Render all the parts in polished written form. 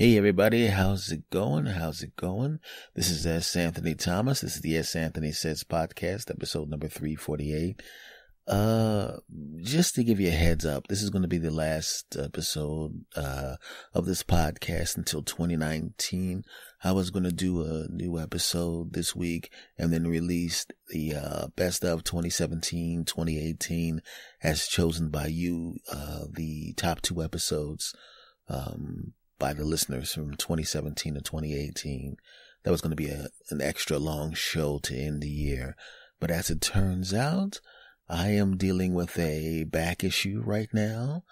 Hey everybody, how's it going? This is S. Anthony Thomas. This is the S. Anthony Says podcast, episode number 348. Just to give you a heads up, this is going to be the last episode of this podcast until 2019. I was going to do a new episode this week and then release the best of 2017, 2018 as chosen by you, the top two episodes by the listeners from 2017 to 2018. That was going to be an extra long show to end the year. But as it turns out, I am dealing with a back issue right now.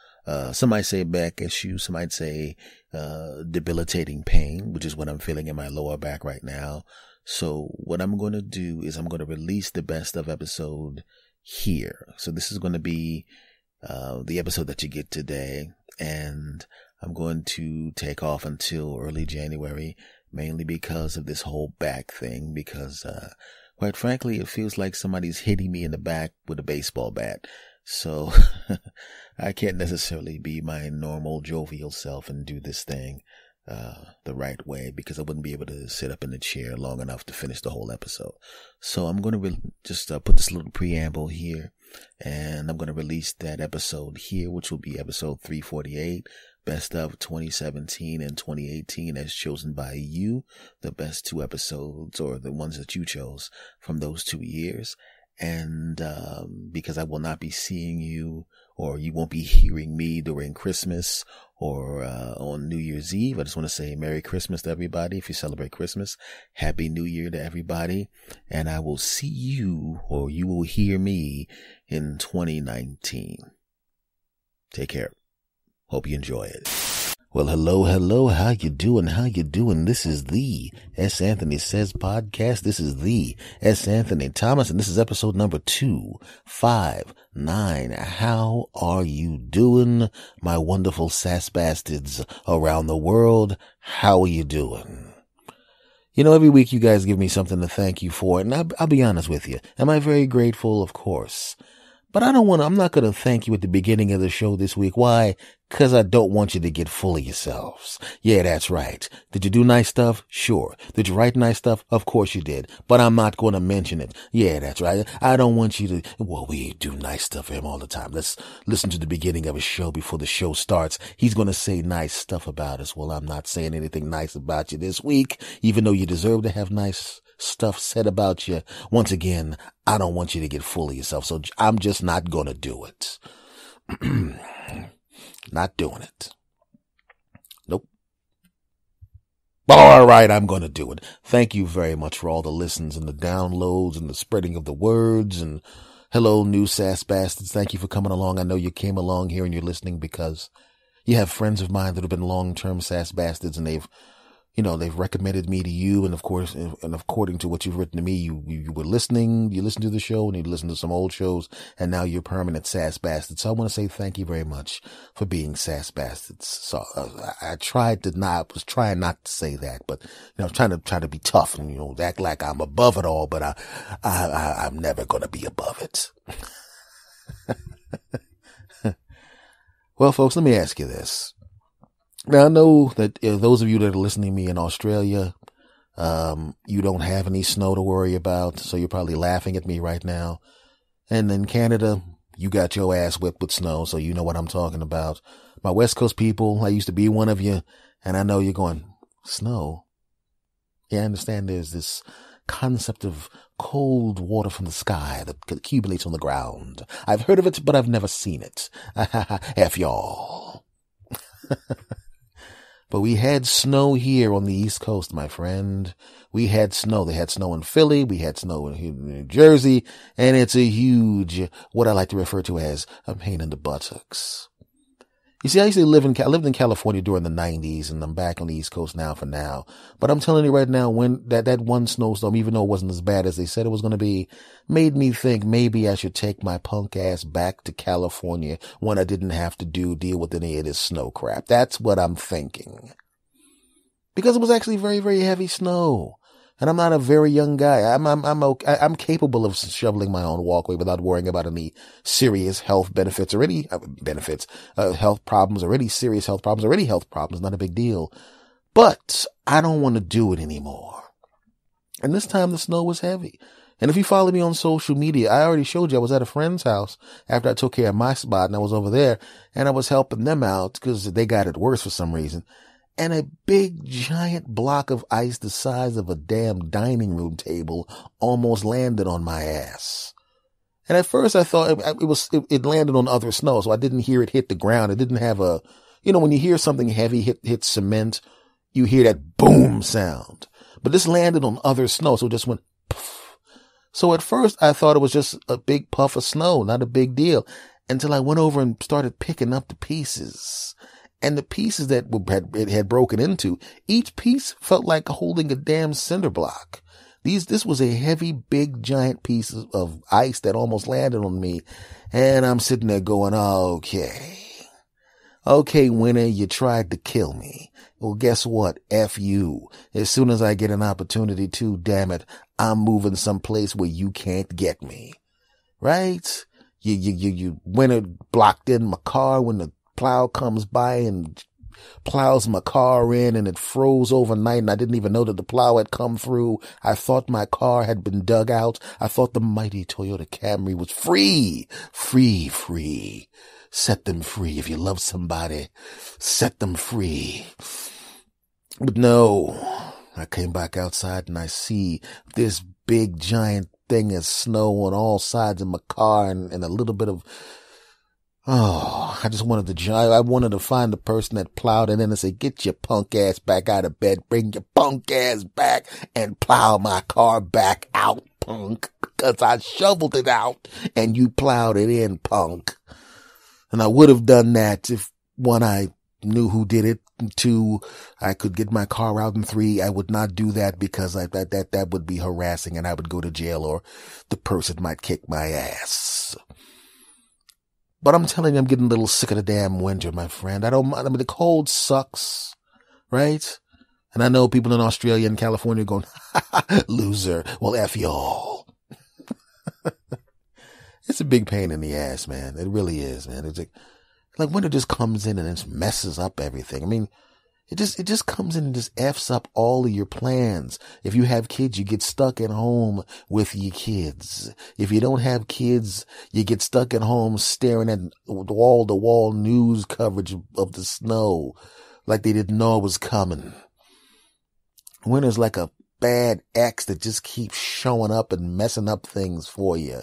Some might say back issue, some might say debilitating pain, which is what I'm feeling in my lower back right now. So what I'm going to do is I'm going to release the best of episode here. So this is going to be the episode that you get today, and I'm going to take off until early January, mainly because of this whole back thing, because quite frankly, it feels like somebody's hitting me in the back with a baseball bat. So I can't necessarily be my normal jovial self and do this thing the right way, because I wouldn't be able to sit up in the chair long enough to finish the whole episode. So I'm going to just put this little preamble here, and I'm going to release that episode here, which will be episode 348. Best of 2017 and 2018 as chosen by you, the best two episodes or the ones that you chose from those 2 years. And because I will not be seeing you, or you won't be hearing me during Christmas or on New Year's Eve, I just want to say Merry Christmas to everybody. If you celebrate Christmas, Happy New Year to everybody. And I will see you, or you will hear me, in 2019. Take care. Hope you enjoy it. Well, hello. How you doing? This is the S. Anthony Says podcast. This is the S. Anthony Thomas, and this is episode number 259. How are you doing, my wonderful sass bastards around the world? How are you doing? You know, every week you guys give me something to thank you for, and I'll be honest with you. Am I very grateful? Of course. But I'm not going to thank you at the beginning of the show this week. Why? Because I don't want you to get full of yourselves. Yeah, that's right. Did you do nice stuff? Sure. Did you write nice stuff? Of course you did. But I'm not going to mention it. Yeah, that's right. I don't want you to, well, we do nice stuff for him all the time. Let's listen to the beginning of a show before the show starts. He's going to say nice stuff about us. Well, I'm not saying anything nice about you this week, even though you deserve to have nice stuff said about you. Once again, I don't want you to get full of yourself, so I'm just not gonna do it. Not doing it. Nope. All right, I'm gonna do it. Thank you very much for all the listens and the downloads and the spreading of the words, and hello, new sass bastards. Thank you for coming along. I know you came along here and you're listening because you have friends of mine that have been long-term sass bastards, and they've recommended me to you, and of course, and according to what you've written to me, you were listening, you listened to the show, and you listened to some old shows, and now you're permanent sass bastards. So I want to say thank you very much for being sass bastards. So I was trying not to say that, but I was trying to be tough and act like I'm above it all, but I'm never going to be above it. Well, folks, let me ask you this. Now, I know that those of you that are listening to me in Australia, you don't have any snow to worry about, so you're probably laughing at me right now. And in Canada, you got your ass whipped with snow, so you know what I'm talking about. My West Coast people, I used to be one of you, and I know you're going, snow? Yeah, I understand there's this concept of cold water from the sky that accumulates on the ground. I've heard of it, but I've never seen it. F y'all. But we had snow here on the East Coast, my friend. We had snow. They had snow in Philly. We had snow in New Jersey. And it's a huge, what I like to refer to as a pain in the buttocks. You see, I lived in California during the 90s, and I'm back on the East Coast now for now. But I'm telling you right now, when that one snowstorm, even though it wasn't as bad as they said it was going to be, made me think maybe I should take my punk ass back to California when I didn't have to deal with any of this snow crap. That's what I'm thinking. Because it was actually very, very heavy snow. And I'm not a very young guy. I'm capable of shoveling my own walkway without worrying about any serious health benefits or any health problems or any serious health problems or any health problems. Not a big deal. But I don't want to do it anymore. And this time the snow was heavy. And if you follow me on social media, I already showed you I was at a friend's house after I took care of my spot, and I was over there and I was helping them out because they got it worse for some reason. And a big giant block of ice the size of a damn dining room table almost landed on my ass. And at first I thought it landed on other snow, so I didn't hear it hit the ground. It didn't have a, when you hear something heavy hit cement, you hear that boom sound. But this landed on other snow, so it just went poof. So at first I thought it was just a big puff of snow, not a big deal, until I went over and started picking up the pieces. And the pieces that it had broken into, each piece felt like holding a damn cinder block. This was a heavy, big, giant piece of ice that almost landed on me. And I'm sitting there going, okay, winter, you tried to kill me. Well, guess what? F you. As soon as I get an opportunity to, damn it, I'm moving someplace where you can't get me. Right? You winter blocked in my car when the plow comes by and plows my car in, and it froze overnight, and I didn't even know that the plow had come through. I thought my car had been dug out. I thought the mighty Toyota Camry was free. Set them free. If you love somebody, set them free. But no, I came back outside and I see this big giant thing of snow on all sides of my car, and a little bit of, I just wanted I wanted to find the person that plowed it in and say, get your punk ass back out of bed, bring your punk ass back and plow my car back out, punk, because I shoveled it out and you plowed it in, punk. And I would have done that if, one, I knew who did it, and two, I could get my car out, and three, I would not do that because that would be harassing and I would go to jail, or the person might kick my ass. But I'm telling you, I'm getting a little sick of the damn winter, my friend. I don't mind. I mean, the cold sucks, right? And I know people in Australia and California are going, loser. Well, F y'all. It's a big pain in the ass, man. It really is, man. It's like winter just comes in and it messes up everything. I mean, it just comes in and just F's up all of your plans. If you have kids, you get stuck at home with your kids. If you don't have kids, you get stuck at home staring at wall-to-wall news coverage of the snow like they didn't know it was coming. Winter's like a bad ex that just keeps showing up and messing up things for you.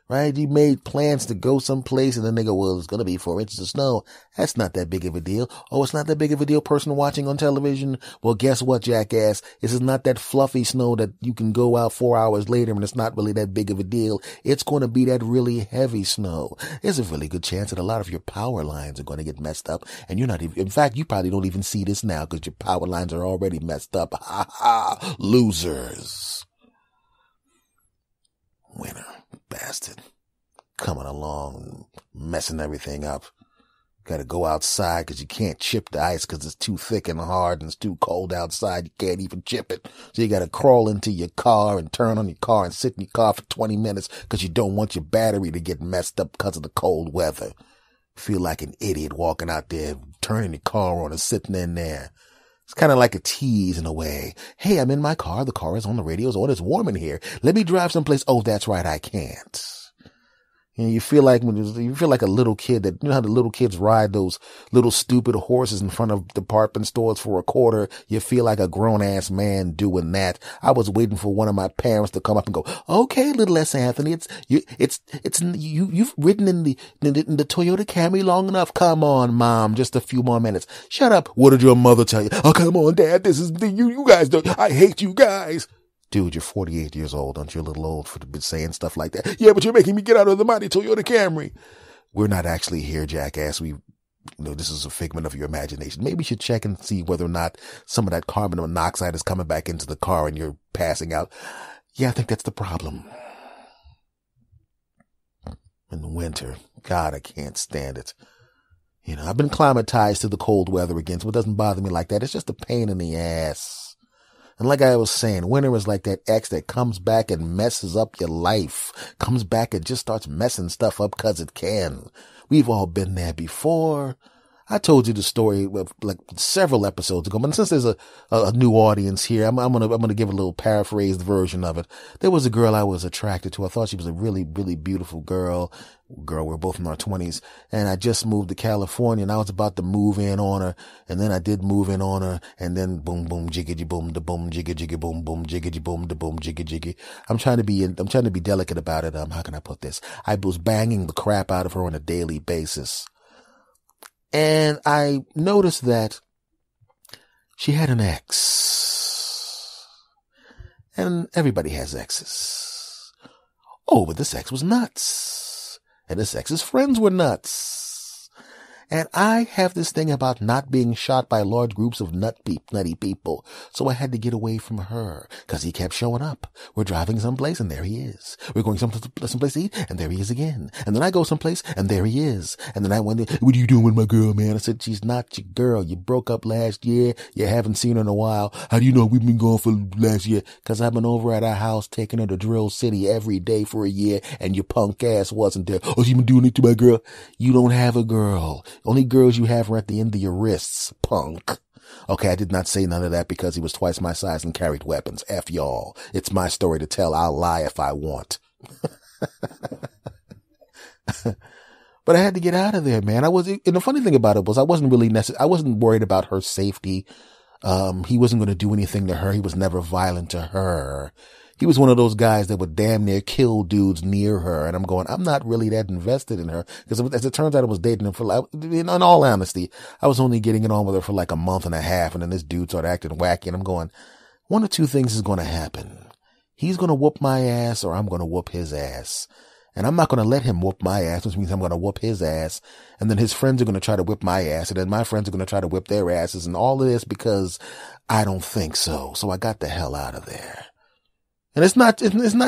Right? You made plans to go someplace and then they go, well, it's going to be 4 inches of snow. That's not that big of a deal. Oh, it's not that big of a deal, person watching on television. Well, guess what, jackass? This is not that fluffy snow that you can go out 4 hours later and it's not really that big of a deal. It's going to be that really heavy snow. There's a really good chance that a lot of your power lines are going to get messed up. And you're not even, in fact, you probably don't even see this now because your power lines are already messed up. Ha ha, losers. Winner. Bastard. Coming along, messing everything up. Gotta go outside because you can't chip the ice because it's too thick and hard and it's too cold outside. You can't even chip it. So you gotta crawl into your car and turn on your car and sit in your car for 20 minutes because you don't want your battery to get messed up because of the cold weather. Feel like an idiot walking out there, turning your car on and sitting in there. It's kind of like a tease in a way. Hey, I'm in my car. The car is on, the radio's on. It's warm in here. Let me drive someplace. Oh, that's right. I can't. You feel like a little kid that, you know how the little kids ride those little stupid horses in front of department stores for a quarter. You feel like a grown ass man doing that. I was waiting for one of my parents to come up and go, okay, little S. Anthony, you've ridden in the Toyota Camry long enough. Come on, mom, just a few more minutes. Shut up. What did your mother tell you? Oh, come on, dad. This is you guys don't, I hate you guys. Dude, you're 48 years old. Aren't you a little old for saying stuff like that? Yeah, but you're making me get out of the mighty Toyota Camry. We're not actually here, jackass. This is a figment of your imagination. Maybe you should check and see whether or not some of that carbon monoxide is coming back into the car and you're passing out. Yeah, I think that's the problem. In the winter, God, I can't stand it. I've been climatized to the cold weather again, so it doesn't bother me like that. It's just a pain in the ass. And like I was saying, winter is like that ex that comes back and messes up your life. Comes back and just starts messing stuff up because it can. We've all been there before. I told you the story like several episodes ago, but since there's a new audience here, I'm gonna give a little paraphrased version of it. There was a girl I was attracted to. I thought she was a really, really beautiful girl. We're both in our 20s, and I just moved to California, and I was about to move in on her, and then I did move in on her, and then boom, boom, jiggity, boom, da boom, jiggy, boom, boom, jiggity, boom, da boom, jiggy. I'm trying to be delicate about it. How can I put this? I was banging the crap out of her on a daily basis. And I noticed that she had an ex. And everybody has exes. Oh, but this ex was nuts. And this ex's friends were nuts. And I have this thing about not being shot by large groups of nutty people. So I had to get away from her because he kept showing up. We're driving someplace and there he is. We're going someplace to eat and there he is again. And then I go someplace and there he is. And then I went, what are you doing with my girl, man? I said, she's not your girl. You broke up last year. You haven't seen her in a while. How do you know we've been gone for last year? Because I've been over at our house taking her to Drill City every day for a year and your punk ass wasn't there. Oh, you been doing it to my girl? You don't have a girl. Only girls you have are at the end of your wrists, punk. Okay, I did not say none of that because he was twice my size and carried weapons. F y'all. It's my story to tell. I'll lie if I want. But I had to get out of there, man. And the funny thing about it was I wasn't worried about her safety. He wasn't going to do anything to her. He was never violent to her. He was one of those guys that would damn near kill dudes near her. And I'm not really that invested in her. Because as it turns out, I was dating him in all honesty, I was only getting it on with her for like a month and a half. And then this dude started acting wacky. And I'm going, one of two things is going to happen. He's going to whoop my ass or I'm going to whoop his ass. And I'm not going to let him whoop my ass, which means I'm going to whoop his ass. And then his friends are going to try to whip my ass. And then my friends are going to try to whip their asses. And all of this because I don't think so. So I got the hell out of there. And it's not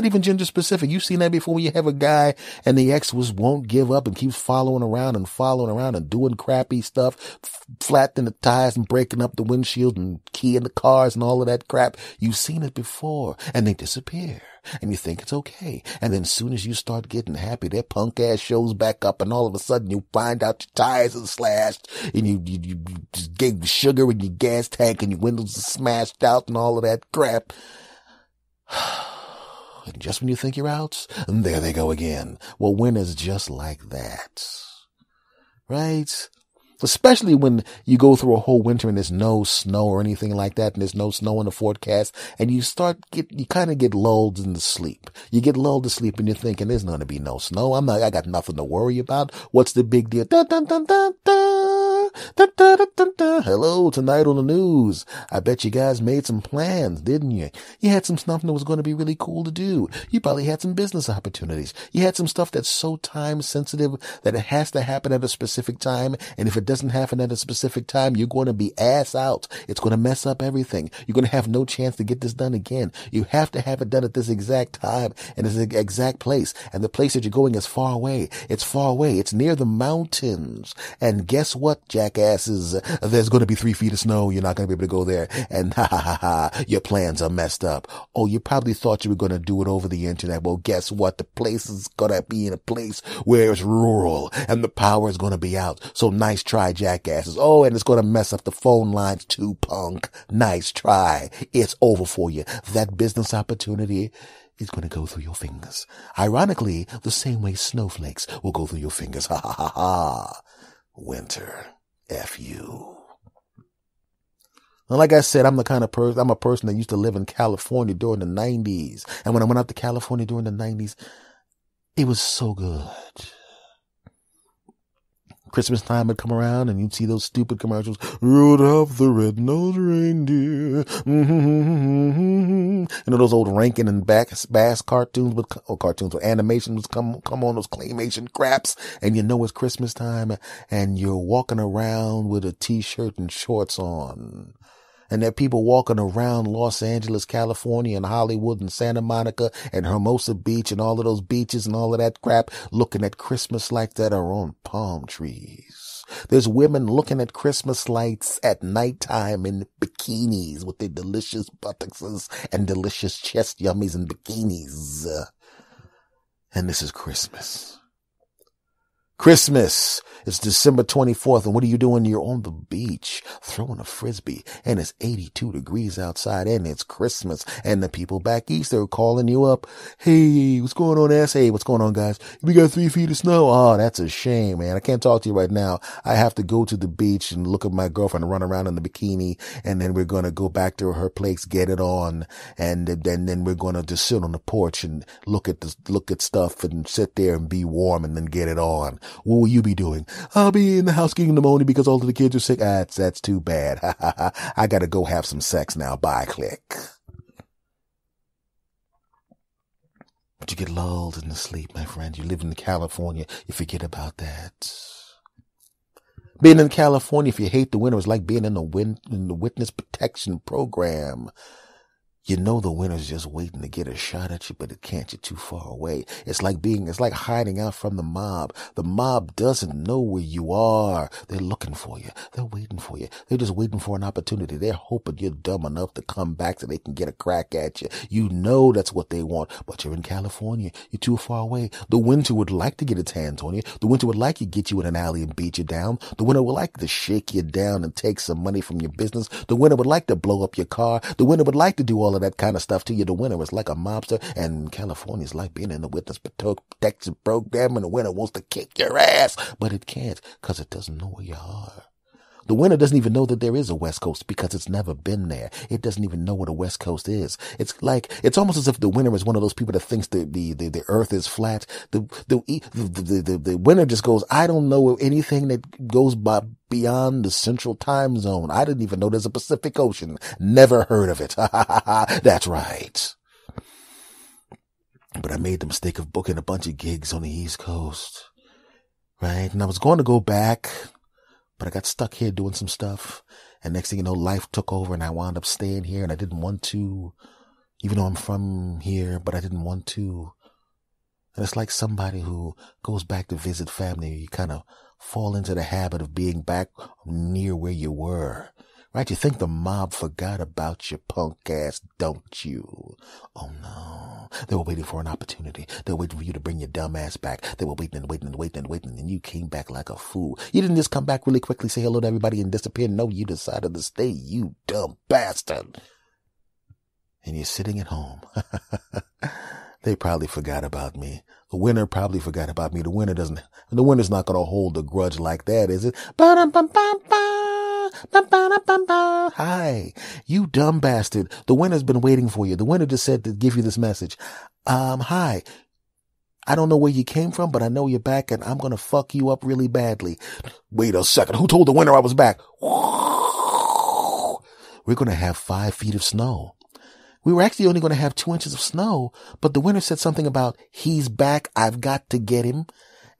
even gender specific. You've seen that before when you have a guy and the ex won't give up and keeps following around and doing crappy stuff, flattening the tires and breaking up the windshield and keying the cars and all of that crap. You've seen it before and they disappear and you think it's okay. And then as soon as you start getting happy, their punk ass shows back up and all of a sudden you find out your tires are slashed and you just gave sugar in your gas tank and your windows are smashed out and all of that crap. And just when you think you're out, there they go again. Well, winter's just like that. Right? Especially when you go through a whole winter and there's no snow or anything like that, and there's no snow in the forecast, and you kind of get lulled into sleep. You get lulled to sleep and you're thinking, there's going to be no snow. I got nothing to worry about. What's the big deal? Dun, dun, dun, dun, dun. Dun, dun, dun, dun, dun. Hello, tonight on the news. I bet you guys made some plans, didn't you? You had some stuff that was going to be really cool to do. You probably had some business opportunities. You had some stuff that's so time sensitive that it has to happen at a specific time. And if it doesn't happen at a specific time, you're going to be ass out. It's going to mess up everything. You're going to have no chance to get this done again. You have to have it done at this exact time and this exact place. And the place that you're going is far away. It's far away. It's near the mountains. And guess what, jackasses? There's going to be 3 feet of snow. You're not going to be able to go there. And your plans are messed up. Oh, you probably thought you were going to do it over the internet. Well, guess what? The place is going to be in a place where it's rural and the power is going to be out. So nice try, jackasses. Oh, and it's going to mess up the phone lines too, punk. Nice try. It's over for you. That business opportunity is going to go through your fingers. Ironically, the same way snowflakes will go through your fingers. Ha ha ha ha. Winter. F you. Well, like I said, I'm a person that used to live in California during the 90s. And when I went out to California during the 90s, it was so good. Christmas time would come around and you'd see those stupid commercials. Rudolph the Red-Nosed Reindeer. You know, those old Rankin and Bass cartoons with animations come on, those claymation craps. And you know it's Christmas time and you're walking around with a t-shirt and shorts on. And there are people walking around Los Angeles, California, and Hollywood, and Santa Monica, and Hermosa Beach, and all of those beaches and all of that crap, looking at Christmas lights that are on palm trees. There's women looking at Christmas lights at nighttime in bikinis with their delicious buttocks and delicious chest yummies and bikinis. And this is Christmas. Christmas. It's December 24th, and what are you doing? You're on the beach throwing a frisbee, and it's 82 degrees outside, and it's Christmas, and the people back east, they're calling you up. Hey, what's going on, ass? Hey, what's going on, guys? We got 3 feet of snow. Oh, that's a shame, man. I can't talk to you right now. I have to go to the beach and look at my girlfriend run around in the bikini, and then we're going to go back to her place, get it on, and then we're going to just sit on the porch and look at stuff and sit there and be warm and then get it on. What will you be doing? I'll be in the house getting pneumonia because all of the kids are sick. That's too bad. I gotta go have some sex now. Bye, click. But you get lulled into sleep, my friend. You live in California. You forget about that. Being in California, if you hate the winter, it's like being in the witness protection program. You know the winter's just waiting to get a shot at you, but it can't. You're too far away. It's like hiding out from the mob. The mob doesn't know where you are. They're looking for you. They're waiting for you. They're just waiting for an opportunity. They're hoping you're dumb enough to come back so they can get a crack at you. You know that's what they want, but you're in California. You're too far away. The winter would like to get its hands on you. The winter would like to get you in an alley and beat you down. The winter would like to shake you down and take some money from your business. The winter would like to blow up your car. The winter would like to do all of that kind of stuff to you. The winter is like a mobster, and California is like being in the witness protection program, and the winter wants to kick your ass, but it can't because it doesn't know where you are. The winter doesn't even know that there is a West Coast because it's never been there. It doesn't even know what a West Coast is. It's almost as if the winter is one of those people that thinks the earth is flat. The winter just goes, I don't know anything that goes beyond the central time zone. I didn't even know there's a Pacific Ocean. Never heard of it. That's right. But I made the mistake of booking a bunch of gigs on the East Coast. Right? And I was going to go back, but I got stuck here doing some stuff. And next thing you know, life took over and I wound up staying here, and I didn't want to, even though I'm from here, but I didn't want to. And it's like somebody who goes back to visit family. You kind of fall into the habit of being back near where you were. Right? You think the mob forgot about your punk ass, don't you? Oh no. They were waiting for an opportunity. They were waiting for you to bring your dumb ass back. They were waiting, and you came back like a fool. You didn't just come back really quickly, say hello to everybody and disappear. No, you decided to stay, you dumb bastard. And you're sitting at home. They probably forgot about me. The winter probably forgot about me. The winter's not going to hold a grudge like that, is it? Hi, you dumb bastard. The winter's been waiting for you. The winter just said to give you this message. Hi. I don't know where you came from, but I know you're back, and I'm going to fuck you up really badly. Wait a second. Who told the winter I was back? We're going to have 5 feet of snow. We were actually only going to have 2 inches of snow, but the winter said something about, he's back, I've got to get him.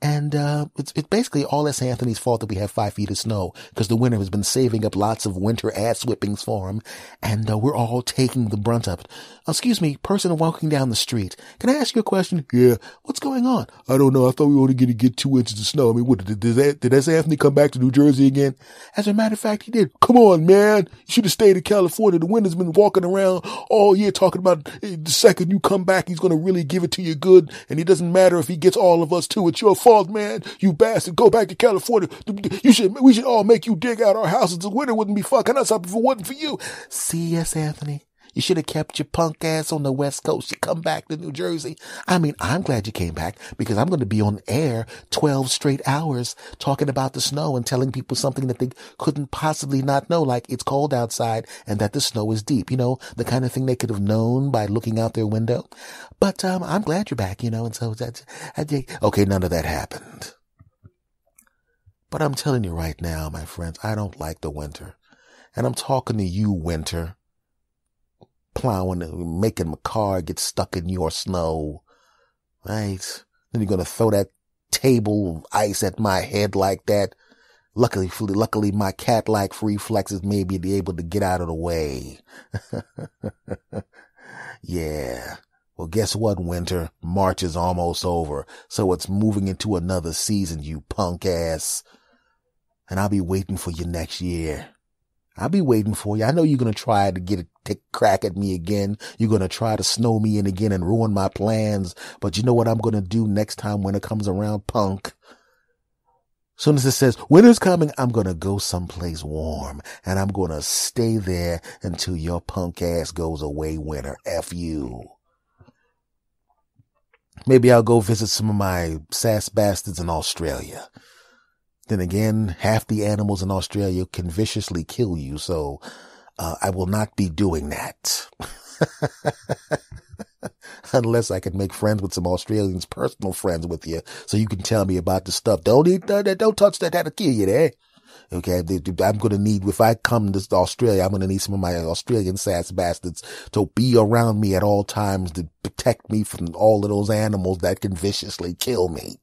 And it's basically all S. Anthony's fault that we have 5 feet of snow, because the winter has been saving up lots of winter ass whippings for him, and we're all taking the brunt of it. Excuse me, person walking down the street. Can I ask you a question? Yeah. What's going on? I don't know. I thought we were only going to get 2 inches of snow. I mean, what, did S. Anthony come back to New Jersey again? As a matter of fact, he did. Come on, man. You should have stayed in California. The winter's been walking around all year talking about the second you come back, he's going to really give it to you good, and it doesn't matter if he gets all of us too. It's your fault, man. You bastard. Go back to California. We should all make you dig out our houses. The winter wouldn't be fucking us up if it wasn't for you. See, S. Anthony? You should have kept your punk ass on the West Coast. You come back to New Jersey. I mean, I'm glad you came back, because I'm going to be on air 12 straight hours talking about the snow and telling people something that they couldn't possibly not know, like it's cold outside and that the snow is deep. You know, the kind of thing they could have known by looking out their window. But I'm glad you're back, you know, and so that's okay, none of that happened. But I'm telling you right now, my friends, I don't like the winter. And I'm talking to you, winter. Plowing, making my car get stuck in your snow, right? Then you're going to throw that table of ice at my head like that. Luckily, my cat-like reflexes may be able to get out of the way. Yeah. Well, guess what, winter? March is almost over, so it's moving into another season, you punk ass. And I'll be waiting for you next year. I'll be waiting for you. I know you're going to try to take a crack at me again. You're going to try to snow me in again and ruin my plans. But you know what I'm going to do next time winter comes around, punk? Soon as it says winter's coming, I'm going to go someplace warm and I'm going to stay there until your punk ass goes away, winter. F you. Maybe I'll go visit some of my sass bastards in Australia. Then again, half the animals in Australia can viciously kill you, so I will not be doing that. Unless I can make friends with some Australians, personal friends with you, so you can tell me about the stuff. Don't eat that, don't touch that, that'll kill you there. Okay, I'm gonna need, if I come to Australia, I'm gonna need some of my Australian sass bastards to be around me at all times to protect me from all of those animals that can viciously kill me.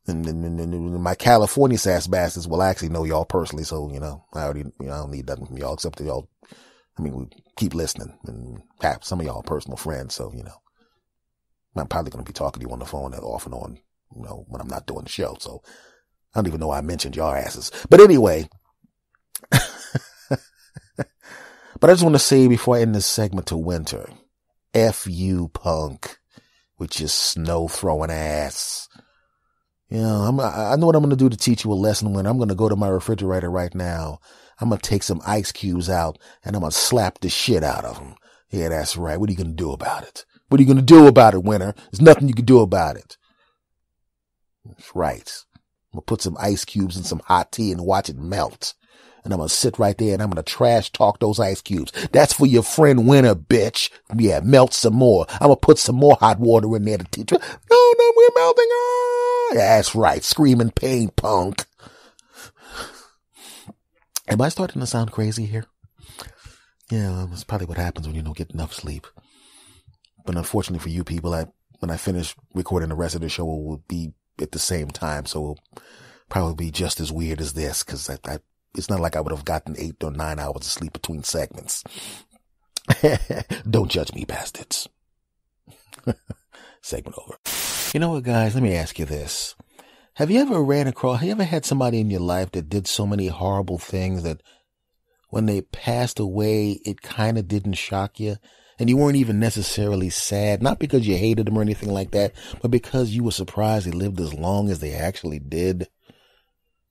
And my California sass bastards will actually know y'all personally, so, I don't need nothing from y'all except that y'all, we keep listening and have some of y'all personal friends, so, I'm probably going to be talking to you on the phone off and on, when I'm not doing the show, so I don't even know why I mentioned y'all asses. But anyway, but I just want to say before I end this segment to winter, F you, punk, with your snow throwing ass. I know what I'm going to do to teach you a lesson, when I'm going to go to my refrigerator right now. I'm going to take some ice cubes out and I'm going to slap the shit out of them. Yeah, that's right. What are you going to do about it? What are you going to do about it, winter? There's nothing you can do about it. That's right. I'm going to put some ice cubes in some hot tea and watch it melt. And I'm going to sit right there and I'm going to trash talk those ice cubes. That's for your friend winter, bitch. Yeah, melt some more. I'm going to put some more hot water in there to teach you. No, we're melting. That's right. Screaming pain, punk. Am I starting to sound crazy here? Yeah, that's probably what happens when you don't get enough sleep. But unfortunately for you people, when I finish recording the rest of the show, it will be at the same time. So it'll probably be just as weird as this, because it's not like I would have gotten 8 or 9 hours of sleep between segments. Don't judge me, bastards. Segment over. You know what, guys? Let me ask you this. Have you ever had somebody in your life that did so many horrible things that when they passed away, it kind of didn't shock you? And you weren't even necessarily sad, not because you hated them or anything like that, but because you were surprised they lived as long as they actually did?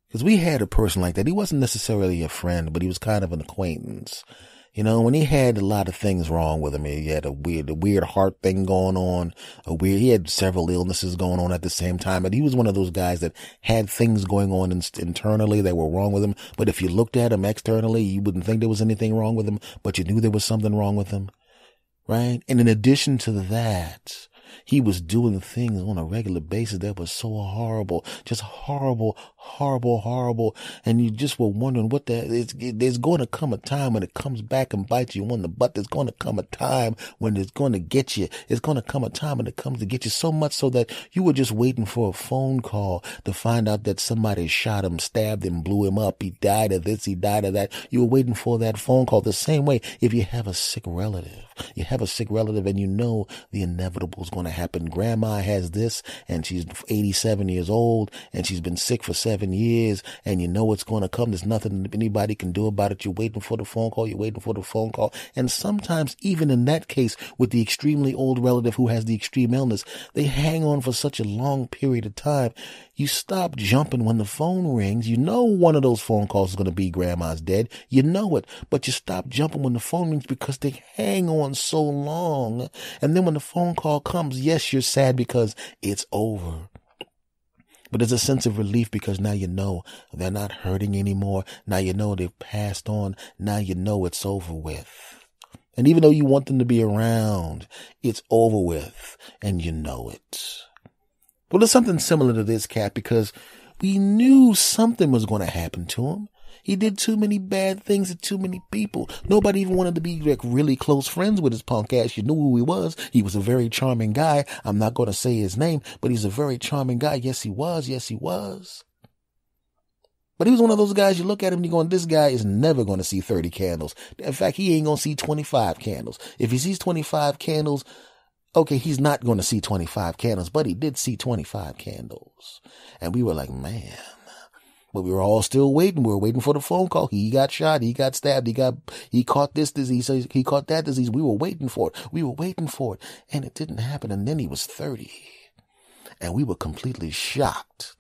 Because we had a person like that. He wasn't necessarily a friend, but he was kind of an acquaintance. When he had a lot of things wrong with him, he had a weird heart thing going on, he had several illnesses going on at the same time. But he was one of those guys that had things going on internally that were wrong with him. But if you looked at him externally, you wouldn't think there was anything wrong with him, but you knew there was something wrong with him. Right? And in addition to that, he was doing things on a regular basis that was so horrible, just horrible. And you just were wondering there's going to come a time when it comes back and bites you on the butt. There's going to come a time when it's going to get you. It's going to come a time when it comes to get you, so much so that you were just waiting for a phone call to find out that somebody shot him, stabbed him, blew him up. He died of this, he died of that. You were waiting for that phone call. The same way, if you have a sick relative, and you know the inevitable is going to happen. Grandma has this and she's 87 years old and she's been sick for 7 years, and you know it's going to come. There's nothing anybody can do about it. You're waiting for the phone call. And sometimes even in that case, with the extremely old relative who has the extreme illness, they hang on for such a long period of time. You stop jumping when the phone rings. You know one of those phone calls is going to be grandma's dead. You know it, but you stop jumping when the phone rings because they hang on so long. And then when the phone call comes, yes, you're sad because it's over. But there's a sense of relief because now you know they're not hurting anymore. Now you know they've passed on. Now you know it's over with. And even though you want them to be around, it's over with and you know it. Well, there's something similar to this cat because we knew something was going to happen to him. He did too many bad things to too many people. Nobody even wanted to be really close friends with his punk ass. You knew who he was. He was a very charming guy. I'm not going to say his name, but he's a very charming guy. Yes, he was. But he was one of those guys, you look at him and you're going, this guy is never going to see 30 candles. In fact, he ain't going to see 25 candles. If he sees 25 candles, okay, he's not going to see 25 candles, but he did see 25 candles. And we were like, man. But we were all still waiting. We were waiting for the phone call. He got shot. He got stabbed. He caught this disease. He caught that disease. We were waiting for it. And it didn't happen. And then he was 30. And we were completely shocked.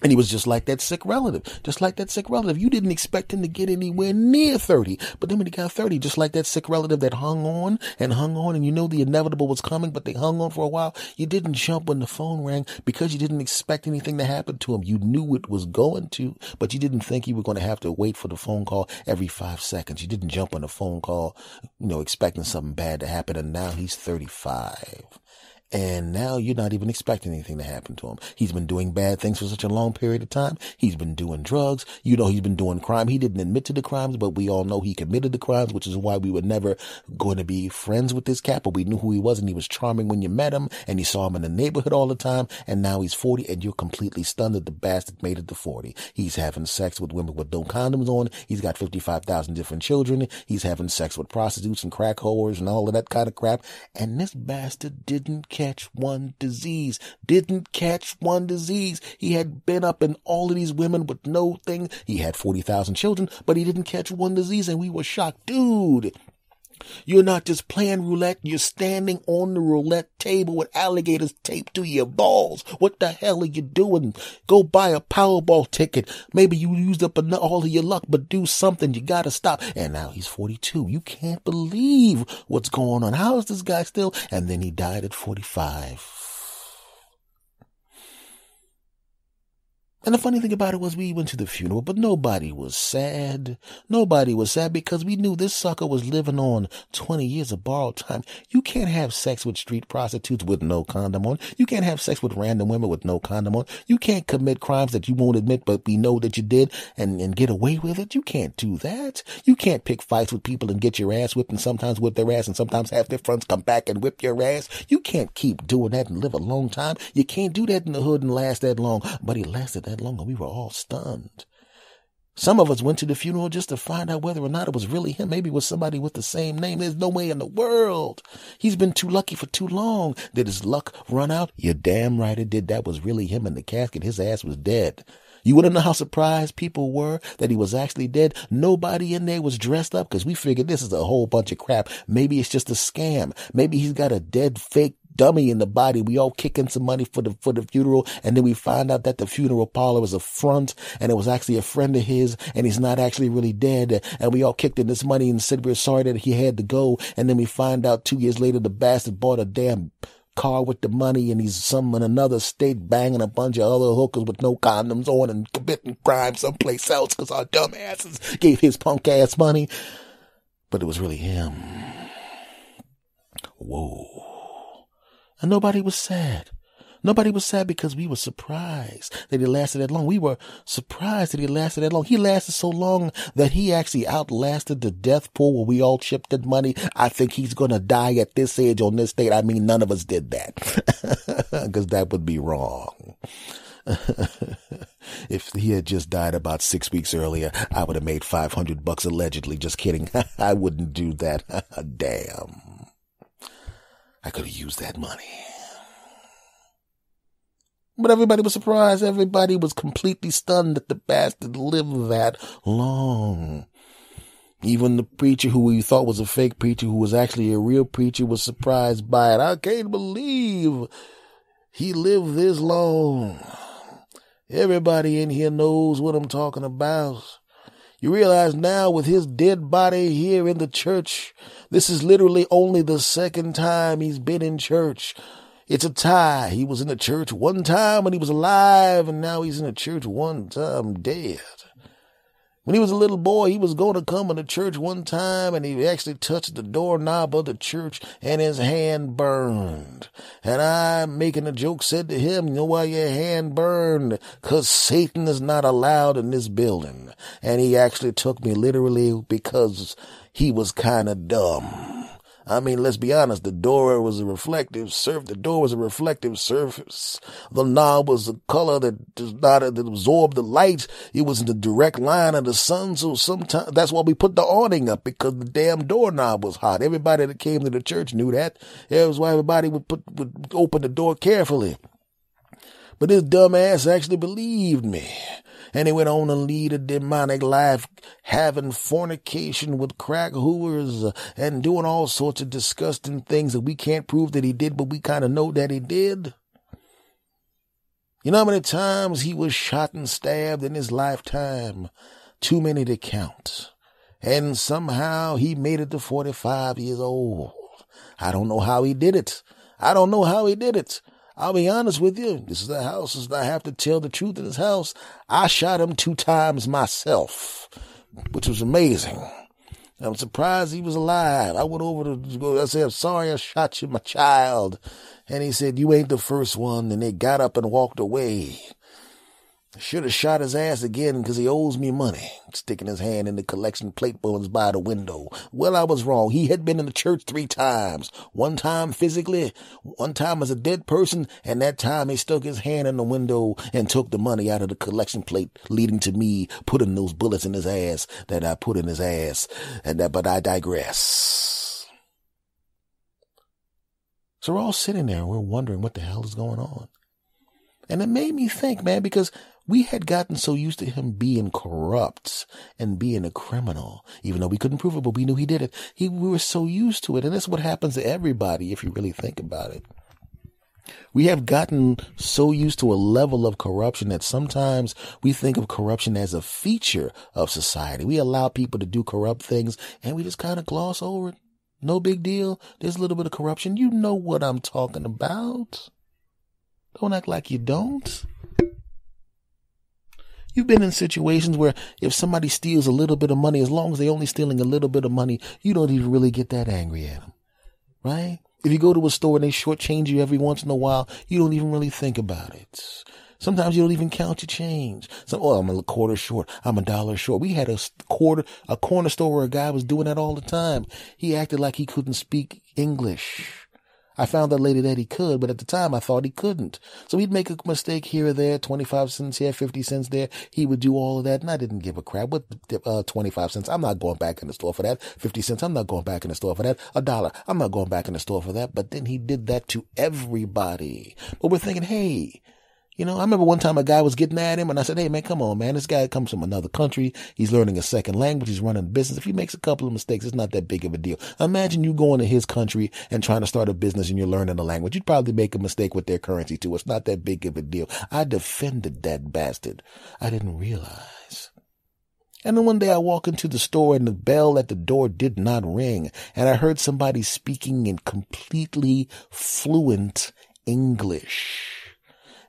And he was just like that sick relative. You didn't expect him to get anywhere near 30. But then when he got 30, just like that sick relative that hung on, and you know the inevitable was coming, but they hung on for a while. You didn't jump when the phone rang because you didn't expect anything to happen to him. You knew it was going to, but you didn't think you were going to have to wait for the phone call every 5 seconds. You didn't jump on the phone call, expecting something bad to happen. And now he's 35. And now you're not even expecting anything to happen to him. He's been doing bad things for such a long period of time. He's been doing drugs. He's been doing crime. He didn't admit to the crimes, but we all know he committed the crimes, which is why we were never going to be friends with this cat. But we knew who he was, and he was charming when you met him, and you saw him in the neighborhood all the time. And now he's 40, and you're completely stunned that the bastard made it to 40. He's having sex with women with no condoms on. He's got 55,000 different children. He's having sex with prostitutes and crack whores and all of that kind of crap. And this bastard didn't catch one disease. He had been up in all of these women with no thing. He had 40,000 children, but he didn't catch one disease, and we were shocked. Dude, you're not just playing roulette. You're standing on the roulette table with alligators taped to your balls. What the hell are you doing? Go buy a Powerball ticket. Maybe you used up all of your luck, but do something. You gotta stop. And now he's 42. You can't believe what's going on. How is this guy still? And then he died at 45. And the funny thing about it was we went to the funeral, but nobody was sad. Nobody was sad because we knew this sucker was living on 20 years of borrowed time. You can't have sex with street prostitutes with no condom on. You can't have sex with random women with no condom on. You can't commit crimes that you won't admit, but we know that you did and get away with it. You can't do that. You can't pick fights with people and get your ass whipped and sometimes whip their ass and sometimes have their friends come back and whip your ass. You can't keep doing that and live a long time. You can't do that in the hood and last that long. But he lasted that long, and we were all stunned. Some of us went to the funeral just to find out whether or not it was really him. Maybe it was somebody with the same name. There's no way in the world. He's been too lucky for too long. Did his luck run out? You're damn right it did. That was really him in the casket. His ass was dead. You want to know how surprised people were that he was actually dead? Nobody in there was dressed up because we figured this is a whole bunch of crap. Maybe it's just a scam. Maybe he's got a dead fake dummy in the body. We all kick in some money for the funeral, and then we find out that the funeral parlor was a front, and it was actually a friend of his, and he's not actually really dead. And we all kicked in this money and said we're sorry that he had to go. And then we find out 2 years later the bastard bought a damn car with the money, and he's in another state banging a bunch of other hookers with no condoms on and committing crime someplace else because our dumb asses gave his punk ass money. But it was really him. Whoa. And nobody was sad. Nobody was sad because we were surprised that he lasted that long. We were surprised that he lasted that long. He lasted so long that he actually outlasted the death pool where we all chipped in money. I think he's going to die at this age on this date. I mean, none of us did that because that would be wrong. If he had just died about 6 weeks earlier, I would have made $500 allegedly. Just kidding. I wouldn't do that. Damn. I could have used that money. But everybody was surprised. Everybody was completely stunned that the bastard lived that long. Even the preacher who we thought was a fake preacher, who was actually a real preacher, was surprised by it. I can't believe he lived this long. Everybody in here knows what I'm talking about. You realize now with his dead body here in the church, this is literally only the second time he's been in church. It's a tie. He was in the church one time when he was alive, and now he's in the church one time dead. When he was a little boy, he was going to come into church one time, and he actually touched the doorknob of the church, and his hand burned. And I, making a joke, said to him, you know why your hand burned? 'Cause Satan is not allowed in this building. And he actually took me literally because he was kind of dumb. I mean, let's be honest, the door was a reflective surface. The knob was a color that does not absorb the light. It was in the direct line of the sun. So sometimes that's why we put the awning up, because the damn doorknob was hot. Everybody that came to the church knew that. That was why everybody would open the door carefully. But this dumbass actually believed me. And he went on to lead a demonic life, having fornication with crack whores and doing all sorts of disgusting things that we can't prove that he did, but we kind of know that he did. You know how many times he was shot and stabbed in his lifetime? Too many to count. And somehow he made it to 45 years old. I don't know how he did it. I'll be honest with you. This is the house. I have to tell the truth in this house. I shot him 2 times myself, which was amazing. I'm surprised he was alive. I went over I said, I'm sorry I shot you, my child. And he said, you ain't the first one. And they got up and walked away. Should have shot his ass again because he owes me money. Sticking his hand in the collection plate bones by the window. Well, I was wrong. He had been in the church 3 times. 1 time physically, 1 time as a dead person, and that time he stuck his hand in the window and took the money out of the collection plate, leading to me putting those bullets in his ass that I put in his ass. But I digress. So we're all sitting there and we're wondering what the hell is going on. And it made me think, man, because we had gotten so used to him being corrupt and being a criminal, even though we couldn't prove it, but we knew he did it. We were so used to it. And that's what happens to everybody if you really think about it. We have gotten so used to a level of corruption that sometimes we think of corruption as a feature of society. We allow people to do corrupt things and we just kind of gloss over it. No big deal. There's a little bit of corruption. You know what I'm talking about. Don't act like you don't. You've been in situations where if somebody steals a little bit of money, as long as they're only stealing a little bit of money, you don't even really get that angry at them, right? If you go to a store and they shortchange you every once in a while, you don't even really think about it. Sometimes you don't even count your change. I'm a quarter short. I'm $1 short. We had a corner store where a guy was doing that all the time. He acted like he couldn't speak English. I found out later that he could, but at the time I thought he couldn't. So he'd make a mistake here or there, 25 cents here, 50 cents there. He would do all of that, and I didn't give a crap. What, 25 cents? I'm not going back in the store for that. 50 cents? I'm not going back in the store for that. $1? I'm not going back in the store for that. But then he did that to everybody. But we're thinking, hey, you know, I remember one time a guy was getting at him and I said, hey man, come on, man. This guy comes from another country. He's learning a second language. He's running a business. If he makes a couple of mistakes, it's not that big of a deal. Imagine you going to his country and trying to start a business and you're learning the language. You'd probably make a mistake with their currency too. It's not that big of a deal. I defended that bastard. I didn't realize. And then one day I walk into the store and the bell at the door did not ring. And I heard somebody speaking in completely fluent English.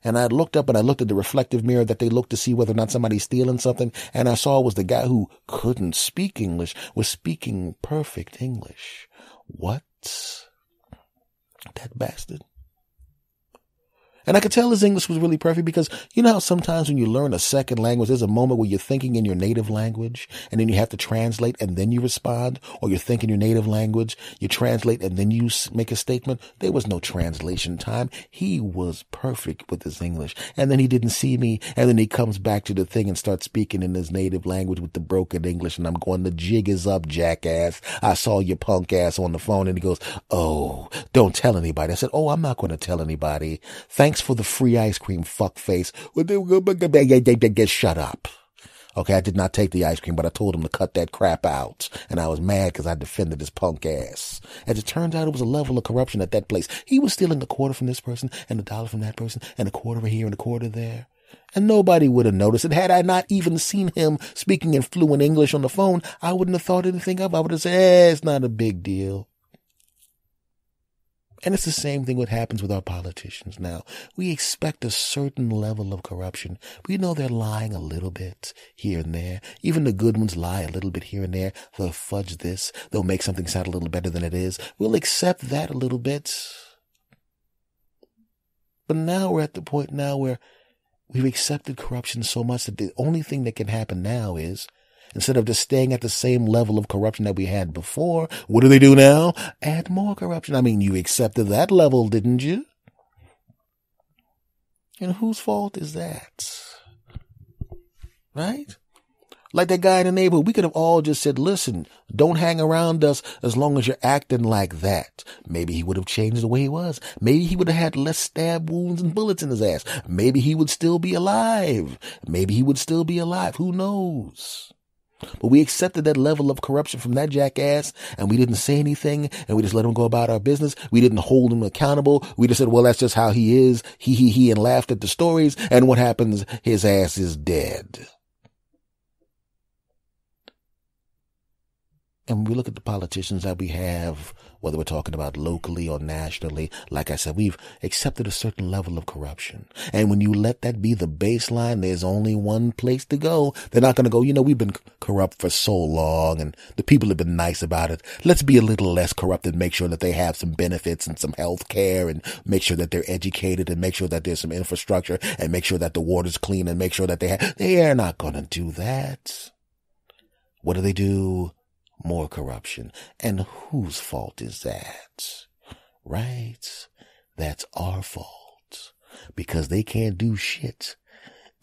And I looked up and I looked at the reflective mirror that they looked to see whether or not somebody's stealing something. And I saw it was the guy who couldn't speak English was speaking perfect English. What? That bastard. And I could tell his English was really perfect because you know how sometimes when you learn a second language, there's a moment where you're thinking in your native language and then you have to translate and then you respond, or you're thinking your native language, you translate and then you make a statement. There was no translation time. He was perfect with his English. And then he didn't see me. And then he comes back to the thing and starts speaking in his native language with the broken English. And I'm going, the jig is up, jackass. I saw your punk ass on the phone. And he goes, oh, don't tell anybody. I said, oh, I'm not going to tell anybody. Thanks for the free ice cream, fuckface. Shut up. Okay, I did not take the ice cream, but I told him to cut that crap out. And I was mad because I defended his punk ass. As it turns out, it was a level of corruption at that place. He was stealing a quarter from this person and $1 from that person and a quarter here and a quarter there. And nobody would have noticed it. Had I not even seen him speaking in fluent English on the phone, I wouldn't have thought anything of it. I would have said, it's not a big deal. And it's the same thing what happens with our politicians now. We expect a certain level of corruption. We know they're lying a little bit here and there. Even the good ones lie a little bit here and there. They'll fudge this. They'll make something sound a little better than it is. We'll accept that a little bit. But now we're at the point now where we've accepted corruption so much that the only thing that can happen now is, instead of just staying at the same level of corruption that we had before, what do they do now? Add more corruption. I mean, you accepted that level, didn't you? And whose fault is that? Right? Like that guy in the neighborhood, we could have all just said, listen, don't hang around us as long as you're acting like that. Maybe he would have changed the way he was. Maybe he would have had less stab wounds and bullets in his ass. Maybe he would still be alive. Who knows? But we accepted that level of corruption from that jackass, and we didn't say anything, and we just let him go about our business. We didn't hold him accountable. We just said, well, that's just how he is. He, and laughed at the stories. And what happens? His ass is dead. And when we look at the politicians that we have, whether we're talking about locally or nationally, like I said, we've accepted a certain level of corruption. And when you let that be the baseline, there's only one place to go. They're not going to go, we've been corrupt for so long and the people have been nice about it. Let's be a little less corrupt and make sure that they have some benefits and some health care and make sure that they're educated and make sure that there's some infrastructure and make sure that the water's clean and make sure that they're not going to do that. What do? More corruption. And whose fault is that? Right? That's our fault. Because they can't do shit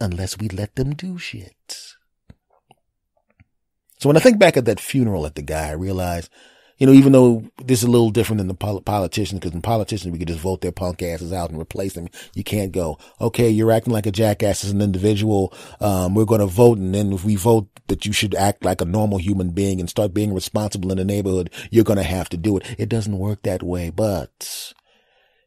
unless we let them do shit. So when I think back at that funeral at the guy, I realize, even though this is a little different than the politicians, because in politicians we could just vote their punk asses out and replace them. You can't go, okay, you're acting like a jackass as an individual. We're going to vote, and then if we vote that you should act like a normal human being and start being responsible in the neighborhood, you're going to have to do it. It doesn't work that way. But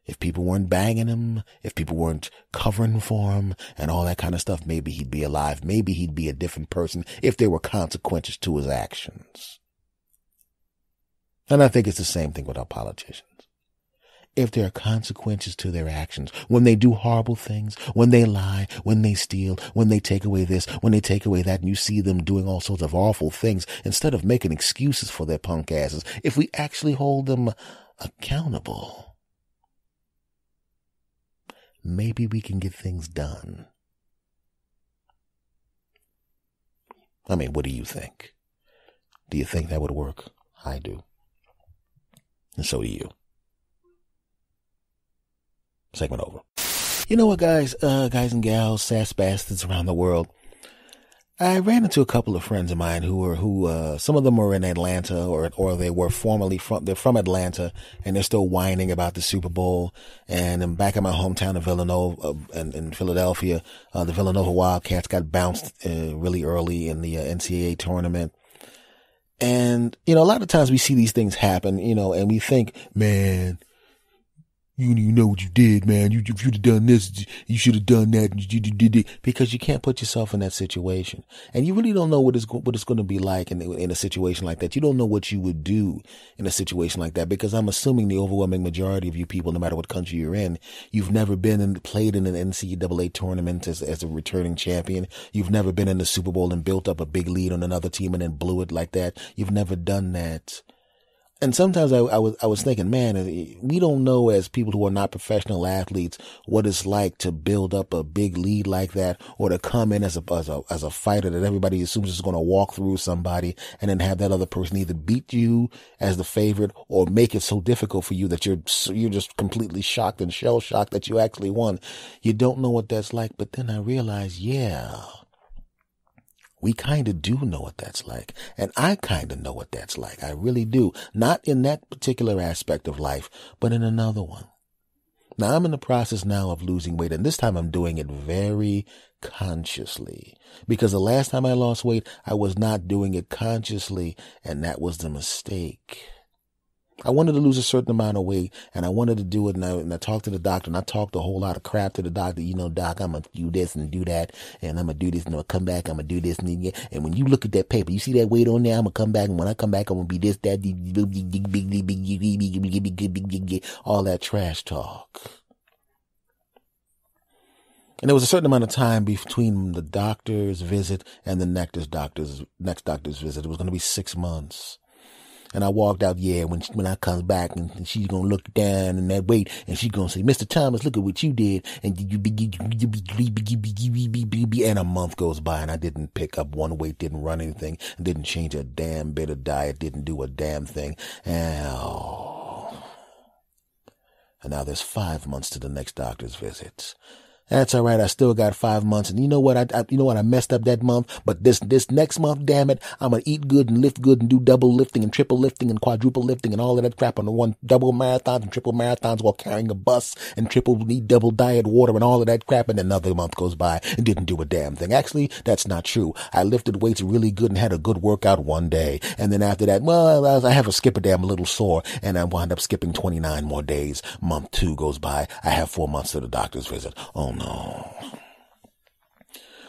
if people weren't banging him, if people weren't covering for him and all that kind of stuff, maybe he'd be alive. Maybe he'd be a different person if there were consequences to his actions. And I think it's the same thing with our politicians. If there are consequences to their actions, when they do horrible things, when they lie, when they steal, when they take away this, when they take away that, and you see them doing all sorts of awful things, instead of making excuses for their punk asses, if we actually hold them accountable, maybe we can get things done. I mean, what do you think? Do you think that would work? I do. And so do you. Segment over. You know what, guys and gals, sass bastards around the world. I ran into a couple of friends of mine who some of them were in Atlanta or they were they're from Atlanta and they're still whining about the Super Bowl. And I'm back in my hometown of Villanova, in Philadelphia, the Villanova Wildcats got bounced, really early in the NCAA tournament. And, a lot of times we see these things happen, and we think, man, you know what you did, man. If you'd have done this, you should have done that. Because you can't put yourself in that situation. And you really don't know what it's going to be like in a situation like that. You don't know what you would do in a situation like that, because I'm assuming the overwhelming majority of you people, no matter what country you're in, you've never played in an NCAA tournament as a returning champion. You've never been in the Super Bowl and built up a big lead on another team and then blew it like that. You've never done that. And sometimes I was thinking, man, we don't know as people who are not professional athletes what it's like to build up a big lead like that, or to come in as a fighter that everybody assumes is going to walk through somebody and then have that other person either beat you as the favorite or make it so difficult for you that you're just completely shocked and shell shocked that you actually won. You don't know what that's like. But then I realized, yeah, we kind of do know what that's like. And I kind of know what that's like. I really do. Not in that particular aspect of life, but in another one. Now, I'm in the process now of losing weight, and this time I'm doing it very consciously. Because the last time I lost weight, I was not doing it consciously, and that was the mistake. I wanted to lose a certain amount of weight, and I wanted to do it, and I talked to the doctor, and I talked a whole lot of crap to the doctor. Doc, I'm going to do this and do that, and I'm going to do this, and I'll come back, I'm going to do this, and when you look at that paper, you see that weight on there, I'm going to come back, and when I come back, I'm going to be this, that, all that trash talk. And there was a certain amount of time between the doctor's visit and the next doctor's visit. It was going to be 6 months. And I walked out, when I come back, and she's going to look down in that weight, and she's going to say, Mr. Thomas, look at what you did. And a month goes by, and I didn't pick up one weight, didn't run anything, didn't change a damn bit of diet, didn't do a damn thing. And now there's 5 months to the next doctor's visit. That's all right. I still got 5 months. And you know what? I messed up that month. But this next month, damn it, I'm going to eat good and lift good and do double lifting and triple lifting and quadruple lifting and all of that crap on the one double marathons and triple marathons while carrying a bus and eat double diet water and all of that crap. And another month goes by and didn't do a damn thing. Actually, that's not true. I lifted weights really good and had a good workout one day. And then after that, well, I have a skip a damn a little sore and I wound up skipping 29 more days. Month 2 goes by. I have 4 months to the doctor's visit. Oh no.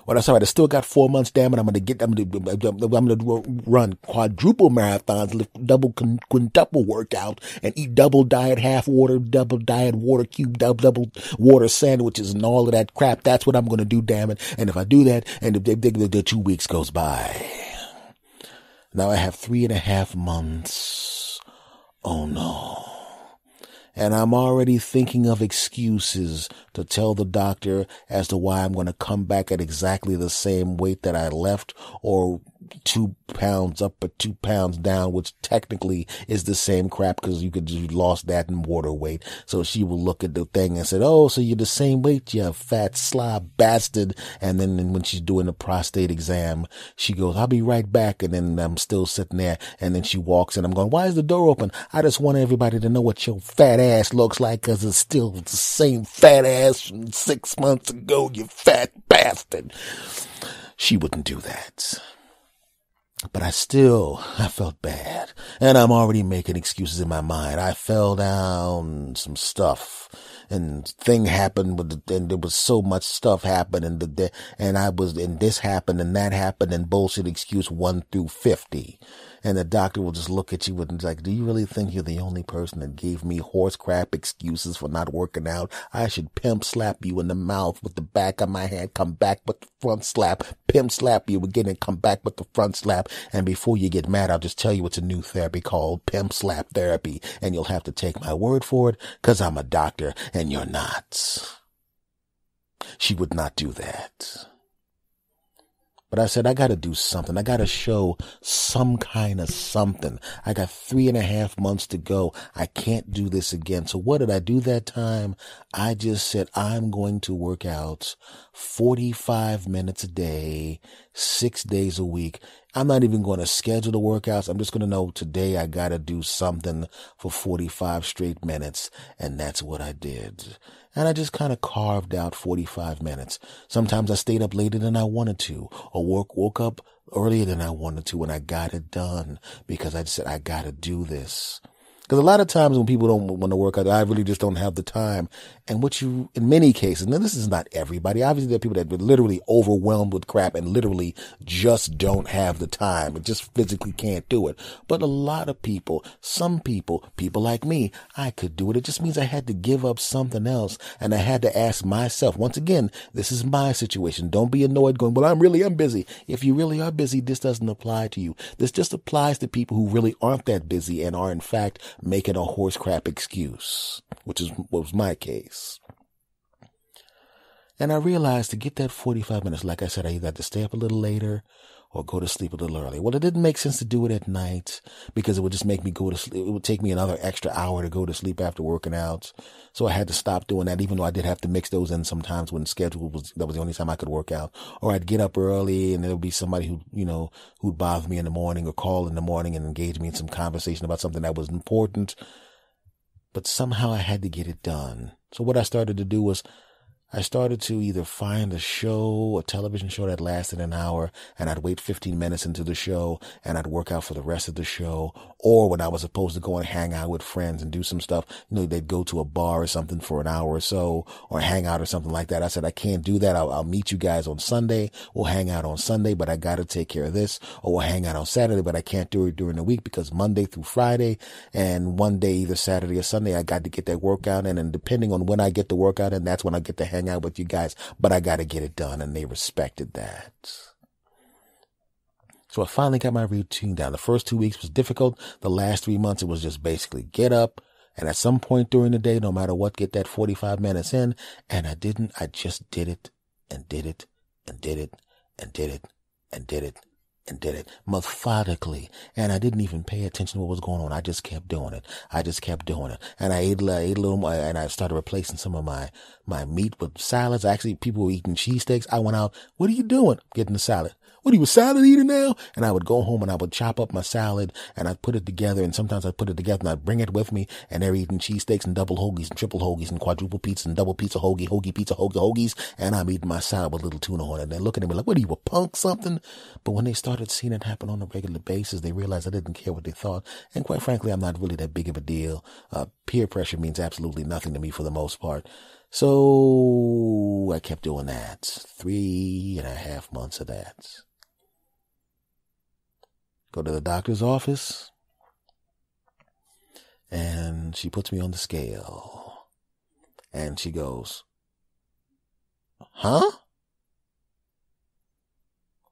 Well, that's all right. I still got 4 months. Damn it! I'm gonna run quadruple marathons, lift double, quintuple workout, and eat double diet half water, double diet water cube, double water sandwiches, and all of that crap. That's what I'm gonna do. Damn it! And if I do that, and if the 2 weeks goes by, now I have 3.5 months. Oh no. And I'm already thinking of excuses to tell the doctor as to why I'm going to come back at exactly the same weight that I left, or 2 pounds up or 2 pounds down, which technically is the same crap because you lost that in water weight. So she will look at the thing and say, oh, so you're the same weight, you fat slob bastard. And then when she's doing the prostate exam, she goes, I'll be right back. And then I'm still sitting there. And then she walks in. I'm going, why is the door open? I just want everybody to know what your fat ass looks like, because it's still the same fat ass from 6 months ago, you fat bastard. She wouldn't do that. But I felt bad. And I'm already making excuses in my mind. I fell down some stuff and thing happened and there was so much stuff happened and this happened and that happened and bullshit excuse 1 through 50. And the doctor will just look at you and like, do you really think you're the only person that gave me horse crap excuses for not working out? I should pimp slap you in the mouth with the back of my hand, come back with the front slap, pimp slap you again and come back with the front slap. And before you get mad, I'll just tell you it's a new therapy called pimp slap therapy. And you'll have to take my word for it, because I'm a doctor and you're not. She would not do that. But I said, I got to do something. I got to show some kind of something. I got 3.5 months to go. I can't do this again. So what did I do that time? I just said, I'm going to work out 45 minutes a day, 6 days a week. I'm not even going to schedule the workouts. I'm just going to know today I got to do something for 45 straight minutes. And that's what I did. And I just kind of carved out 45 minutes. Sometimes I stayed up later than I wanted to, or woke up earlier than I wanted to, and I got it done because I just said, I got to do this. Because a lot of times when people don't want to work out, I really just don't have the time. And in many cases, now this is not everybody. Obviously, there are people that are literally overwhelmed with crap and literally just don't have the time and just physically can't do it. But a lot of people, some people like me, I could do it. It just means I had to give up something else. And I had to ask myself, once again, this is my situation. Don't be annoyed going, well, I'm busy. If you really are busy, this doesn't apply to you. This just applies to people who really aren't that busy and are in fact making a horse crap excuse, which was my case. And I realized to get that 45 minutes, like I said, I either had to stay up a little later or go to sleep a little early. Well, it didn't make sense to do it at night because it would just make me go to sleep. It would take me another extra hour to go to sleep after working out. So I had to stop doing that, even though I did have to mix those in sometimes when that was the only time I could work out. Or I'd get up early and there would be somebody who'd bother me in the morning or call in the morning and engage me in some conversation about something that was important. But somehow I had to get it done. So what I started to do was I started to either find a television show that lasted an hour, and I'd wait 15 minutes into the show and I'd work out for the rest of the show. Or when I was supposed to go and hang out with friends and do some stuff, they'd go to a bar or something for an hour or so, or hang out or something like that. I said, I can't do that. I'll meet you guys on Sunday. We'll hang out on Sunday, but I got to take care of this. Or we'll hang out on Saturday, but I can't do it during the week because Monday through Friday and one day, either Saturday or Sunday, I got to get that workout in. And depending on when I get the workout in, that's when I get to hang out with you guys, but I got to get it done. And they respected that. So I finally got my routine down. The first 2 weeks was difficult. The last 3 months, it was just basically get up and at some point during the day, no matter what, get that 45 minutes in. And I didn't. I just did it and did it and did it and did it and did it and did it methodically. And I didn't even pay attention to what was going on. I just kept doing it. And I ate a little more, and I started replacing some of my meat with salads. Actually, people were eating cheesesteaks. I went out, what are you doing? Getting the salad. What are you, a salad eater now? And I would go home and I would chop up my salad and I'd put it together. And sometimes I'd put it together and I'd bring it with me, and they're eating cheesesteaks and double hoagies and triple hoagies and quadruple pizza and double pizza hoagie pizza hoagies. And I'm eating my salad with a little tuna on it. And they're looking at me like, what are you, a punk something? But when they started seeing it happen on a regular basis, they realized I didn't care what they thought. And quite frankly, I'm not really that big of a deal. Peer pressure means absolutely nothing to me for the most part. So I kept doing that. 3.5 months of that. Go to the doctor's office, and she puts me on the scale, and she goes, huh?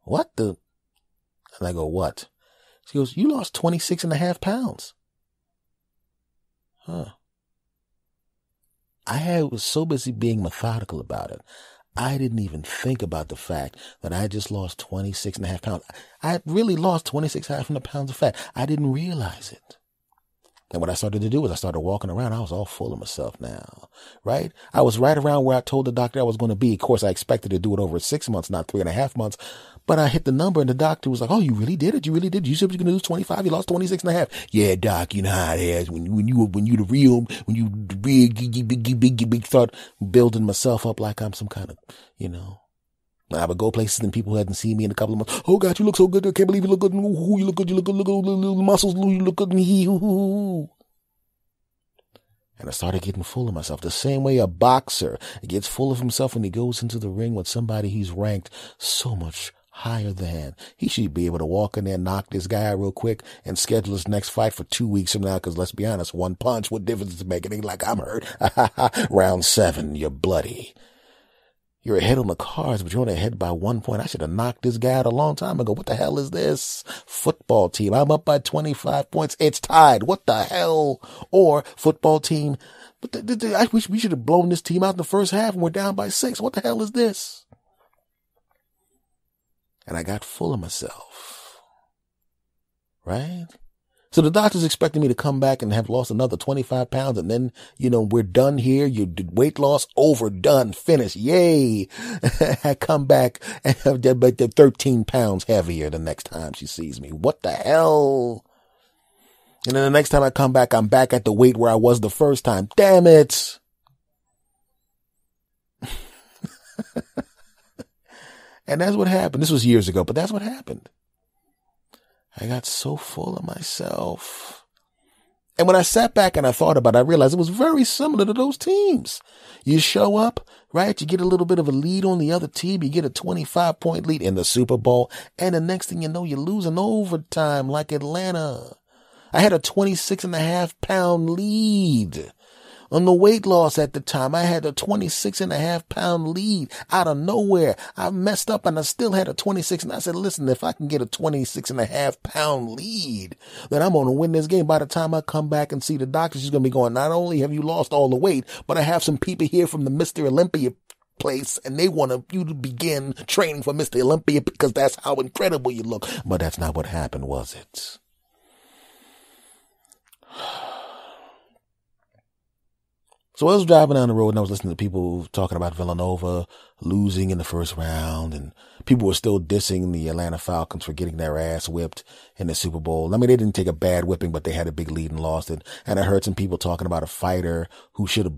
What the? And I go, what? She goes, you lost 26.5 pounds. Huh. I was so busy being methodical about it. I didn't even think about the fact that I just lost 26.5 pounds. I really lost 26.5 pounds of fat. I didn't realize it. And what I started to do was I started walking around. I was all full of myself now, right? I was right around where I told the doctor I was going to be. Of course, I expected to do it over 6 months, not 3.5 months. But I hit the number and the doctor was like, oh, you really did it? You really did? You said you were going to lose 25. You lost 26.5. Yeah, doc, you know how it is. When you start building myself up like I'm some kind of, I would go places and people who hadn't seen me in a couple of months. Oh God, you look so good. I can't believe you look good. Ooh, you look good. You look good. Look good. Little muscles. You look good. And I started getting full of myself. The same way a boxer gets full of himself when he goes into the ring with somebody he's ranked so much higher than. He should be able to walk in there, knock this guy out real quick, and schedule his next fight for 2 weeks from now. Because let's be honest, one punch, what difference does it make? It ain't like I'm hurt. Round 7, you're bloody. You're ahead on the cards, but you're only ahead by 1 point. I should have knocked this guy out a long time ago. What the hell is this? Football team. I'm up by 25 points. It's tied. What the hell? Or football team. But I wish we should have blown this team out in the first half and we're down by 6. What the hell is this? And I got full of myself. Right? So the doctor's expecting me to come back and have lost another 25 pounds. And then, we're done here. You did weight loss over, done, finished. Yay. I come back and they're 13 pounds heavier the next time she sees me. What the hell? And then the next time I come back, I'm back at the weight where I was the first time. Damn it. And that's what happened. This was years ago, but that's what happened. I got so full of myself. And when I sat back and I thought about it, I realized it was very similar to those teams. You show up, right? You get a little bit of a lead on the other team. You get a 25-point lead in the Super Bowl. And the next thing you know, you're losing overtime like Atlanta. I had a 26.5-pound lead. On the weight loss at the time, I had a 26.5-pound lead out of nowhere. I messed up and I still had a 26. And I said, listen, if I can get a 26.5-pound lead, then I'm going to win this game. By the time I come back and see the doctor, she's going to be going, not only have you lost all the weight, but I have some people here from the Mr. Olympia place and they want you to begin training for Mr. Olympia because that's how incredible you look. But that's not what happened, was it? So I was driving down the road and I was listening to people talking about Villanova losing in the first round, and people were still dissing the Atlanta Falcons for getting their ass whipped in the Super Bowl. I mean, they didn't take a bad whipping, but they had a big lead and lost it. And I heard some people talking about a fighter who should have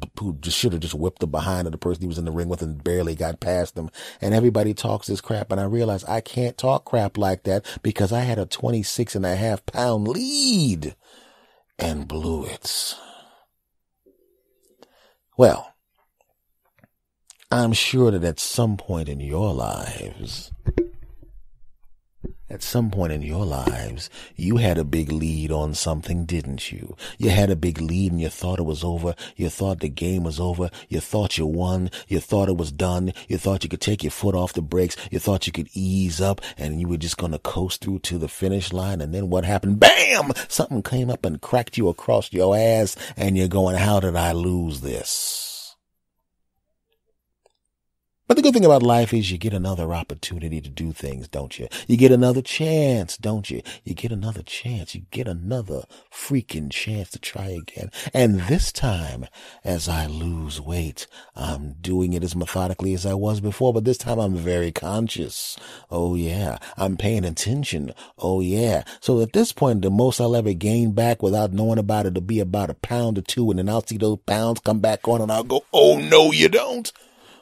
just whipped the behind of the person he was in the ring with and barely got past them. And everybody talks this crap. And I realized I can't talk crap like that because I had a 26.5-pound lead and blew it. Well, I'm sure that at some point in your lives, you had a big lead on something, didn't you? You had a big lead and you thought it was over. You thought the game was over. You thought you won. You thought it was done. You thought you could take your foot off the brakes. You thought you could ease up and you were just going to coast through to the finish line. And then what happened? Bam! Something came up and cracked you across your ass and you're going, how did I lose this? But the good thing about life is you get another opportunity to do things, don't you? You get another chance, don't you? You get another chance. You get another freaking chance to try again. And this time, as I lose weight, I'm doing it as methodically as I was before, but this time I'm very conscious. Oh yeah. I'm paying attention. Oh yeah. So at this point, the most I'll ever gain back without knowing about it will be about a pound or two, and then I'll see those pounds come back on and I'll go, oh no, you don't.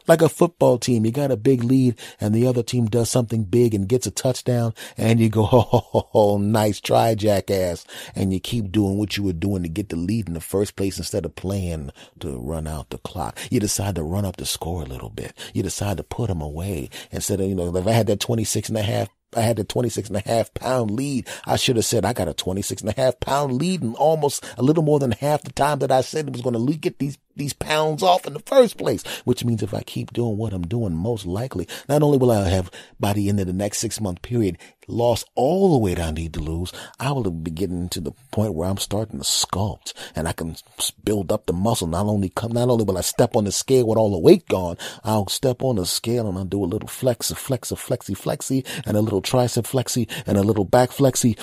Like a football team, you got a big lead and the other team does something big and gets a touchdown and you go, oh, nice try, jackass. And you keep doing what you were doing to get the lead in the first place instead of playing to run out the clock. You decide to run up the score a little bit. You decide to put them away instead of, if I had that 26.5 pound lead, I should have said I got a 26.5 pound lead, and almost a little more than half the time that I said it was going to get these pounds off in the first place, which means if I keep doing what I'm doing, most likely, not only will I have by the end of the next 6-month period lost all the weight I need to lose, I will be getting to the point where I'm starting to sculpt and I can build up the muscle. Not only will I step on the scale with all the weight gone, I'll step on the scale and I'll do a little flexy, and a little tricep flexy, and a little back flexy,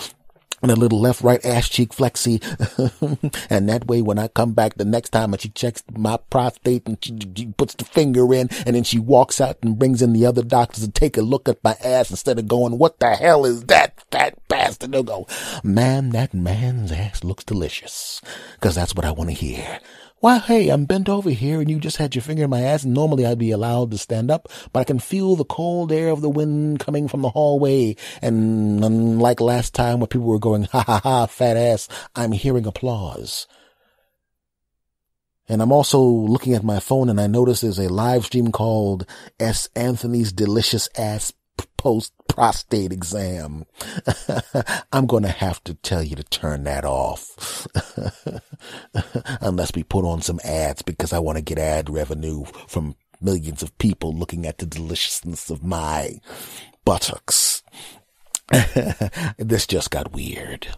and a little left, right ass cheek flexy. And that way, when I come back the next time and she checks my prostate and she puts the finger in, and then she walks out and brings in the other doctors to take a look at my ass instead of going, what the hell is that bastard? They'll go, man, that man's ass looks delicious. 'Cause that's what I want to hear. Why, hey, I'm bent over here and you just had your finger in my ass, and normally I'd be allowed to stand up, but I can feel the cold air of the wind coming from the hallway. And unlike last time where people were going, ha ha ha, fat ass, I'm hearing applause. And I'm also looking at my phone and I notice there's a live stream called S. Anthony's Delicious Ass Post Prostate Exam. I'm going to have to tell you to turn that off. Unless we put on some ads, because I want to get ad revenue from millions of people looking at the deliciousness of my buttocks. This just got weird.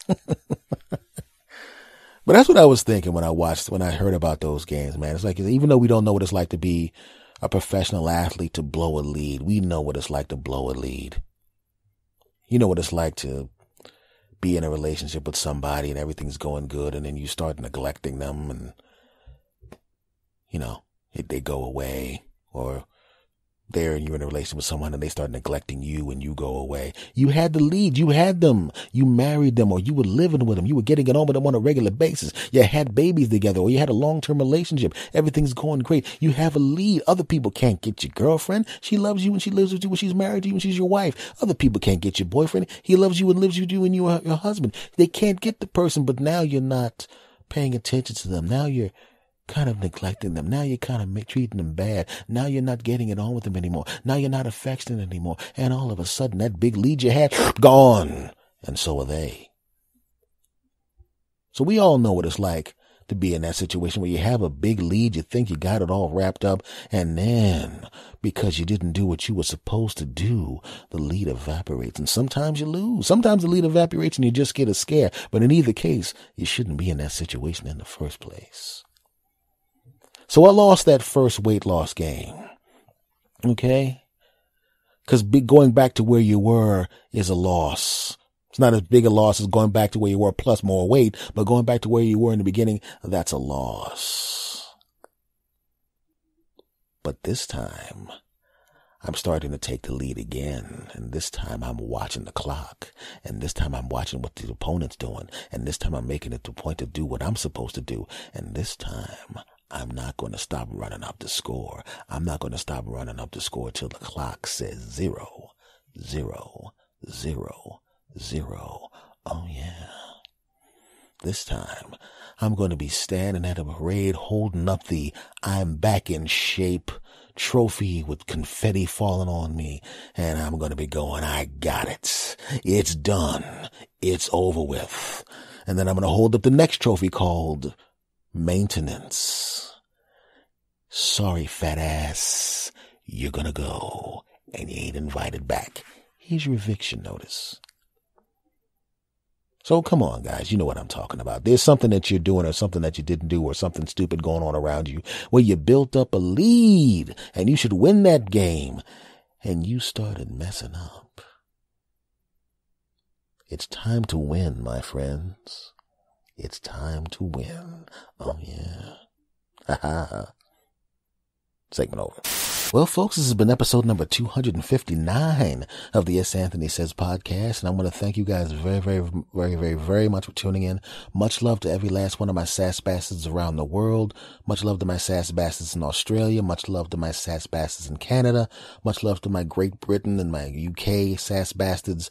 But that's what I was thinking when I heard about those games, man. It's like, even though we don't know what it's like to be a professional athlete, to blow a lead, we know what it's like to blow a lead. You know what it's like to be in a relationship with somebody and everything's going good, and then you start neglecting them, and they go away, or you're in a relationship with someone and they start neglecting you and you go away. You had the lead. You had them. You married them, or you were living with them. You were getting it on with them on a regular basis. You had babies together, or you had a long-term relationship. Everything's going great. You have a lead. Other people can't get your girlfriend. She loves you and she lives with you, and she's married to you and she's your wife. Other people can't get your boyfriend. He loves you and lives with you and you are your husband. They can't get the person, but now you're not paying attention to them. Now you're kind of neglecting them. Now you're kind of treating them bad. Now you're not getting it on with them anymore. Now you're not affectionate anymore. And all of a sudden, that big lead you had, gone. And so are they. So we all know what it's like to be in that situation where you have a big lead, you think you got it all wrapped up, and then, because you didn't do what you were supposed to do, the lead evaporates. And sometimes you lose. Sometimes the lead evaporates and you just get a scare. But in either case, you shouldn't be in that situation in the first place. So I lost that first weight loss game. Okay? Because going back to where you were is a loss. It's not as big a loss as going back to where you were plus more weight, but going back to where you were in the beginning, that's a loss. But this time, I'm starting to take the lead again. And this time I'm watching the clock. And this time I'm watching what the opponent's doing. And this time I'm making it to a point to do what I'm supposed to do. And this time, I'm not going to stop running up the score. I'm not going to stop running up the score till the clock says 0, 0, 0, 0. Oh yeah. This time, I'm going to be standing at a parade holding up the I'm back in shape trophy with confetti falling on me. And I'm going to be going, I got it. It's done. It's over with. And then I'm going to hold up the next trophy called maintenance. Sorry, fat ass. You're gonna go, and you ain't invited back. Here's your eviction notice. So come on, guys. You know what I'm talking about. There's something that you're doing or something that you didn't do or something stupid going on around you where you built up a lead and you should win that game and you started messing up. It's time to win, my friends. It's time to win. Oh, yeah. Ha ha. Segment over. Well, folks, this has been episode number 259 of the S. Anthony Says podcast, and I want to thank you guys very much for tuning in. Much love to every last one of my sass bastards around the world. Much love to my sass bastards in Australia. Much love to my sass bastards in Canada. Much love to my Great Britain and my UK sass bastards.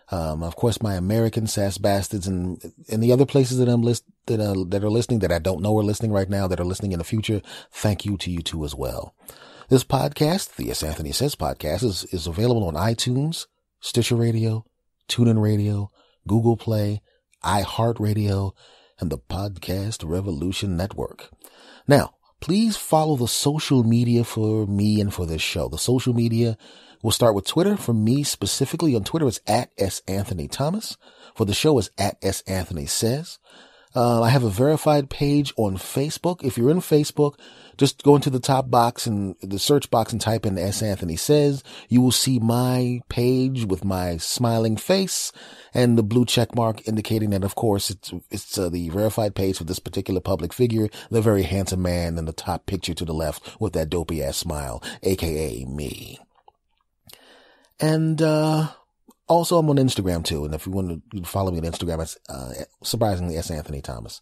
Of course, my American sass bastards and the other places that that are listening that I don't know are listening right now that are listening in the future. Thank you to you too as well. This podcast, the S. Anthony Says podcast, is available on iTunes, Stitcher Radio, TuneIn Radio, Google Play, iHeartRadio, and the Podcast Revolution Network. Now, please follow the social media for me and for this show. The social media, we'll start with Twitter. For me specifically, on Twitter, it's at S. Anthony Thomas. For the show, it's at S. Anthony Says. I have a verified page on Facebook. If you're in Facebook, just go into the top box and the search box and type in S. Anthony Says. You will see my page with my smiling face and the blue check mark indicating that, of course, it's the verified page for this particular public figure, the very handsome man in the top picture to the left with that dopey ass smile, aka me. And, also, I'm on Instagram too, and if you want to follow me on Instagram, it's surprisingly S. Anthony Thomas.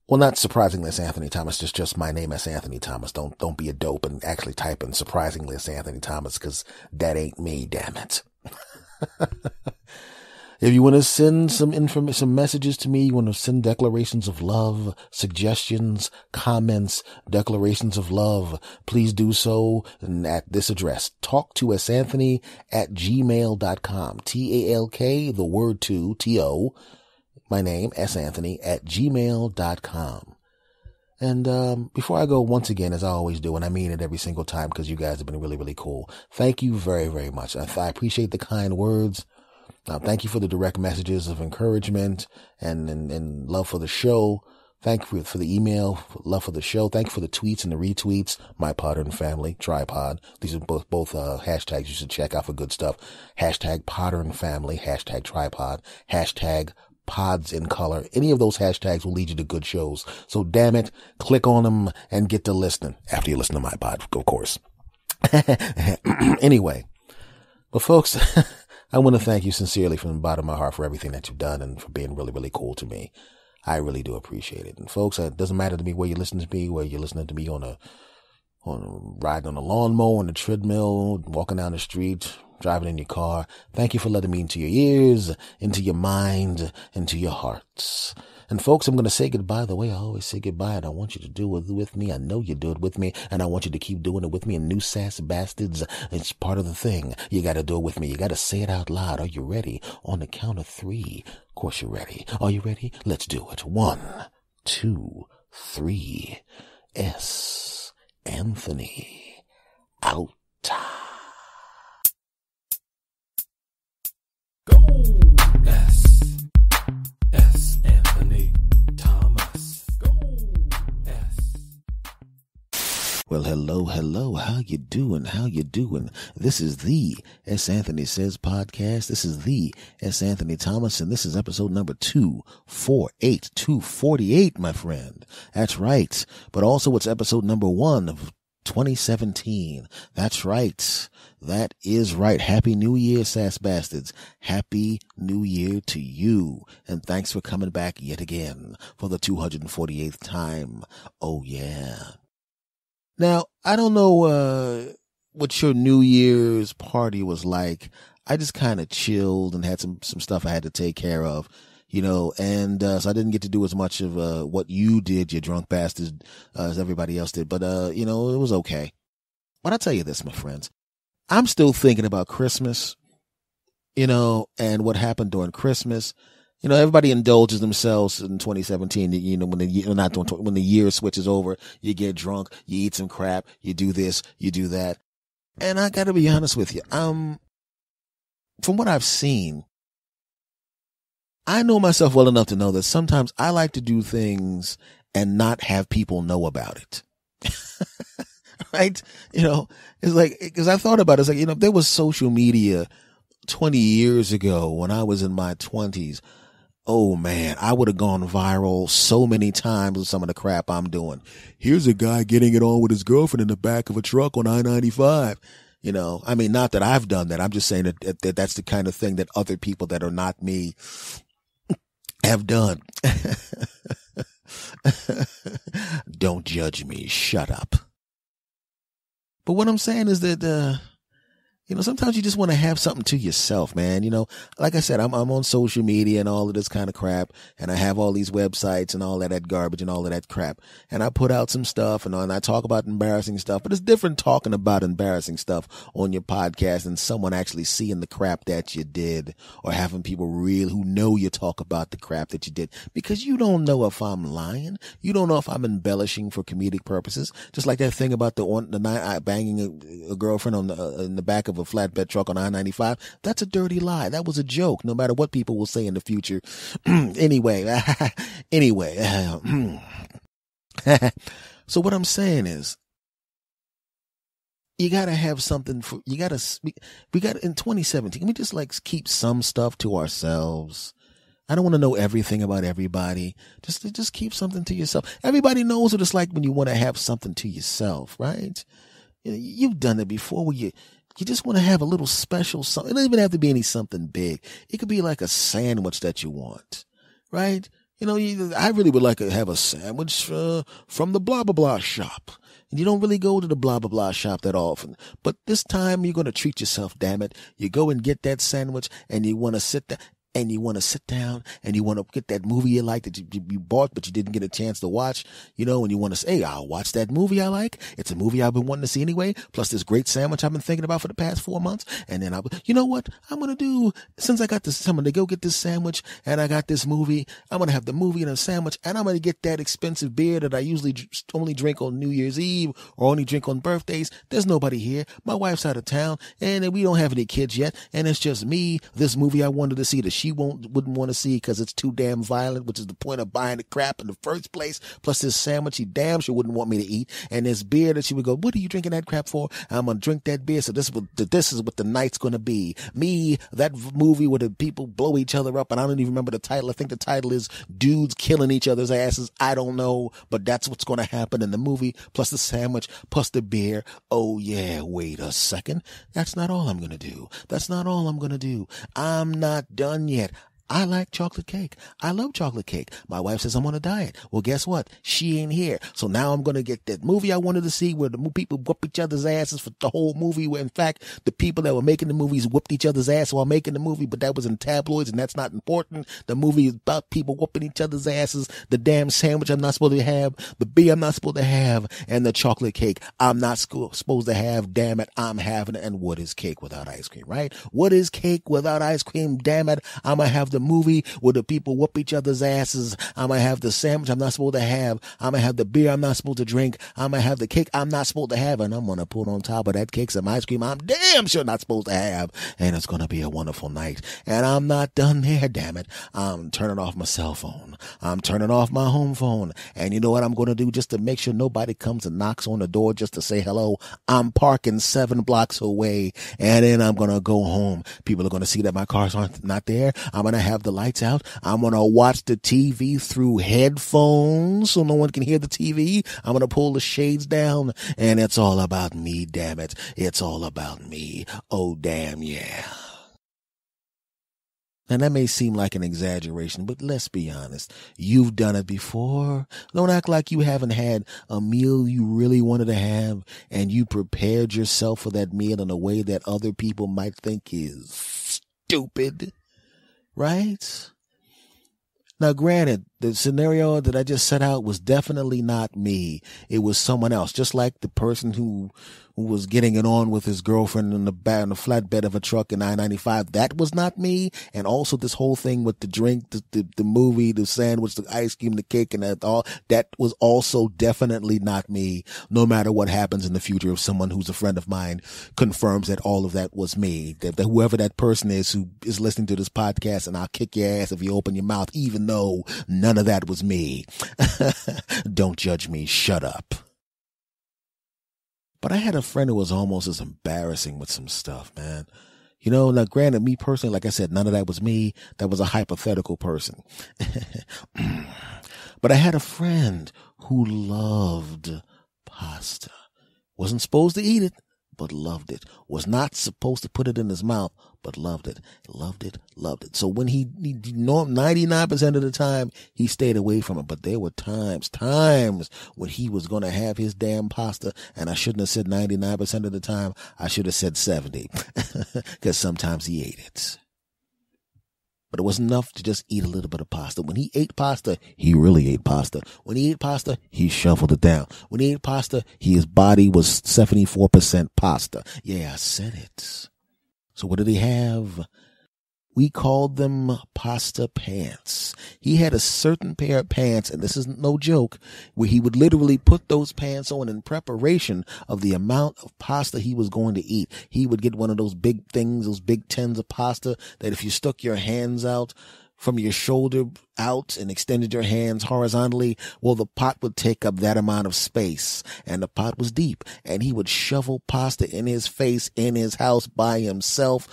Well, not surprisingly S. Anthony Thomas, just my name S. Anthony Thomas. Don't be a dope and actually type in surprisingly S. Anthony Thomas, because that ain't me, damn it. If you want to send some messages to me, you want to send declarations of love, suggestions, comments, declarations of love, please do so at this address. talktousanthony@gmail.com. TALK, the word to, T-O, my name, S. Anthony, @gmail.com. And before I go, once again, as I always do, and I mean it every single time because you guys have been really, really cool, thank you very, very much. I appreciate the kind words. Thank you for the direct messages of encouragement and love for the show. Thank you for the email, love for the show. Thank you for the tweets and the retweets. My Potter and Family, Tripod. These are both hashtags you should check out for good stuff. Hashtag Potter and Family, hashtag Tripod, hashtag Pods in Color. Any of those hashtags will lead you to good shows. So damn it, click on them and get to listening after you listen to my pod, of course. Anyway, but folks, I want to thank you sincerely from the bottom of my heart for everything that you've done and for being really, really cool to me. I really do appreciate it. And folks, it doesn't matter to me where you listen to me, where you're listening to me on riding on a lawnmower, on a treadmill, walking down the street, driving in your car. Thank you for letting me into your ears, into your mind, into your hearts. And folks, I'm going to say goodbye the way I always say goodbye, and I want you to do it with me. I know you do it with me, and I want you to keep doing it with me. And new sass bastards, it's part of the thing. You got to do it with me. You got to say it out loud. Are you ready? On the count of 3. Of course you're ready. Are you ready? Let's do it. 1, 2, 3. S. Anthony. Out. Go! S. Anthony Thomas. Go! S. Well, hello. How you doing? This is the S. Anthony Says podcast. This is the S. Anthony Thomas, and this is episode number 248, my friend. That's right. But also it's episode number 1 of 2017. That's right. That is right. Happy New Year, sass bastards. Happy New Year to you. And thanks for coming back yet again for the 248th time. Oh, yeah. Now, I don't know what your New Year's party was like. I just kind of chilled and had some stuff I had to take care of, and so I didn't get to do as much of what you did, you drunk bastards, as everybody else did. But, it was okay. But I'll tell you this, my friends. I'm still thinking about Christmas, and what happened during Christmas. Everybody indulges themselves in 2017. When the year switches over, you get drunk, you eat some crap, you do this, you do that. And I got to be honest with you. From what I've seen, I know myself well enough to know that sometimes I like to do things and not have people know about it. Right? It's like, cause I thought about it. It's like, if there was social media 20 years ago when I was in my 20s, oh man, I would have gone viral so many times with some of the crap I'm doing. Here's a guy getting it on with his girlfriend in the back of a truck on I-95. I mean, not that I've done that. I'm just saying that that's the kind of thing that other people that are not me have done. Don't judge me. Shut up. But what I'm saying is that, sometimes you just want to have something to yourself, man. Like I said, I'm on social media and all of this kind of crap, and I have all these websites and all that garbage and all of that crap. And I put out some stuff and I talk about embarrassing stuff, but it's different talking about embarrassing stuff on your podcast and someone actually seeing the crap that you did, or having people who know you talk about the crap that you did, because you don't know if I'm lying. You don't know if I'm embellishing for comedic purposes. Just like that thing about the night banging a girlfriend in the back of a flatbed truck on I-95. That's a dirty lie. That was a joke, no matter what people will say in the future. Anyway. So what I'm saying is, you gotta have something we gotta, in 2017, we just like keep some stuff to ourselves. I don't want to know everything about everybody. Just keep something to yourself. Everybody knows what it's like when you want to have something to yourself, right? You've done it before where you just want to have a little special something. It doesn't even have to be something big. It could be like a sandwich that you want, right? I really would like to have a sandwich from the blah, blah, blah shop. And you don't really go to the blah, blah, blah shop that often. But this time you're going to treat yourself, damn it. You go and get that sandwich and you want to sit there. And you want to sit down and you want to get that movie you like that you bought, but you didn't get a chance to watch, and you want to say, hey, I'll watch that movie I like. It's a movie I've been wanting to see anyway. Plus this great sandwich I've been thinking about for the past 4 months. And then you know what I'm going to do? Since I got this, I'm going to go get this sandwich and I got this movie. I'm going to have the movie and a sandwich, and I'm going to get that expensive beer that I usually only drink on New Year's Eve or only drink on birthdays. There's nobody here. My wife's out of town and we don't have any kids yet. And it's just me, this movie I wanted to see that she wouldn't want to see because it's too damn violent, which is the point of buying the crap in the first place. Plus this sandwich she damn sure wouldn't want me to eat, and this beer that she would go, what are you drinking that crap for? I'm gonna drink that beer. So this is what the night's gonna be. Me, that movie where the people blow each other up, and I don't even remember the title. I think the title is Dudes Killing Each Other's Asses. I don't know, but that's what's gonna happen in the movie. Plus the sandwich, plus the beer. Oh yeah, wait a second. That's not all I'm gonna do. I'm not done yet. I like chocolate cake. I love chocolate cake. My wife says I'm on a diet. Well, guess what? She ain't here. So now I'm going to get that movie I wanted to see where the people whoop each other's asses for the whole movie, where in fact the people that were making the movies whooped each other's ass while making the movie, but that was in tabloids and that's not important. The movie is about people whooping each other's asses, the damn sandwich I'm not supposed to have, the beer I'm not supposed to have, and the chocolate cake I'm not supposed to have. Damn it, I'm having it. And what is cake without ice cream, right? What is cake without ice cream? Damn it, I'm going to have the movie where the people whoop each other's asses. I'm going to have the sandwich I'm not supposed to have. I'm going to have the beer I'm not supposed to drink. I'm going to have the cake I'm not supposed to have. And I'm going to put on top of that cake some ice cream I'm damn sure not supposed to have. And it's going to be a wonderful night. And I'm not done there, damn it. I'm turning off my cell phone. I'm turning off my home phone. And you know what I'm going to do just to make sure nobody comes and knocks on the door just to say hello? I'm parking 7 blocks away. And then I'm going to go home. People are going to see that my car's not there. I'm going to have the lights out. I'm going to watch the TV through headphones so no one can hear the TV. I'm going to pull the shades down, and it's all about me, damn it. It's all about me. Oh, damn, yeah. And that may seem like an exaggeration, but let's be honest. You've done it before. Don't act like you haven't had a meal you really wanted to have and you prepared yourself for that meal in a way that other people might think is stupid. Right? Now, granted, The scenario that I just set out was definitely not me. It was someone else, just like the person who was getting it on with his girlfriend in the flatbed of a truck in I-95. That was not me. And also this whole thing with the drink, the movie, the sandwich, the ice cream, the cake, and that was also definitely not me. No matter what happens in the future, if someone who's a friend of mine confirms that all of that was me, that whoever that person is who is listening to this podcast, and I'll kick your ass if you open your mouth, even though none of that was me. Don't judge me. Shut up. But I had a friend who was almost as embarrassing with some stuff, man. You know, now granted, me personally, like I said, none of that was me. That was a hypothetical person. But I had a friend who loved pasta. Wasn't supposed to eat it, but loved it. Was not supposed to put it in his mouth, but loved it. Loved it. Loved it. So when 99% of the time, he stayed away from it. But there were times when he was going to have his damn pasta, and I shouldn't have said 99% of the time. I should have said 70, because sometimes he ate it. But it wasn't enough to just eat a little bit of pasta. When he ate pasta, he really ate pasta. When he ate pasta, he shoveled it down. When he ate pasta, his body was 74% pasta. Yeah, I said it. So what did he have? We called them pasta pants. He had a certain pair of pants, and this is no joke, where he would literally put those pants on in preparation of the amount of pasta he was going to eat. He would get one of those big things, those big tins of pasta, that if you stuck your hands out from your shoulder out and extended your hands horizontally, well, the pot would take up that amount of space, and the pot was deep, and he would shovel pasta in his face in his house by himself.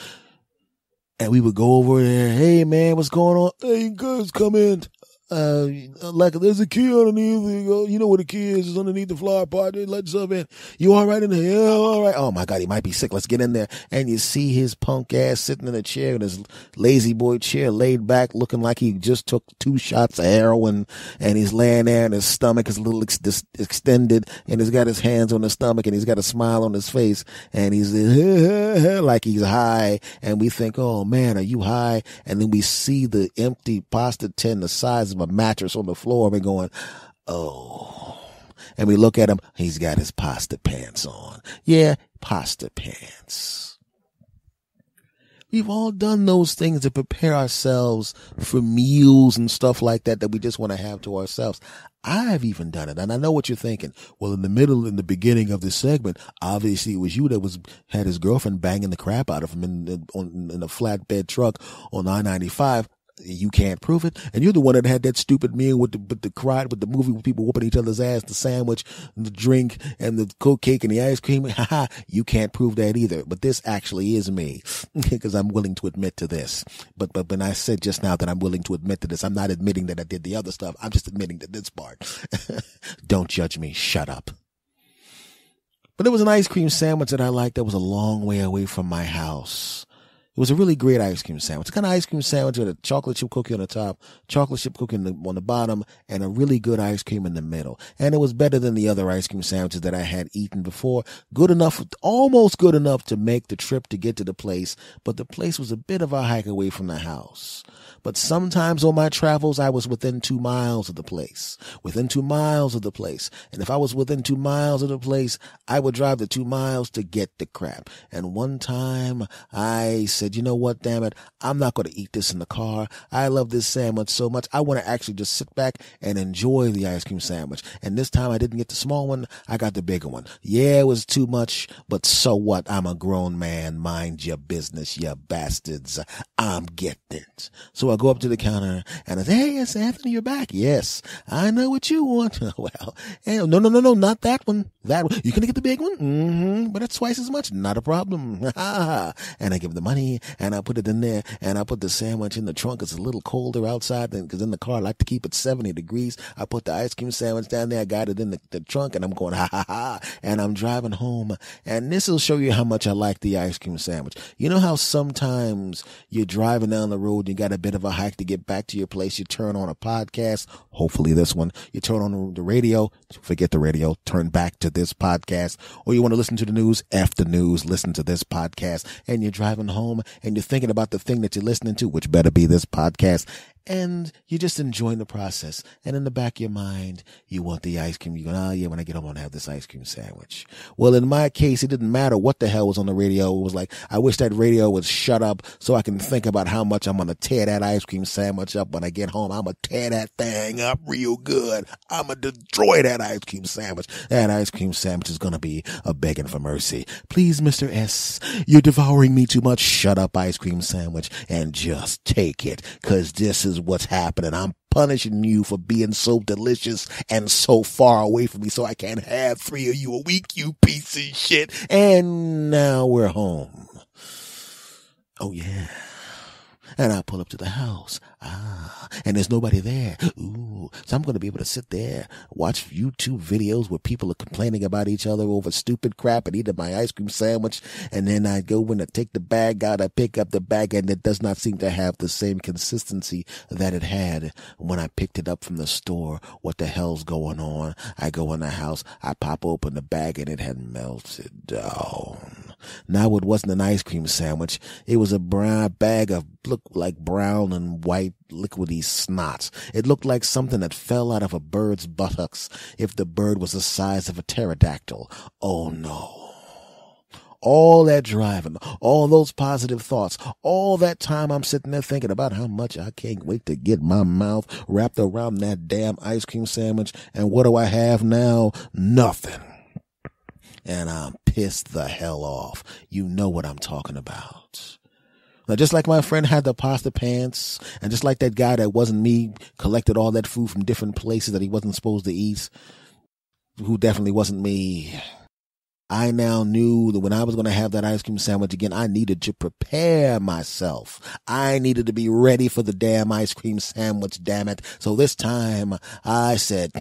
And we would go over there. Hey, man, what's going on? Hey, guys, come in. Like there's a key underneath. You know where the key is? It's underneath the flower pot. Let yourself in. You all right in there? Yeah, all right. Oh my God, he might be sick. Let's get in there. And you see his punk ass sitting in a chair, in his lazy boy chair, laid back, looking like he just took 2 shots of heroin. And he's laying there, and his stomach is a little extended, and he's got his hands on his stomach, and he's got a smile on his face, and he's like he's high. And we think, oh man, are you high? And then we see the empty pasta tin the size of a mattress on the floor, and we're going, oh. And we look at him, he's got his pasta pants on. Yeah, pasta pants. We've all done those things to prepare ourselves for meals and stuff like that we just want to have to ourselves. I've even done it, and I know what you're thinking. Well, in the beginning of this segment, obviously it was you that had his girlfriend banging the crap out of him in a flatbed truck on I-95. You can't prove it. And you're the one that had that stupid meal with the movie with people whooping each other's ass, the sandwich, and the drink, and the coke cake, and the ice cream. Haha, you can't prove that either. But this actually is me, because I'm willing to admit to this. But when I said just now that I'm willing to admit to this, I'm not admitting that I did the other stuff. I'm just admitting to this part. Don't judge me. Shut up. But there was an ice cream sandwich that I liked that was a long way away from my house. It was a really great ice cream sandwich. It's kind of ice cream sandwich with a chocolate chip cookie on the top, chocolate chip cookie on the bottom, and a really good ice cream in the middle. And it was better than the other ice cream sandwiches that I had eaten before. Good enough, almost good enough to make the trip to get to the place, but the place was a bit of a hike away from the house. But sometimes on my travels, I was within 2 miles of the place. And if I was within 2 miles of the place, I would drive the 2 miles to get the crap. And one time I said, you know what, damn it, I'm not going to eat this in the car. I love this sandwich so much. I want to actually just sit back and enjoy the ice cream sandwich. And this time I didn't get the small one. I got the bigger one. Yeah, it was too much, but so what? I'm a grown man. Mind your business, you bastards. I'm getting it. So I go up to the counter and I say, hey, yes, Anthony, you're back. Yes, I know what you want. Well, hey, no, not that one. That one. You gonna get the big one? Mm-hmm. But it's twice as much. Not a problem. And I give the money and I put it in there and I put the sandwich in the trunk. It's a little colder outside because in the car I like to keep it 70 degrees. I put the ice cream sandwich down there. I got it in the trunk and I'm going, and I'm driving home. And this will show you how much I like the ice cream sandwich. You know how sometimes you're driving down the road, you got a bit of a hike to get back to your place. You turn on a podcast, hopefully this one. You turn on the radio, forget the radio, turn back to this podcast. Or you want to listen to the news, F the news, listen to this podcast. And you're driving home and you're thinking about the thing that you're listening to, which better be this podcast. and you're just enjoying the process. And in the back of your mind, you want the ice cream. You go, oh yeah, when I get home, I'm gonna have this ice cream sandwich. Well, in my case, it didn't matter what the hell was on the radio. It was like, I wish that radio would shut up so I can think about how much I'm gonna tear that ice cream sandwich up when I get home. I'm gonna tear that thing up real good. I'm gonna destroy that ice cream sandwich. That ice cream sandwich is gonna be a begging for mercy. Please, Mr. S, you're devouring me too much. Shut up, ice cream sandwich, and just take it, 'cause this is what's happening. I'm punishing you for being so delicious and so far away from me, so I can't have 3 of you a week, you piece of shit. And now we're home. Oh yeah. And I pull up to the house. And there's nobody there. Ooh. So I'm going to be able to sit there, watch YouTube videos where people are complaining about each other over stupid crap and eat my ice cream sandwich. And then I go in to take the bag out. I pick up the bag and it does not seem to have the same consistency that it had when I picked it up from the store. What the hell's going on? I go in the house. I pop open the bag and it had melted down. Now it wasn't an ice cream sandwich. It was a brown bag of looked like brown and white liquidy snots. It looked like something that fell out of a bird's buttocks if the bird was the size of a pterodactyl. Oh no. All that driving, all those positive thoughts, all that time I'm sitting there thinking about how much I can't wait to get my mouth wrapped around that damn ice cream sandwich. And what do I have now? Nothing. And I'm pissed the hell off. You know what I'm talking about. Now, just like my friend had the pasta pants, and just like that guy that wasn't me collected all that food from different places that he wasn't supposed to eat, who definitely wasn't me, I now knew that when I was going to have that ice cream sandwich again, I needed to prepare myself. I needed to be ready for the damn ice cream sandwich, damn it. So this time I said,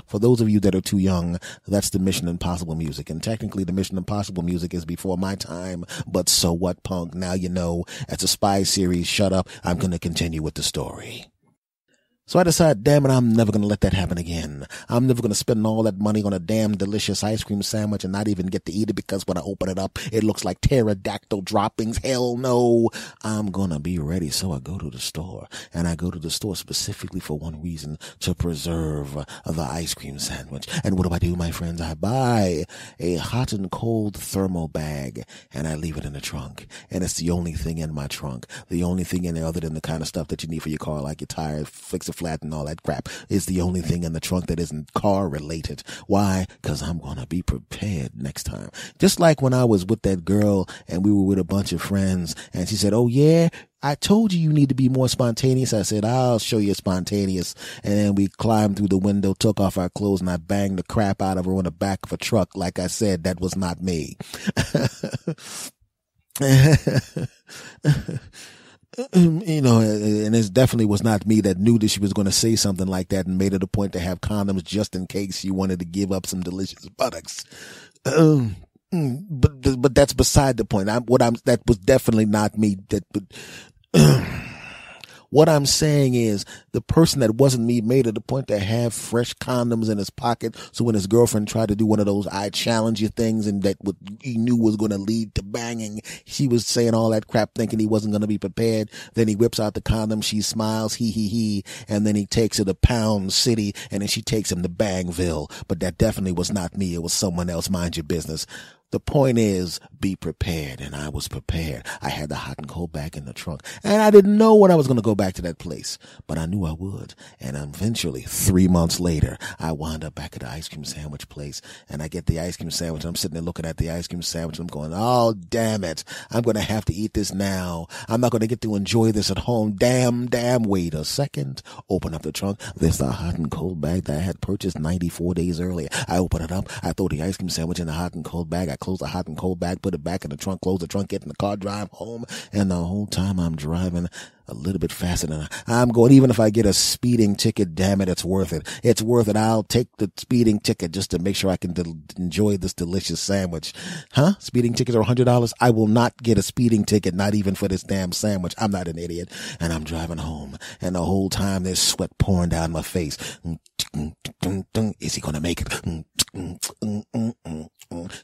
for those of you that are too young, that's the Mission Impossible music. And technically the Mission Impossible music is before my time, but so what, punk? Now you know. It's a spy series. Shut up. I'm going to continue with the story. So I decided, damn it, I'm never going to let that happen again. I'm never going to spend all that money on a damn delicious ice cream sandwich and not even get to eat it because when I open it up, it looks like pterodactyl droppings. Hell no. I'm going to be ready. So I go to the store, and I go to the store specifically for one reason, to preserve the ice cream sandwich. And what do, my friends? I buy a hot and cold thermal bag, and I leave it in the trunk. And it's the only thing in my trunk. The only thing in there other than the kind of stuff that you need for your car, like your tires, fix it flat and all that crap, is the only thing in the trunk that isn't car related. Why? Because I'm going to be prepared next time. Just like when I was with that girl and we were with a bunch of friends and she said, oh yeah, I told you need to be more spontaneous. I said, I'll show you spontaneous. And then we climbed through the window, took off our clothes, and I banged the crap out of her on the back of a truck. Like I said, that was not me. You know, and it definitely was not me that knew that she was going to say something like that and made it a point to have condoms just in case she wanted to give up some delicious buttocks. But that's beside the point. That was definitely not me. What I'm saying is the person that wasn't me made it a point to have fresh condoms in his pocket. So when his girlfriend tried to do one of those I challenge you things and that what he knew was going to lead to banging, she was saying all that crap thinking he wasn't going to be prepared. Then he whips out the condom. She smiles, he. And then he takes her to Pound City and then she takes him to Bangville. But that definitely was not me. It was someone else. Mind your business. The point is, be prepared, and I was prepared. I had the hot and cold bag in the trunk, and I didn't know when I was going to go back to that place, but I knew I would. And eventually, 3 months later, I wound up back at the ice cream sandwich place, and I get the ice cream sandwich, and I'm sitting there looking at the ice cream sandwich, and I'm going, oh, damn it. I'm going to have to eat this now. I'm not going to get to enjoy this at home. Damn, wait a second. Open up the trunk. There's the hot and cold bag that I had purchased 94 days earlier. I open it up. I throw the ice cream sandwich in the hot and cold bag. I close the hot and cold bag, put it back in the trunk, close the trunk, get in the car, drive home. And the whole time I'm driving, a little bit faster than I'm going. Even if I get a speeding ticket, damn it, it's worth it. It's worth it. I'll take the speeding ticket just to make sure I can enjoy this delicious sandwich. Huh? Speeding tickets are $100. I will not get a speeding ticket, not even for this damn sandwich. I'm not an idiot. And I'm driving home. And the whole time there's sweat pouring down my face. Is he going to make it?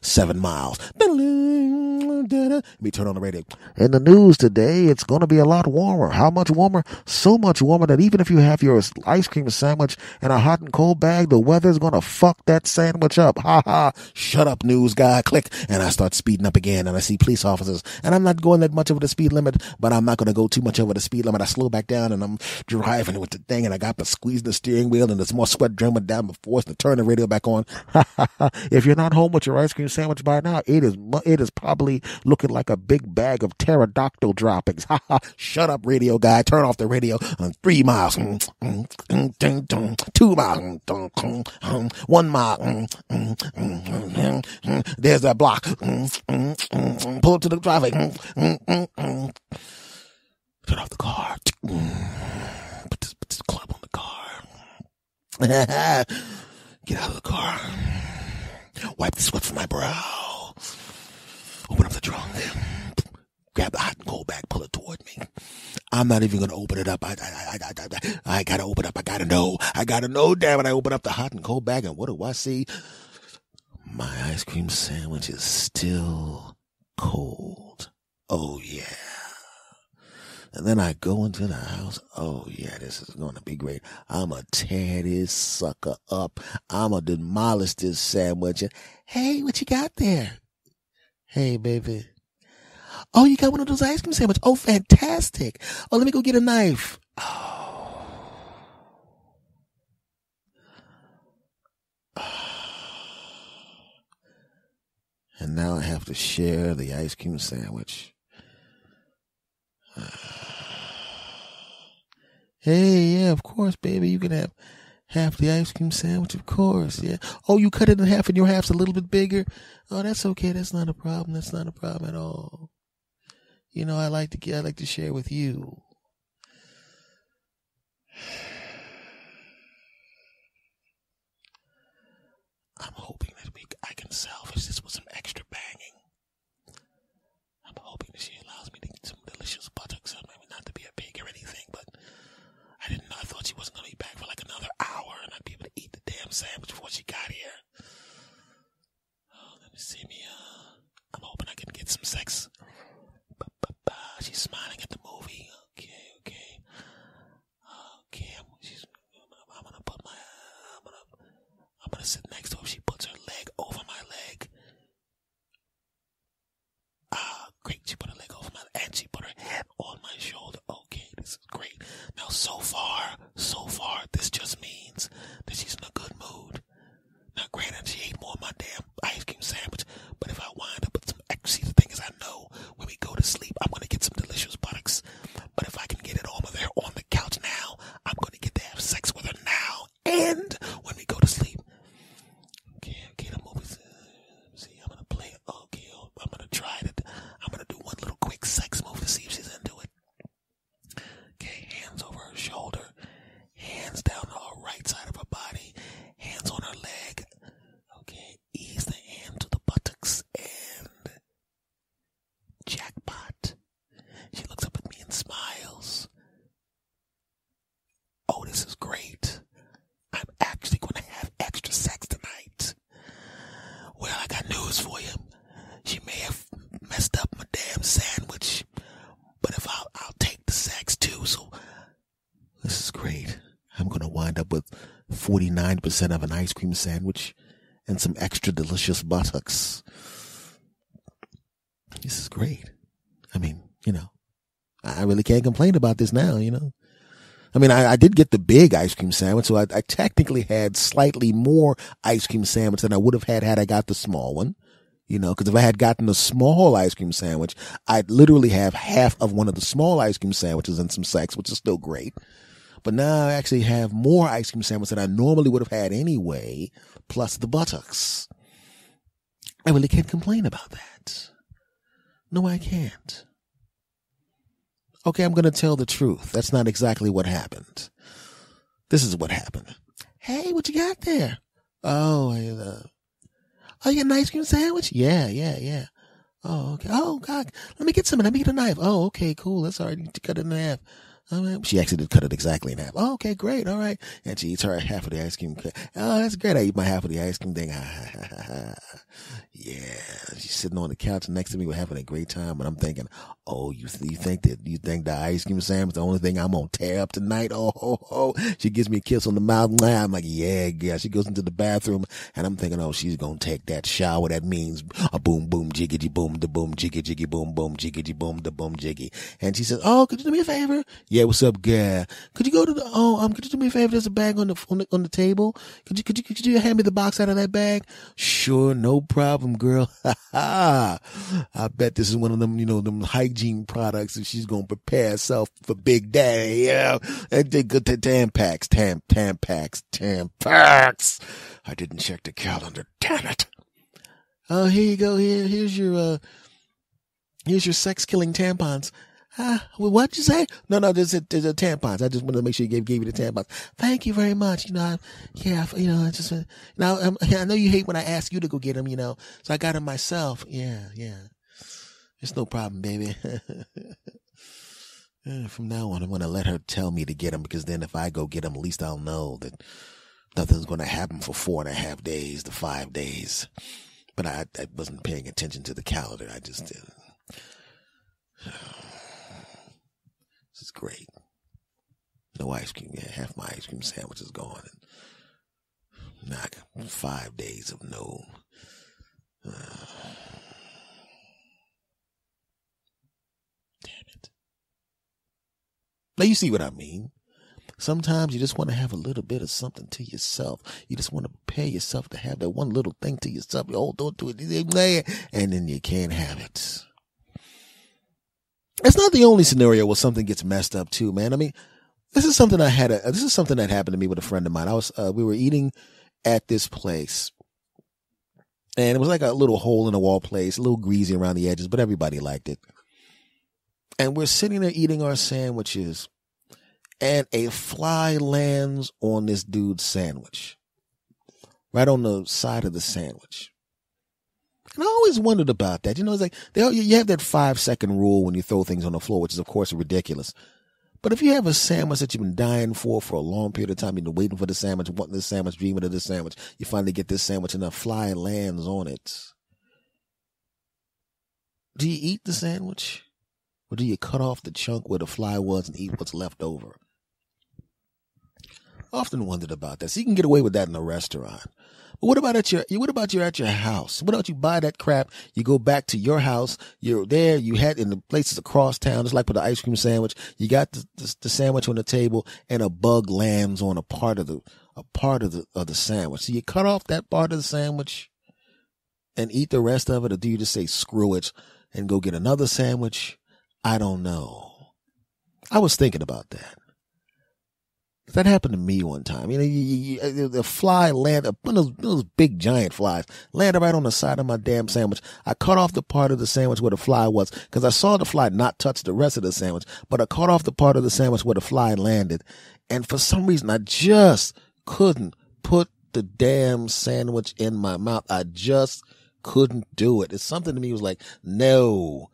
7 miles. Let me turn on the radio. In the news today, it's going to be a lot warmer. How much warmer? So much warmer that even if you have your ice cream sandwich in a hot and cold bag, the weather's going to fuck that sandwich up. Ha ha. Shut up, news guy. Click. And I start speeding up again, and I see police officers. And I'm not going that much over the speed limit, but I'm not going to go too much over the speed limit. I slow back down, and I'm driving with the thing, and I got to squeeze the steering wheel, and there's more sweat dripping down before us to turn the radio back on. Ha ha ha. If you're not home with your ice cream sandwich by now, it is probably looking like a big bag of pterodactyl droppings. Ha ha. Shut up, radio guy. Turn off the radio. 3 miles. 2 miles. 1 mile. There's that block. Pull up to the traffic. Turn off the car. Put this club on the car. Get out of the car. Wipe the sweat from my brow. Open up the trunk. Grab the hot and cold bag. Pull it toward me. I'm not even going to open it up. I got to open up. I got to know. Damn it. I open up the hot and cold bag, and what do I see? My ice cream sandwich is still cold. Oh, yeah. And then I go into the house. Oh, yeah, this is going to be great. I'm going to tear this sucker up. I'm going to demolish this sandwich. Hey, what you got there? Hey, baby. Oh, you got one of those ice cream sandwiches. Oh, fantastic. Oh, let me go get a knife. Oh. And now I have to share the ice cream sandwich. Hey, yeah, of course, baby. You can have half the ice cream sandwich, of course. Yeah. Oh, you cut it in half and your half's a little bit bigger. Oh, that's okay. That's not a problem. That's not a problem at all. You know, I like to share with you. I'm hoping that I can salvage this with some extra banging. I'm hoping that she allows me to get some delicious buttocks. Maybe not to be a pig or anything, but I thought she wasn't going to be back for like another hour, and I'd be able to eat the damn sandwich before she got here. Oh, let me see me. I'm hoping I can get some sex. She's smiling at the movie. Okay. I'm gonna sit next to her. She puts her leg over my leg. Great. She put her leg over my leg, and she put her head on my shoulder. Okay, this is great. Now, so far, this just means that she's in a good mood. Now, granted, she ate more of my damn ice cream sandwich, but if I wind up with some extra, see, the thing is, I know when we go to sleep, I'm going to get some delicious buttocks. But if I can get it on with her on the couch now, I'm going to get to have sex with her now and when we go to sleep. Okay, the movie's, see, I'm going to play it. Okay, I'm going to try it. I'm going to do one little quick sex move to see if she's into it. Okay, hands over her shoulder, hands down her right side of her body, hands on her leg. Okay, ease the hand to the buttocks and jackpot. She looks up at me and smiles. Oh, this is great. I'm actually going to have extra sex tonight. Well, I got news for you. She may have messed up my damn sandwich, but if I'll take the sex too, so this is great. I'm going to wind up with 49% of an ice cream sandwich and some extra delicious buttocks. This is great. I mean, you know, I really can't complain about this now, you know. I mean, I did get the big ice cream sandwich, so I technically had slightly more ice cream sandwich than I would have had I got the small one. You know, because if I had gotten the small ice cream sandwich, I'd literally have half of one of the small ice cream sandwiches and some sex, which is still great. But now I actually have more ice cream sandwich than I normally would have had anyway, plus the buttocks. I really can't complain about that. No, I can't. Okay, I'm going to tell the truth. That's not exactly what happened. This is what happened. Hey, what you got there? Oh, you got an ice cream sandwich? Yeah. Oh, okay. Oh, God. Let me get some. Let me get a knife. Oh, okay, cool. That's all right. You cut it in half. She actually did cut it exactly in half. Oh, okay, great. All right. And she eats her half of the ice cream. Oh, that's great. I eat my half of the ice cream thing. Yeah. She's sitting on the couch next to me. We're having a great time. And I'm thinking, oh, you think the ice cream sandwich is the only thing I'm going to tear up tonight? Oh. She gives me a kiss on the mouth. I'm like, yeah. She goes into the bathroom and I'm thinking, oh, she's going to take that shower. That means a boom, boom, jiggity, boom, da boom, jiggy, boom, boom, jiggity, boom, da boom, jiggy. And she says, oh, could you do me a favor? Yeah, what's up, girl? Could you go to could you do me a favor? There's a bag on the table. Could you hand me the box out of that bag? Sure, no problem, girl. I bet this is one of them, them hygiene products that she's gonna prepare herself for Big Daddy, And they go to Tampax. I didn't check the calendar. Damn it. Oh, here you go. Here's your sex killing tampons. What'd you say? No, there's a tampons. I just wanted to make sure you gave you the tampons. Thank you very much. I know you hate when I ask you to go get them, so I got them myself. Yeah. It's no problem, baby. From now on, I'm going to let her tell me to get them because then if I go get them, at least I'll know that nothing's going to happen for 4.5 days to 5 days. But I wasn't paying attention to the calendar. I just did. This is great. No ice cream. Yeah, half my ice cream sandwich is gone. And now I got 5 days of no. Damn it. Now you see what I mean. Sometimes you just want to have a little bit of something to yourself. You just want to prepare yourself to have that one little thing to yourself. You hold on to it, and then you can't have it. It's not the only scenario where something gets messed up too, man. I mean, this is something that happened to me with a friend of mine. We were eating at this place and it was like a little hole in the wall place, a little greasy around the edges, but everybody liked it. And we're sitting there eating our sandwiches and a fly lands on this dude's sandwich, right on the side of the sandwich. And I always wondered about that. It's like you have that 5-second rule when you throw things on the floor, which is, of course, ridiculous. But if you have a sandwich that you've been dying for a long period of time, you've been waiting for the sandwich, wanting this sandwich, dreaming of this sandwich, you finally get this sandwich and a fly lands on it. Do you eat the sandwich? Or do you cut off the chunk where the fly was and eat what's left over? I often wondered about that. So you can get away with that in a restaurant. But what about you're at your house? What about you buy that crap? You go back to your house. You're there. You had in the places across town, just like with the ice cream sandwich. You got the sandwich on the table and a bug lands on a part of the sandwich. So you cut off that part of the sandwich and eat the rest of it, or do you just say screw it and go get another sandwich? I don't know. I was thinking about that. That happened to me one time. The fly landed, one of those big giant flies landed right on the side of my damn sandwich. I cut off the part of the sandwich where the fly was because I saw the fly not touch the rest of the sandwich, but I cut off the part of the sandwich where the fly landed. And for some reason, I just couldn't put the damn sandwich in my mouth. I just couldn't do it. It's something to me was like, no.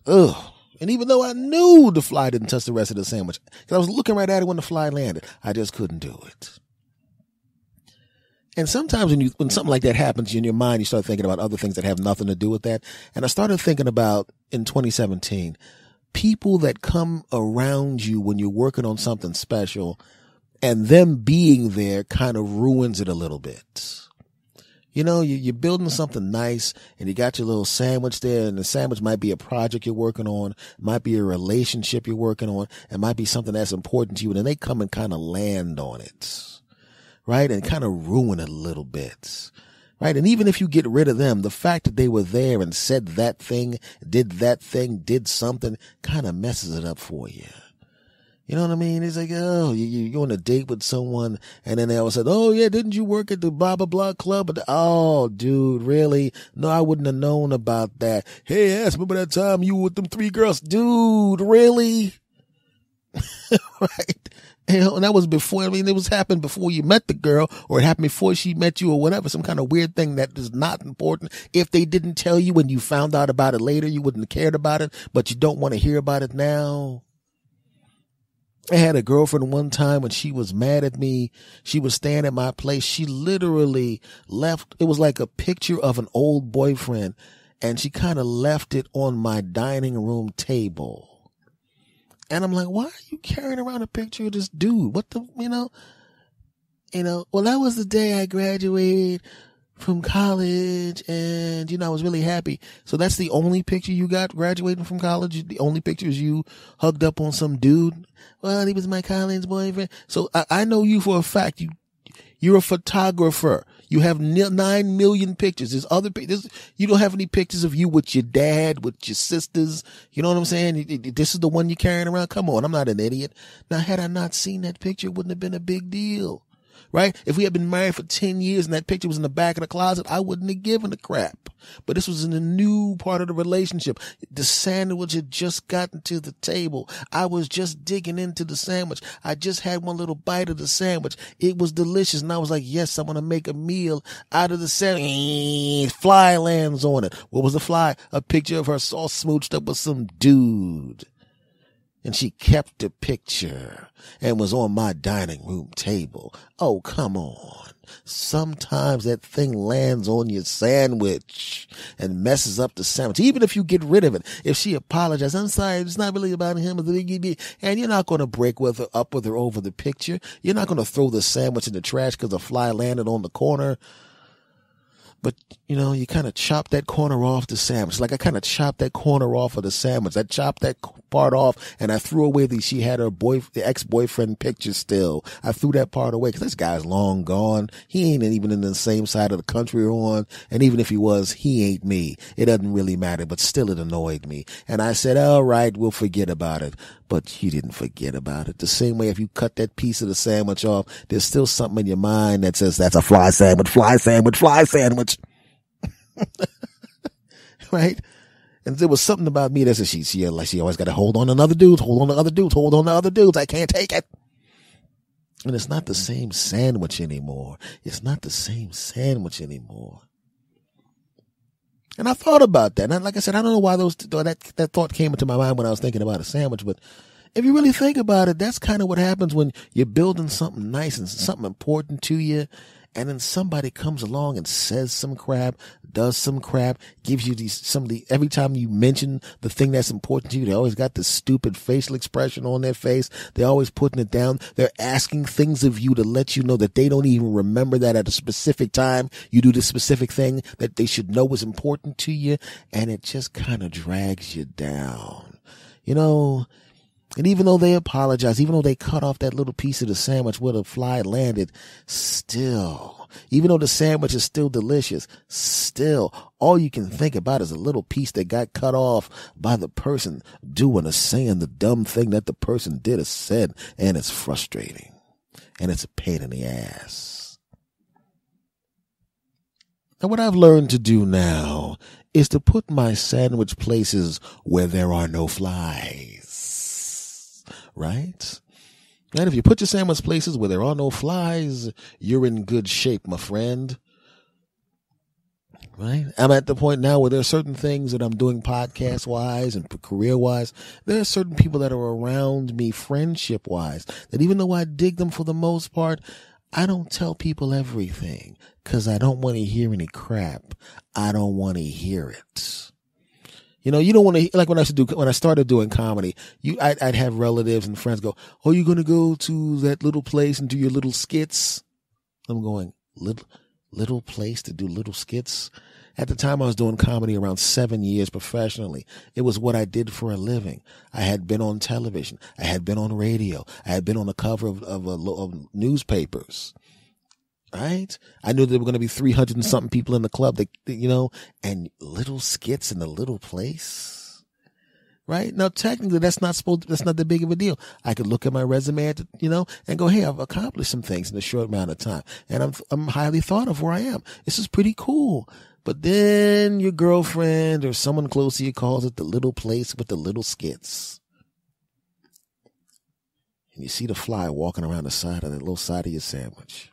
Ugh. And even though I knew the fly didn't touch the rest of the sandwich, because I was looking right at it when the fly landed, I just couldn't do it. And sometimes when something like that happens in your mind, you start thinking about other things that have nothing to do with that. And I started thinking about, in 2017, people that come around you when you're working on something special, and them being there kind of ruins it a little bit. You're building something nice and you got your little sandwich there, and the sandwich might be a project you're working on, might be a relationship you're working on, it might be something that's important to you, and then they come and kind of land on it, right? And kind of ruin it a little bit, right? And even if you get rid of them, the fact that they were there and said that thing, did something, kind of messes it up for you. You know what I mean? It's like, oh, you're on a date with someone, and then they all said, oh yeah, didn't you work at the blah blah blah club? Oh, dude, really? No, I wouldn't have known about that. Hey, ass, remember that time you were with them 3 girls? Dude, really? Right? And that was before, I mean, it was happened before you met the girl, or it happened before she met you, or whatever, some kind of weird thing that is not important. If they didn't tell you when you found out about it later, you wouldn't have cared about it, but you don't want to hear about it now. I had a girlfriend one time when she was mad at me. She was staying at my place. She literally left. It was like a picture of an old boyfriend, and she kind of left it on my dining room table. And I'm like, why are you carrying around a picture of this dude? What the, well, that was the day I graduated from college, and, I was really happy. So that's the only picture you got graduating from college? The only picture is you hugged up on some dude? Well, he was my college boyfriend. So I know you for a fact. You're a photographer. You have 9 million pictures. There's other pictures. You don't have any pictures of you with your dad, with your sisters. You know what I'm saying? This is the one you're carrying around. Come on. I'm not an idiot. Now, had I not seen that picture, it wouldn't have been a big deal. Right? If we had been married for 10 years and that picture was in the back of the closet, I wouldn't have given a crap. But this was in a new part of the relationship. The sandwich had just gotten to the table. I was just digging into the sandwich. I just had one little bite of the sandwich. It was delicious. And I was like, yes, I'm going to make a meal out of the sandwich. Fly lands on it. What was the fly? A picture of her all smooched up with some dude. And she kept the picture and was on my dining room table. Oh, come on. Sometimes that thing lands on your sandwich and messes up the sandwich. Even if you get rid of it, if she apologizes, I'm sorry, it's not really about him. And you're not going to break up with her over the picture. You're not going to throw the sandwich in the trash because the fly landed on the corner. But, you kind of chop that corner off the sandwich. Like I kind of chopped that corner off of the sandwich. I chopped that part off and I threw away she had her the ex-boyfriend picture still. I threw that part away because this guy's long gone. He ain't even in the same side of the country we're on. And even if he was, he ain't me. It doesn't really matter, but still it annoyed me. And I said, all right, we'll forget about it. But you didn't forget about it. The same way if you cut that piece of the sandwich off, there's still something in your mind that says that's a fly sandwich, fly sandwich, fly sandwich. Right? And there was something about me that said she always got to hold on to other dudes, hold on to other dudes, hold on to other dudes. I can't take it. And it's not the same sandwich anymore. It's not the same sandwich anymore. And I thought about that. And like I said, I don't know why that thought came into my mind when I was thinking about a sandwich, but if you really think about it, that's kind of what happens when you're building something nice and something important to you. And then somebody comes along and says some crap, does some crap, gives you every time you mention the thing that's important to you, they always got this stupid facial expression on their face. They're always putting it down. They're asking things of you to let you know that they don't even remember that at a specific time you do this specific thing that they should know is important to you. And it just kind of drags you down, And even though they apologize, even though they cut off that little piece of the sandwich where the fly landed, still, even though the sandwich is still delicious, still, all you can think about is a little piece that got cut off by the person doing or saying the dumb thing that the person did or said, and it's frustrating. And it's a pain in the ass. And what I've learned to do now is to put my sandwich places where there are no flies. Right? And if you put your sandwich places where there are no flies, you're in good shape, my friend. Right? I'm at the point now where there are certain things that I'm doing podcast wise and career wise. There are certain people that are around me friendship wise that even though I dig them for the most part, I don't tell people everything because I don't want to hear any crap. I don't want to hear it. You don't want to, like when I started doing comedy, I'd have relatives and friends go, oh, you're going to go to that little place and do your little skits? I'm going, little place to do little skits? At the time I was doing comedy around 7 years professionally. It was what I did for a living. I had been on television. I had been on radio. I had been on the cover of newspapers. Right? I knew there were going to be 300 and something people in the club that, and little skits in a little place. right? Now, technically, that's not that big of a deal. I could look at my resume, and go, hey, I've accomplished some things in a short amount of time, and I'm highly thought of where I am. This is pretty cool. But then your girlfriend or someone close to you calls it the little place with the little skits. And you see the fly walking around the side of the little side of your sandwich.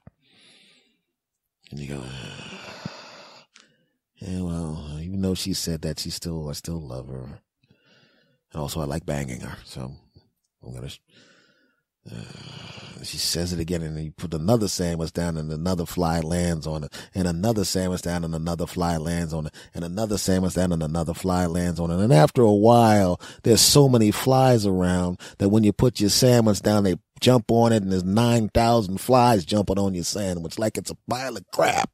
And you go, yeah, well, even though she said that, I still love her. And also I like banging her. So I'm going to, she says it again, and you put another sandwich down and another fly lands on it, and another sandwich down and another fly lands on it, and another sandwich down and another fly lands on it. And after a while, there's so many flies around that when you put your sandwich down, they jump on it, and there's 9,000 flies jumping on your sandwich like it's a pile of crap.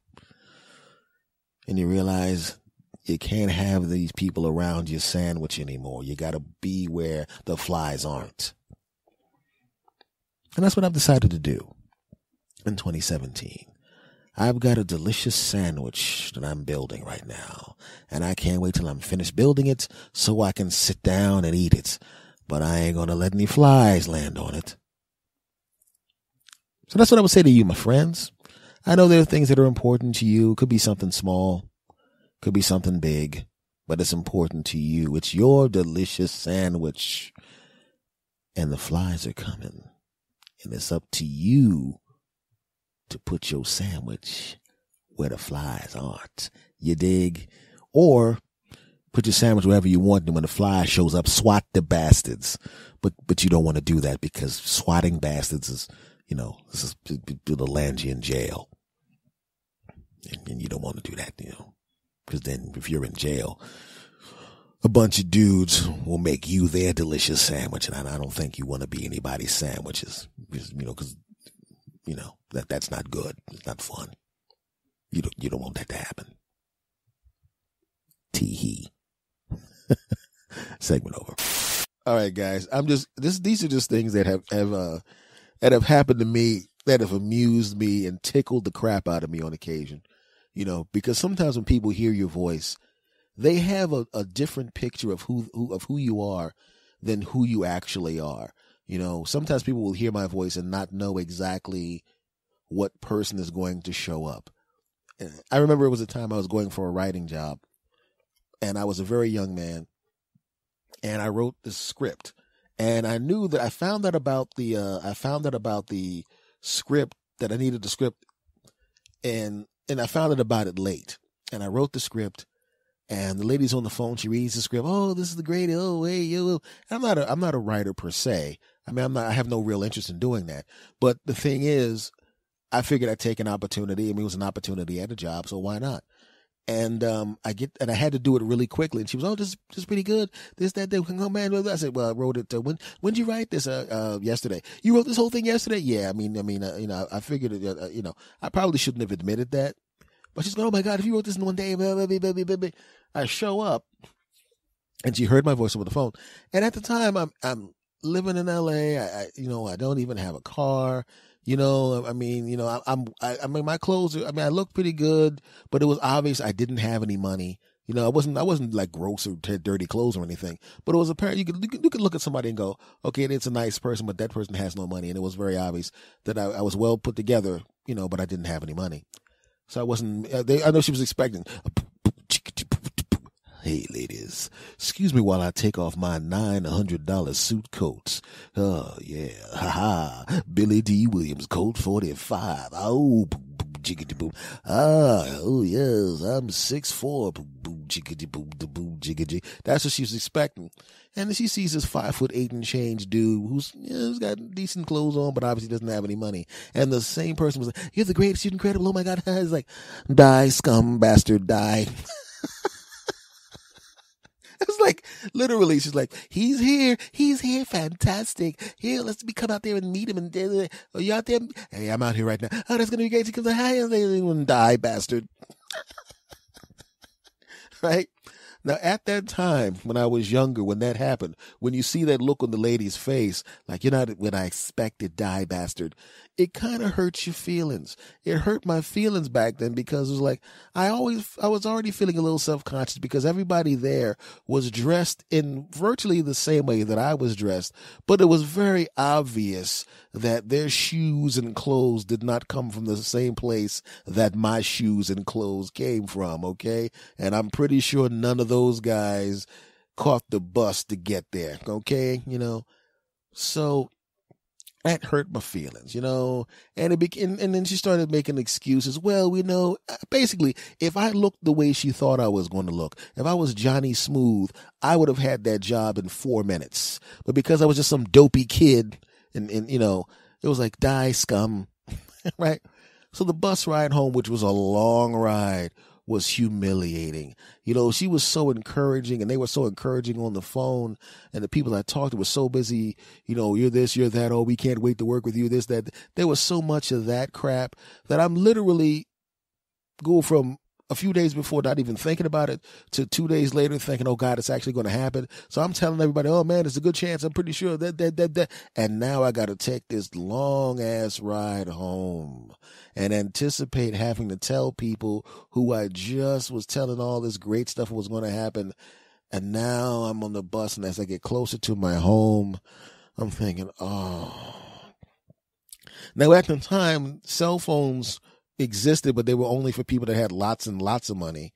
And you realize you can't have these people around your sandwich anymore. You got to be where the flies aren't. And that's what I've decided to do in 2017. I've got a delicious sandwich that I'm building right now, and I can't wait till I'm finished building it so I can sit down and eat it. But I ain't going to let any flies land on it. So that's what I would say to you, my friends. I know there are things that are important to you. Could be something small, could be something big, but it's important to you. It's your delicious sandwich, and the flies are coming. And it's up to you to put your sandwich where the flies aren't. You dig? Or put your sandwich wherever you want, and when the fly shows up, swat the bastards. But you don't want to do that, because swatting bastards is, it'll land you in jail. And you don't want to do that, because then if you're in jail, a bunch of dudes will make you their delicious sandwich, and I don't think you want to be anybody's sandwiches, because that's not good. It's not fun. You don't want that to happen. Tee-hee. Segment over. All right, guys. These are just things that have happened to me, that have amused me and tickled the crap out of me on occasion. Because sometimes when people hear your voice, they have a different picture of who you are than who you actually are. Sometimes people will hear my voice and not know exactly what person is going to show up. I remember it was a time I was going for a writing job, and I was a very young man, and I wrote this script, and I knew that I found out about the script, that I needed the script, and I found out about it late, and I wrote the script. And the lady's on the phone. She reads the script. Oh, this is the great. Oh, hey, yo. I'm not a writer per se. I mean, I have no real interest in doing that. But the thing is, I figured I'd take an opportunity. I mean, it was an opportunity at a job, so why not? And I had to do it really quickly. And she was, oh, this is pretty good. This, that, oh man. I said, well, I wrote it. When did you write this? Yesterday. You wrote this whole thing yesterday? Yeah. I mean, I figured it. I probably shouldn't have admitted that. But she's going, oh my God, if you wrote this in one day, blah, blah, blah, blah, blah, blah. I show up, and she heard my voice over the phone. And at the time, I'm living in LA. I don't even have a car. I mean, my clothes. I look pretty good, but it was obvious I didn't have any money. I wasn't like gross or had dirty clothes or anything. But it was apparent. You could look at somebody and go, okay, it's a nice person, but that person has no money. And it was very obvious that I was well put together, but I didn't have any money. So I wasn't, I know she was expecting, hey ladies, excuse me while I take off my $900 suit coats. Oh yeah, haha, Billy D. Williams, Colt 45. Oh, jiggity boom. Oh yes, I'm 6'4", jiggity boom, the boom, jiggity. That's what she was expecting. And then she sees this 5'8" and change dude who's got decent clothes on, but obviously doesn't have any money. And the same person was like, "You're the greatest, you're incredible. Oh my God!" It's like, die, scum bastard, die. It's like, literally, she's like, he's here, fantastic. Here, let's come out there and meet him. And are you out there? Hey, I'm out here right now. Oh, that's gonna be great. She comes like, hi, and die, bastard. Right? Now, at that time, when I was younger, when that happened, when you see that look on the lady's face, like, you're not what I expected, die bastard, it kind of hurts your feelings. It hurt my feelings back then because it was like, I was already feeling a little self-conscious because everybody there was dressed in virtually the same way that I was dressed, but it was very obvious that their shoes and clothes did not come from the same place that my shoes and clothes came from, okay? And I'm pretty sure none of those guys caught the bus to get there, okay? So that hurt my feelings, and and then she started making excuses. Well, basically, if I looked the way she thought I was going to look, if I was Johnny Smooth, I would have had that job in 4 minutes. But because I was just some dopey kid, and it was like, die scum, right? So the bus ride home, which was a long ride, was humiliating. She was so encouraging, and they were so encouraging on the phone, and the people I talked to were so busy, you're this, you're that, oh, we can't wait to work with you, this, that. There was so much of that crap that I'm literally go from a few days before not even thinking about it to 2 days later thinking, oh God, it's actually going to happen. So I'm telling everybody, oh man, it's a good chance. I'm pretty sure that. And now I got to take this long ass ride home and anticipate having to tell people who I just was telling all this great stuff was going to happen. And now I'm on the bus, and as I get closer to my home, I'm thinking, oh. Now at the time, cell phones existed, but they were only for people that had lots and lots of money.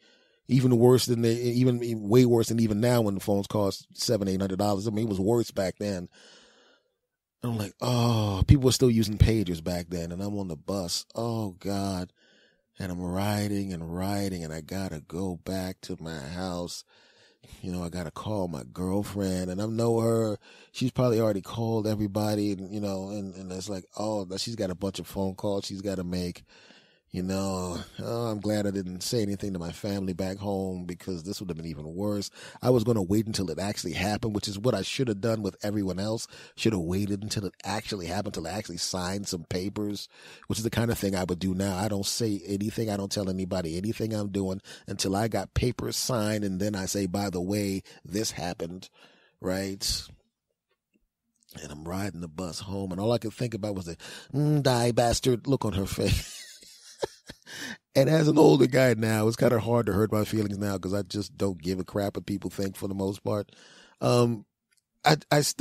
Even way worse than even now when the phones cost $700-800. I mean, it was worse back then. I'm like, oh, people were still using pagers back then, and I'm on the bus. Oh God. And I'm riding, and I gotta go back to my house. I gotta call my girlfriend, and I know her. She's probably already called everybody, and and it's like, oh, she's got a bunch of phone calls she's got to make. I'm glad I didn't say anything to my family back home because this would have been even worse. I was going to wait until it actually happened, which is what I should have done with everyone else. Should have waited until it actually happened, until I actually signed some papers, which is the kind of thing I would do now. I don't say anything. I don't tell anybody anything I'm doing until I got papers signed, and then I say, by the way, this happened, right? And I'm riding the bus home, and all I could think about was the die bastard look on her face. And as an older guy now, it's kind of hard to hurt my feelings now because I just don't give a crap what people think for the most part. I just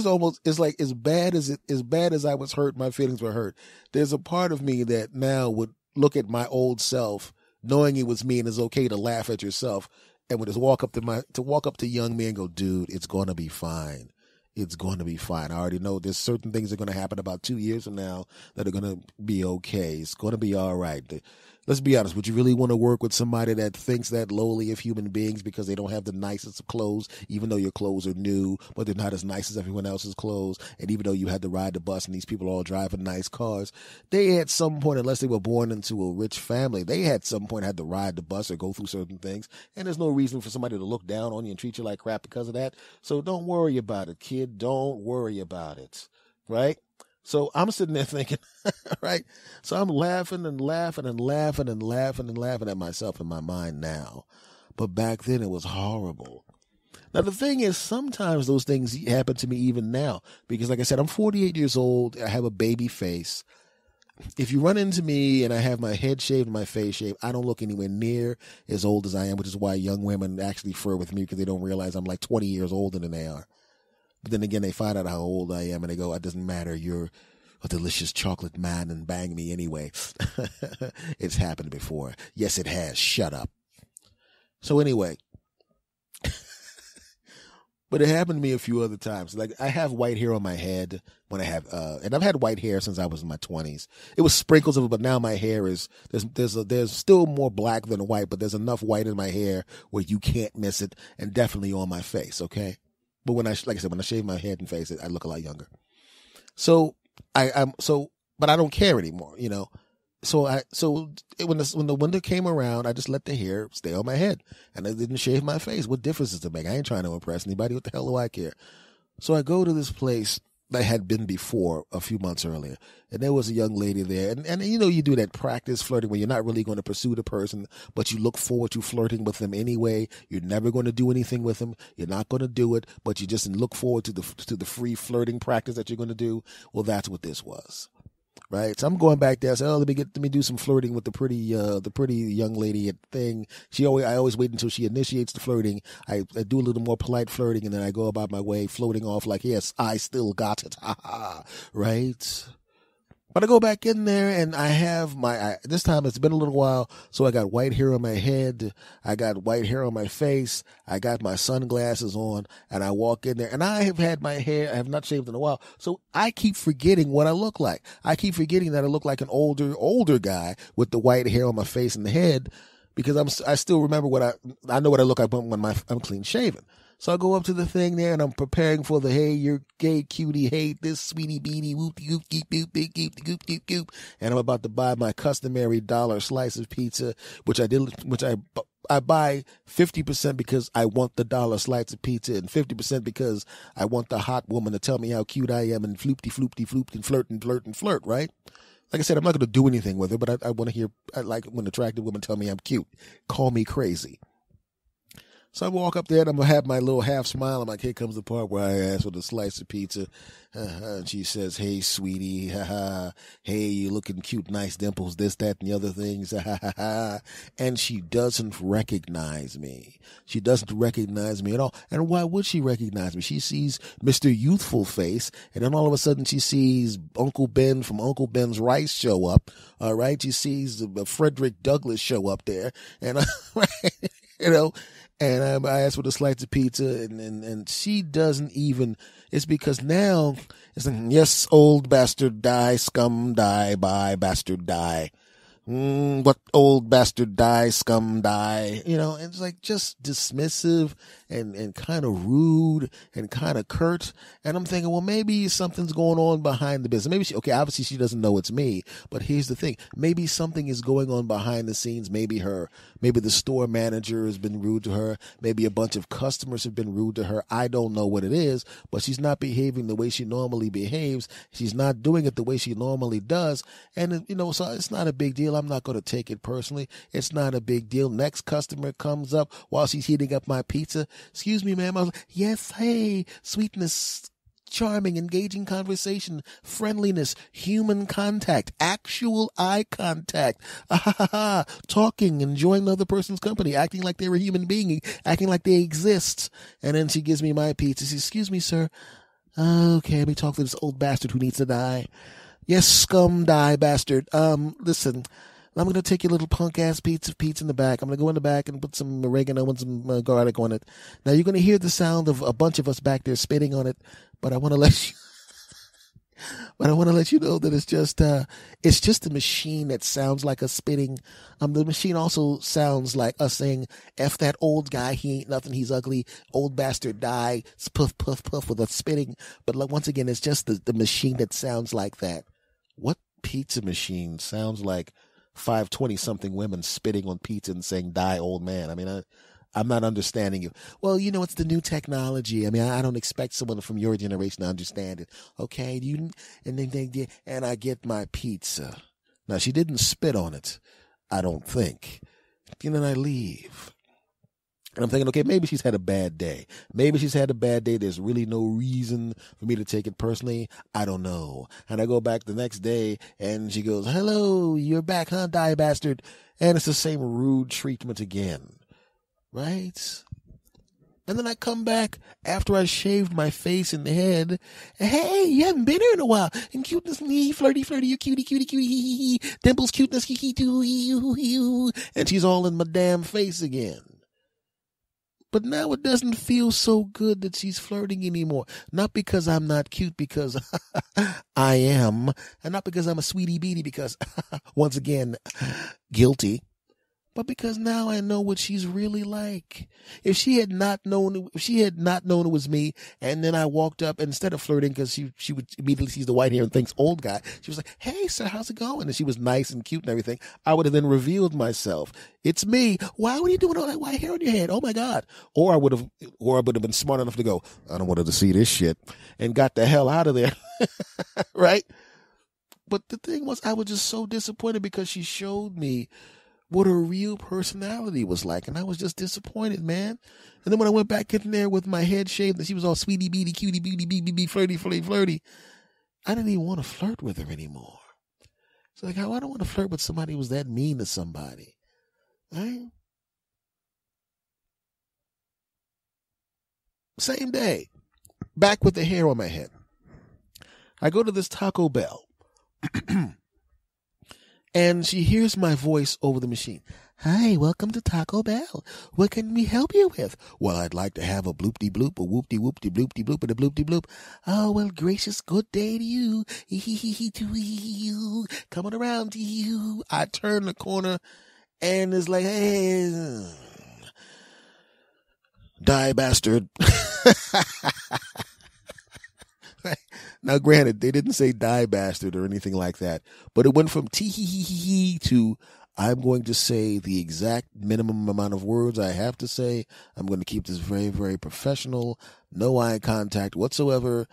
almost, it's like as bad as I was hurt, my feelings were hurt. There's a part of me that now would look at my old self, knowing it was me, and it's okay to laugh at yourself, and would just walk up to young me and go, dude, it's going to be fine. It's going to be fine. I already know there's certain things that are going to happen about 2 years from now that are going to be okay. It's going to be all right. Let's be honest. Would you really want to work with somebody that thinks that lowly of human beings because they don't have the nicest of clothes, even though your clothes are new, but they're not as nice as everyone else's clothes? And even though you had to ride the bus and these people all driving nice cars, they at some point, unless they were born into a rich family, they at some point had to ride the bus or go through certain things. And there's no reason for somebody to look down on you and treat you like crap because of that. So don't worry about it, kid. Don't worry about it. Right? So I'm sitting there thinking, right? So I'm laughing and laughing and laughing and laughing and laughing at myself in my mind now. But back then it was horrible. Now, the thing is, sometimes those things happen to me even now. Because like I said, I'm 48 years old. I have a baby face. If you run into me and I have my head shaved and my face shaved, I don't look anywhere near as old as I am, which is why young women actually flirt with me because they don't realize I'm like 20 years older than they are. But then again, they find out how old I am and they go, it doesn't matter. You're a delicious chocolate man and bang me anyway. It's happened before. Yes, it has. Shut up. So anyway, but it happened to me a few other times. Like I have white hair on my head when I have, and I've had white hair since I was in my 20s. It was sprinkles of it, but now my hair is, there's still more black than white, but there's enough white in my hair where you can't miss it, and definitely on my face. Okay. But when like I said, when I shave my head and face, I look a lot younger. So but I don't care anymore, you know. So when the winter came around, I just let the hair stay on my head, and I didn't shave my face. What difference does it make? I ain't trying to impress anybody. What the hell do I care? So I go to this place, I had been before a few months earlier. And there was a young lady there. And you do that practice flirting where you're not really going to pursue the person, but you look forward to flirting with them anyway. You're never going to do anything with them. You're not going to do it, but you just look forward to the free flirting practice that you're going to do. Well, that's what this was. Right. So I'm going back there. I said, let me do some flirting with the pretty young lady at thing. I always wait until she initiates the flirting. I do a little more polite flirting and then I go about my way floating off like, yes, I still got it. Ha ha. Right. But I go back in there and I have this time it's been a little while. So I got white hair on my head. I got white hair on my face. I got my sunglasses on and I walk in there and I have had my hair. I have not shaved in a while. So I keep forgetting what I look like. I keep forgetting that I look like an older guy with the white hair on my face and the head because I still remember I know what I look like when I'm clean shaven. So I go up to the thing there and I'm preparing for the, hey, you're gay cutie, hey, this sweetie beanie, whoop, goop, goop, goop, goop, goop, goop, goop. And I'm about to buy my customary $1 slice of pizza, which I buy 50% because I want the $1 slice of pizza and 50% because I want the hot woman to tell me how cute I am and floop and flirt, right? Like I said, I'm not going to do anything with her, but I want to hear, I like when attractive women tell me I'm cute. Call me crazy. So I walk up there and I'm going to have my little half smile. I'm like, here comes the part where I ask for the slice of pizza. And she says, hey, sweetie. Hey, you looking cute, nice dimples, this, that, and the other things. And she doesn't recognize me. She doesn't recognize me at all. And why would she recognize me? She sees Mr. Youthful Face. And then all of a sudden she sees Uncle Ben from Uncle Ben's Rice show up. All right. She sees Frederick Douglass show up there. And, and I asked for the slice of pizza and she doesn't even, it's because now it's like, yes, old bastard die, scum die, bye, bastard die. What old bastard die, scum die. It's like just dismissive and kind of rude and kind of curt. And I'm thinking, well, maybe something's going on behind the business. Maybe obviously she doesn't know it's me, but here's the thing. Maybe something is going on behind the scenes. Maybe the store manager has been rude to her. Maybe a bunch of customers have been rude to her. I don't know what it is, but she's not behaving the way she normally behaves. She's not doing it the way she normally does. And, so it's not a big deal. I'm not going to take it personally. It's not a big deal. Next customer comes up while she's heating up my pizza. Excuse me, ma'am. I was like, yes, hey, sweetness, charming, engaging conversation, friendliness, human contact, actual eye contact, talking, enjoying the other person's company, acting like they're a human being, acting like they exist. And then she gives me my pizza. She says, excuse me, sir. Okay, let me talk to this old bastard who needs to die. Yes, scum die, bastard. Listen, I'm going to take your little punk-ass pizza in the back. I'm going to go in the back and put some oregano and some garlic on it. Now, you're going to hear the sound of a bunch of us back there spitting on it, but I want to let you know that it's just a machine that sounds like us spitting. The machine also sounds like us saying, F that old guy, he ain't nothing, he's ugly, old bastard die, puff, puff, puff with us spitting. But once again, it's just the machine that sounds like that. What pizza machine sounds like 520-something women spitting on pizza and saying, die, old man? I mean, I'm not understanding you. Well, it's the new technology. I mean, I don't expect someone from your generation to understand it. Okay. And I get my pizza. Now, she didn't spit on it, I don't think. And then I leave. And I'm thinking, okay, maybe she's had a bad day. There's really no reason for me to take it personally. I don't know. And I go back the next day and she goes, hello, you're back, huh, die bastard? And it's the same rude treatment again. Right? And then I come back after I shaved my face and head. Hey, you haven't been here in a while. And cuteness, flirty, you cutie, dimples, cuteness, and she's all in my damn face again. But now it doesn't feel so good that she's flirting anymore. Not because I'm not cute, because I am. And not because I'm a sweetie beatie, because, once again, guilty. but because now I know what she's really like. If she had not known it was me, and then I walked up, and instead of flirting, because she would immediately sees the white hair and thinks old guy, she was like, "Hey sir, how's it going?" And she was nice and cute and everything. I would have then revealed myself. It's me. Why were you doing all that white hair on your head? Oh my God. Or I would have been smart enough to go, I don't want her to see this shit, and got the hell out of there. Right? But the thing was, I was just so disappointed because she showed me what her real personality was like. And I was just disappointed, man. And then when I went back in there with my head shaved and she was all sweetie, beady, cutie, beauty, bee, flirty, I didn't even want to flirt with her anymore. It's like, I don't want to flirt with somebody who was that mean to somebody. Right? Same day, back with the hair on my head. I go to this Taco Bell. And she hears my voice over the machine. "Hi, welcome to Taco Bell. What can we help you with?" "Well, I'd like to have a bloopty bloop, a whoopty whoopty bloopty bloop, and a bloopty bloop." "Oh, well, gracious, good day to you. To you. Coming around to you." I turn the corner and it's like, "Hey, die bastard." Now, granted, they didn't say "die bastard" or anything like that, but it went from tee to I'm going to say the exact minimum amount of words I have to say. I'm going to keep this very, very professional, no eye contact whatsoever.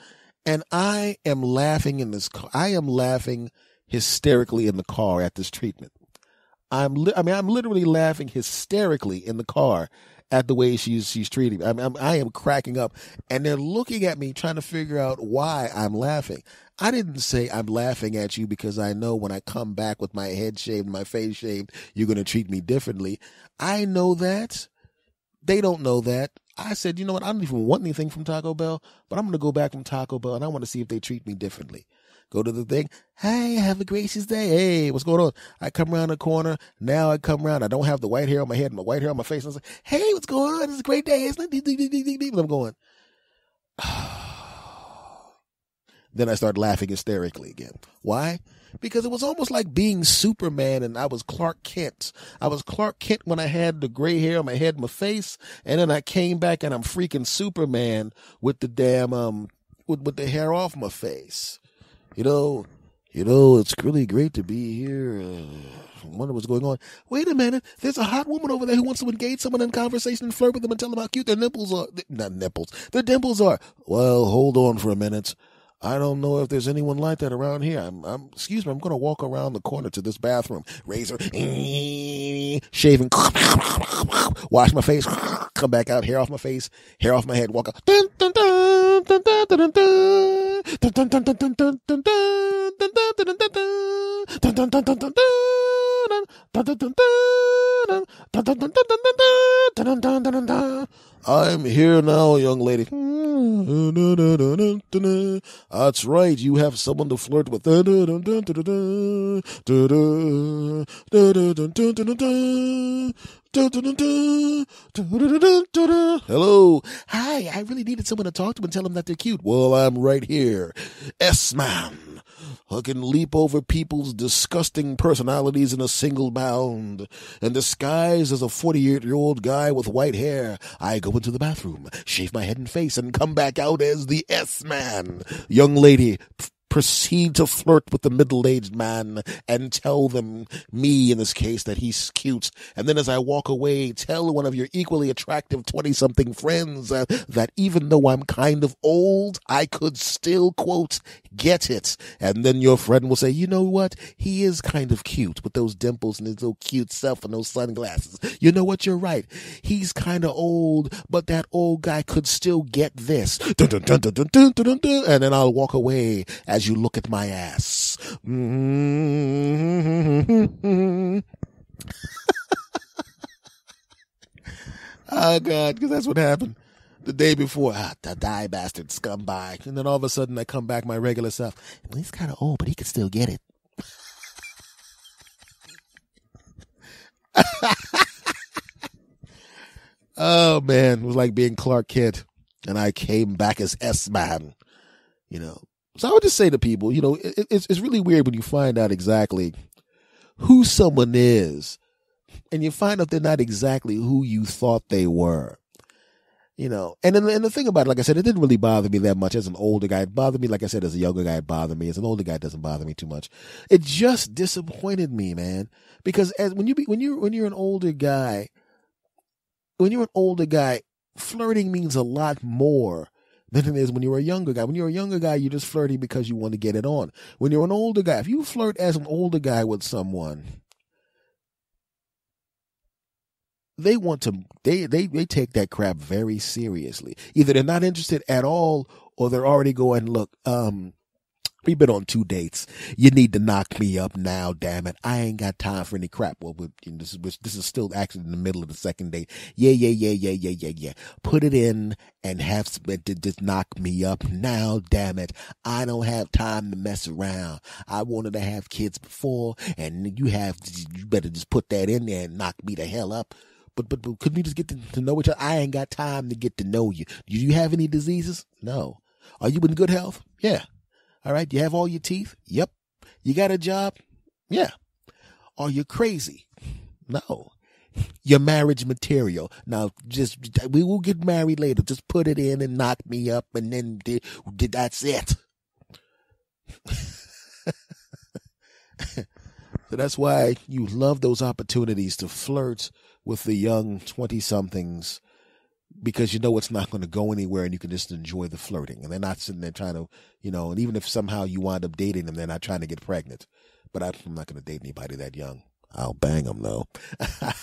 And I am laughing in this car. I am laughing hysterically in the car at this treatment. I'm literally laughing hysterically in the car at the way she's treating me. I am cracking up, and they're looking at me trying to figure out why I'm laughing. I didn't say I'm laughing at you because I know when I come back with my head shaved and my face shaved, you're going to treat me differently. I know that. They don't know that. I said, you know what? I don't even want anything from Taco Bell, but I'm going to go back from Taco Bell and I want to see if they treat me differently. Go to the thing. "Hey, have a gracious day. Hey, what's going on?" I come around the corner. Now I come around. I don't have the white hair on my head and my white hair on my face. I was like, "Hey, what's going on? It's a great day, isn't it?" And I'm going. Then I start laughing hysterically again. Why? Because it was almost like being Superman and I was Clark Kent. I was Clark Kent when I had the gray hair on my head and my face. And then I came back and I'm freaking Superman with the damn, with the hair off my face. You know, it's really great to be here. I wonder what's going on. Wait a minute. There's a hot woman over there who wants to engage someone in conversation and flirt with them and tell them how cute their nipples are. Not nipples. Their dimples are. Well, hold on for a minute. I don't know if there's anyone like that around here. Excuse me, I'm going to walk around the corner to this bathroom. Razor, shaving, wash my face, come back out, hair off my face, hair off my head, walk out. Dun, dun, dun, dun, dun, dun, dun, dun, dun, dun, dun, dun, dun, dun, dun, I'm here now, young lady. That's right, you have someone to flirt with. Hello. Hi, I really needed someone to talk to and tell them that they're cute. Well, I'm right here. S-Man. I can leap over people's disgusting personalities in a single bound. And disguised as a 48-year-old guy with white hair, I go into the bathroom, shave my head and face, and come back out as the S-Man. Young lady, proceed to flirt with the middle-aged man and tell them, me in this case, that he's cute. And then as I walk away, tell one of your equally attractive 20-something friends that even though I'm kind of old, I could still, quote, get it. And then your friend will say, you know what? He is kind of cute with those dimples and his little cute self and those sunglasses. You know what? You're right. He's kind of old, but that old guy could still get this. Dun, dun, dun, dun, dun, dun, dun, dun, and then I'll walk away as you look at my ass. Oh, God, because that's what happened the day before. The die bastard scumbag. And then all of a sudden I come back my regular self. Well, he's kind of old, but he can still get it. Oh, man, it was like being Clark Kent. And I came back as S-Man, you know. So I would just say to people, you know, it's really weird when you find out exactly who someone is and you find out they're not exactly who you thought they were. You know, and the thing about it, like I said, it didn't really bother me that much as an older guy. It bothered me, like I said, as a younger guy, it bothered me. As an older guy, it doesn't bother me too much. It just disappointed me, man. Because when you're an older guy, flirting means a lot more than it is when you're a younger guy. When you're a younger guy, you're just flirting because you want to get it on. When you're an older guy, if you flirt as an older guy with someone, they take that crap very seriously. Either they're not interested at all, or they're already going, look, we've been on 2 dates. You need to knock me up now, damn it. I ain't got time for any crap. Well, this is still actually in the middle of the second date. Yeah. Put it in and just knock me up now, damn it. I don't have time to mess around. I wanted to have kids before, and you better just put that in there and knock me the hell up. But couldn't we just get to know each other? I ain't got time to get to know you. Do you have any diseases? No. Are you in good health? Yeah. All right. Do you have all your teeth? Yep. You got a job? Yeah. Are you crazy? No. Your marriage material. Now, we will get married later. Just put it in and knock me up, and then that's it. So that's why you love those opportunities to flirt with the young 20-somethings, because you know it's not going to go anywhere and you can just enjoy the flirting. And they're not sitting there trying to, and even if somehow you wind up dating them, they're not trying to get pregnant. But I'm not going to date anybody that young. I'll bang them though.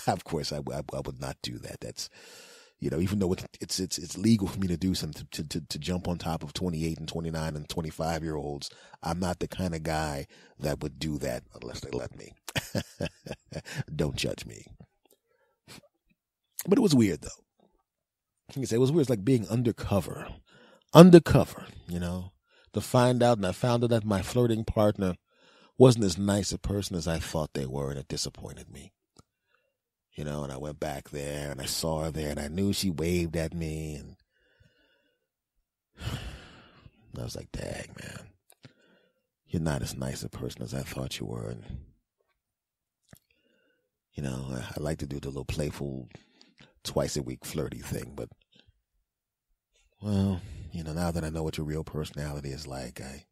Of course, I would not do that. That's, even though it's legal for me to do something, to jump on top of 28 and 29 and 25-year-olds. I'm not the kind of guy that would do that unless they let me. Don't judge me. But it was weird, though. You can say it was weird. It's like being undercover, to find out. And I found out that my flirting partner wasn't as nice a person as I thought they were, and it disappointed me. And I went back there and I saw her there and I knew she waved at me, and I was like, dang, man, you're not as nice a person as I thought you were. And, I like to do the little playful twice-a-week flirty thing, but, well, now that I know what your real personality is like, I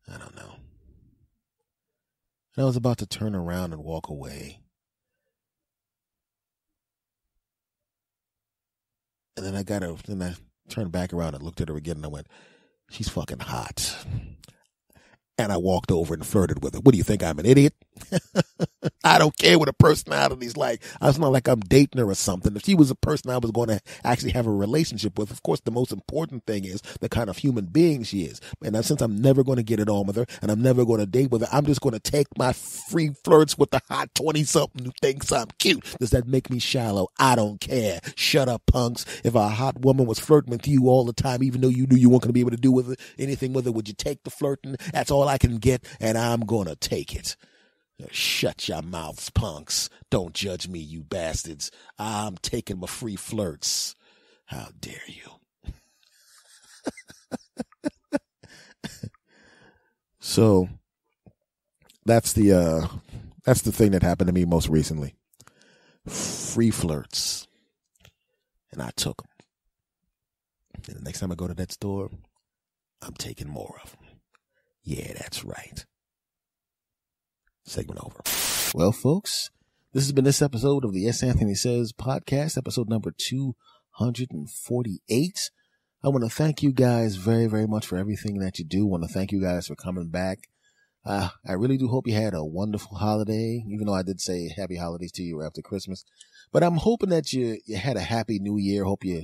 don't know. And I was about to turn around and walk away. And then I turned back around and looked at her again, and I went, she's fucking hot. And I walked over and flirted with her. What do you think? I'm an idiot? I don't care what her personality's like. It's not like I'm dating her or something. If she was a person I was going to actually have a relationship with, of course, the most important thing is the kind of human being she is. And since I'm never going to get it on with her and I'm never going to date with her, I'm just going to take my free flirts with the hot 20-something who thinks I'm cute. Does that make me shallow? I don't care. Shut up, punks. If a hot woman was flirting with you all the time, even though you knew you weren't going to be able to do anything with her, would you take the flirting? That's all I can get, and I'm going to take it. Shut your mouths, punks. Don't judge me, you bastards. I'm taking my free flirts. How dare you? So that's the thing that happened to me most recently. Free flirts. And I took them. And the next time I go to that store, I'm taking more of them. Yeah, that's right. Segment over. Well, folks, this has been this episode of the S. Anthony Says podcast, episode number 248. I want to thank you guys very, very much for everything that you do. I want to thank you guys for coming back. I really do hope you had a wonderful holiday, even though I did say happy holidays to you after Christmas. But I'm hoping that you had a happy new year. Hope you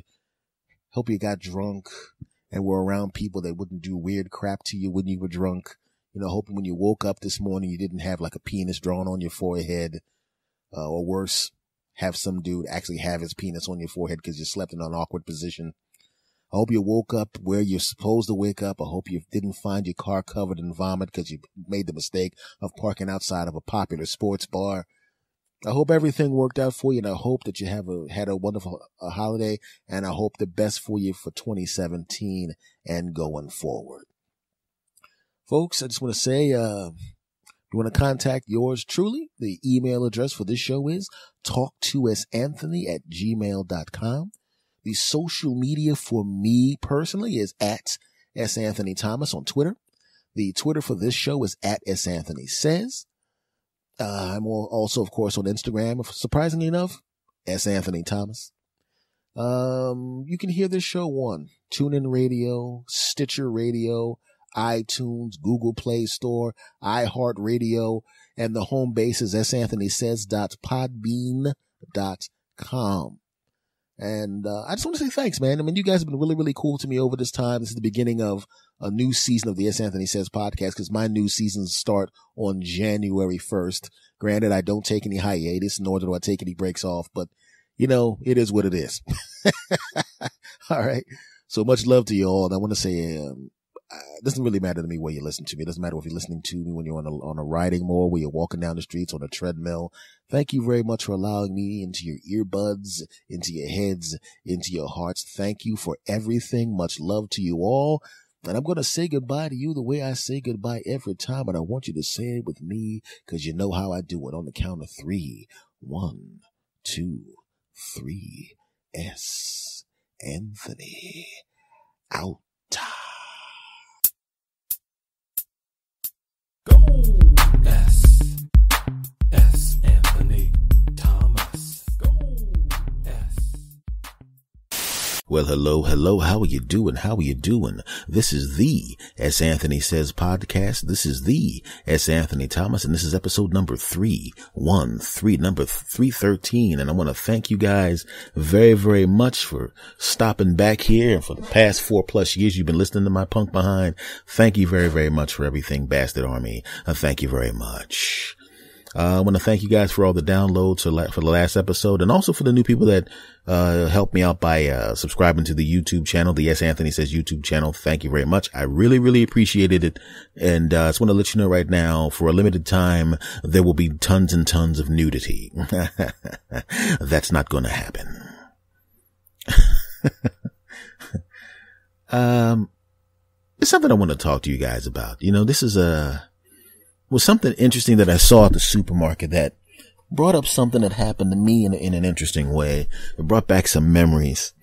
got drunk and were around people that wouldn't do weird crap to you when you were drunk. Hoping when you woke up this morning, you didn't have like a penis drawn on your forehead, or worse, have some dude actually have his penis on your forehead because you slept in an awkward position. I hope you woke up where you're supposed to wake up. I hope you didn't find your car covered in vomit because you made the mistake of parking outside of a popular sports bar. I hope everything worked out for you, and I hope that you had a wonderful holiday, and I hope the best for you for 2017 and going forward. Folks, I just want to say, You want to contact yours truly? The email address for this show is talktosanthony@gmail.com. The social media for me personally is at @SAnthonyThomas on Twitter. The Twitter for this show is @SAnthonySays. I'm also, of course, on Instagram, surprisingly enough, @SAnthonyThomas. You can hear this show on TuneIn Radio, Stitcher Radio, iTunes, Google Play Store, iHeartRadio, and the home base is santhonysays.podbean.com. And I just want to say thanks, man. I mean, you guys have been really, really cool to me over this time. This is the beginning of a new season of the S. Anthony Says podcast, because my new seasons start on January 1st. Granted, I don't take any hiatus, nor do I take any breaks off, but, you know, it is what it is. All right. So much love to you all. And I want to say, it doesn't really matter to me where you listen to me. It doesn't matter if you're listening to me when you're on a riding mower, where you're walking down the streets, on a treadmill. Thank you very much for allowing me into your earbuds, into your heads, into your hearts. Thank you for everything. Much love to you all. And I'm going to say goodbye to you the way I say goodbye every time. And I want you to say it with me, because you know how I do it. On the count of 3. 1, 2, 3. S. Anthony. Out. Go! S. Anthony Thomas. Go! S. Well, hello. How are you doing? This is the S. Anthony Says podcast. This is the S. Anthony Thomas, and this is episode number 313. And I want to thank you guys very, very much for stopping back here. And for the past 4+ years, you've been listening to my punk behind. Thank you very, very much for everything, Bastard Army. Thank you very much. I want to thank you guys for all the downloads for the last episode, and also for the new people that helped me out by subscribing to the YouTube channel, the S. Anthony Says YouTube channel. Thank you very much. I really, really appreciated it. And I just want to let you know right now, for a limited time, there will be tons and tons of nudity. That's not going to happen. It's something I want to talk to you guys about. You know, this is was something interesting that I saw at the supermarket that brought up something that happened to me in an interesting way. It brought back some memories.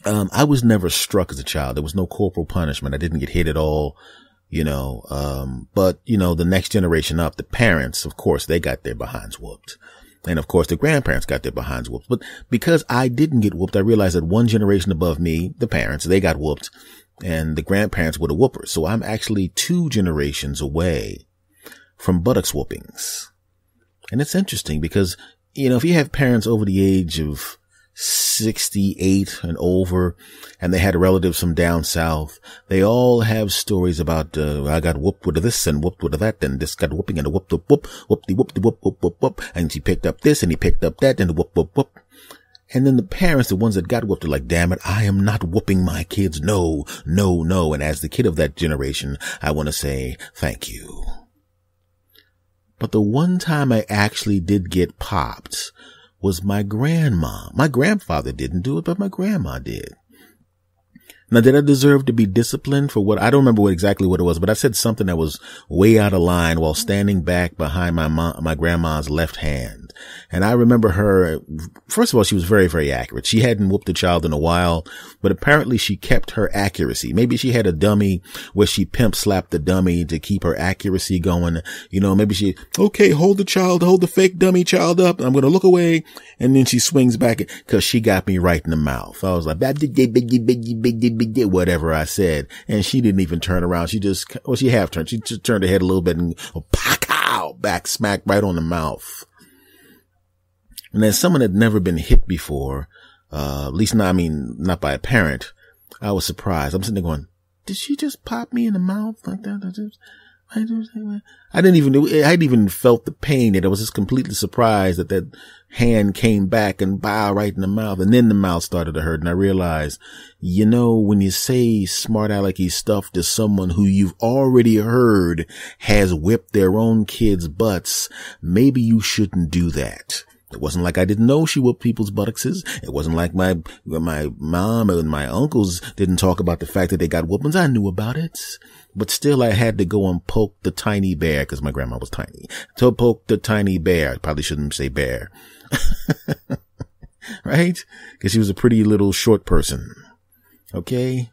I was never struck as a child. There was no corporal punishment. I didn't get hit at all, you know. But, you know, the next generation up, the parents, of course, they got their behinds whooped. And of course, the grandparents got their behinds whooped. But because I didn't get whooped, I realized that one generation above me, the parents, they got whooped, and the grandparents were the whoopers. So I'm actually 2 generations away from buttocks whoopings. And it's interesting because, you know, if you have parents over the age of 68 and over, and they had relatives from down south, they all have stories about, I got whooped with this and whooped with that, and this got whooping and a whoop, and she picked up this and he picked up that and a whoop. And then the parents, the ones that got whooped, are like, damn it, I am not whooping my kids. No. And as the kid of that generation, I want to say thank you. But the one time I actually did get popped was my grandma. My grandfather didn't do it, but my grandma did. Now, did I deserve to be disciplined for what? I don't remember exactly what it was, but I said something that was way out of line while standing back behind my grandma's left hand. And I remember her, first of all, she was very, very accurate. She hadn't whooped a child in a while, but apparently she kept her accuracy. Maybe she had a dummy where she pimp slapped the dummy to keep her accuracy going. You know, maybe okay, hold the fake dummy child up. I'm going to look away. And then she swings back because she got me right in the mouth. I was like, whatever I said. And she didn't even turn around. She half turned. She just turned her head a little bit and back smack right on the mouth. And as someone that had never been hit before, at least not by a parent, I was surprised. I'm sitting there going, did she just pop me in the mouth like that? I hadn't even felt the pain yet. I was just completely surprised that hand came back and right in the mouth. And then the mouth started to hurt. And I realized, you know, when you say smart alecky stuff to someone who you've already heard has whipped their own kids' butts, maybe you shouldn't do that. It wasn't like I didn't know she whooped people's buttocks. It wasn't like my mom and my uncles didn't talk about the fact that they got whoopings. I knew about it. But still, I had to go and poke the tiny bear, because my grandma was tiny. To poke the tiny bear. I probably shouldn't say bear. Right? Because she was a pretty little short person. Okay?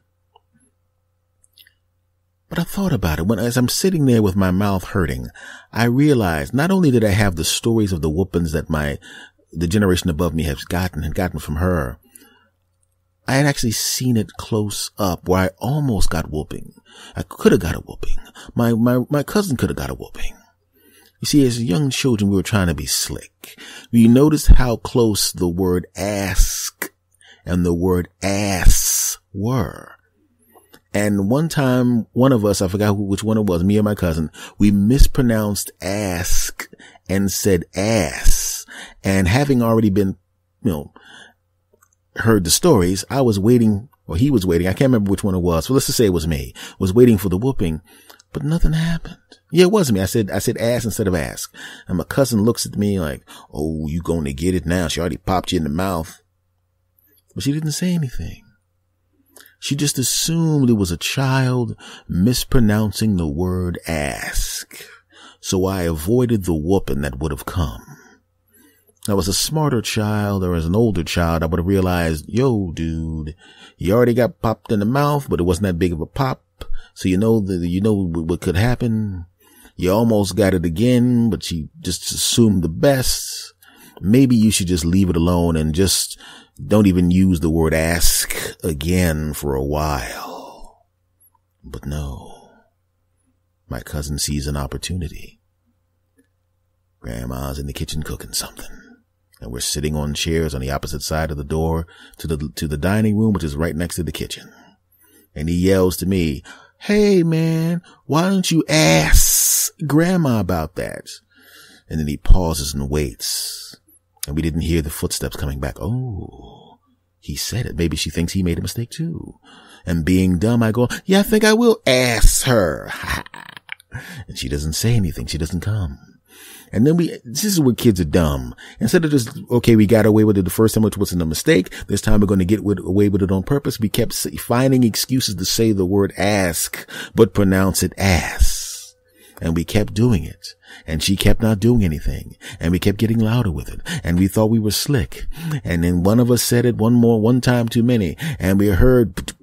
But I thought about it. As I'm sitting there with my mouth hurting, I realized not only did I have the stories of the whoopings that the generation above me had gotten from her, I had actually seen it close up where I almost got whooping. I could have got a whooping. My cousin could have got a whooping. You see, as young children, we were trying to be slick. We noticed how close the word ask and the word ass were. And one time, one of us, I forgot which one it was, me or my cousin, we mispronounced ask and said ass. And having already been, heard the stories, I was waiting, or he was waiting. I can't remember which one it was. So let's just say it was me. Was waiting for the whooping, but nothing happened. Yeah, it was me. I said ass instead of ask. And my cousin looks at me like, oh, you going to get it now. She already popped you in the mouth. But she didn't say anything. She just assumed it was a child mispronouncing the word ask. So I avoided the whooping that would have come. I was a smarter child, or as an older child, I would have realized, yo, dude, you already got popped in the mouth, but it wasn't that big of a pop. So you know what could happen. You almost got it again, but you just assumed the best. Maybe you should just leave it alone and just don't even use the word ask again for a while. But no, my cousin sees an opportunity. Grandma's in the kitchen cooking something, and we're sitting on chairs on the opposite side of the door to the dining room, which is right next to the kitchen. And he yells to me, hey man, why don't you ask Grandma about that? And then he pauses and waits. And we didn't hear the footsteps coming back. Oh, he said it. Maybe she thinks he made a mistake too. And being dumb, I go, yeah, I think I will ask her. And she doesn't say anything. She doesn't come. And then this is where kids are dumb. Instead of just, okay, we got away with it the first time, which wasn't a mistake. This time we're going to get away with it on purpose. We kept finding excuses to say the word ask, but pronounce it ass. And we kept doing it. And she kept not doing anything. And we kept getting louder with it. And we thought we were slick. And then one of us said it one time too many. And we heard,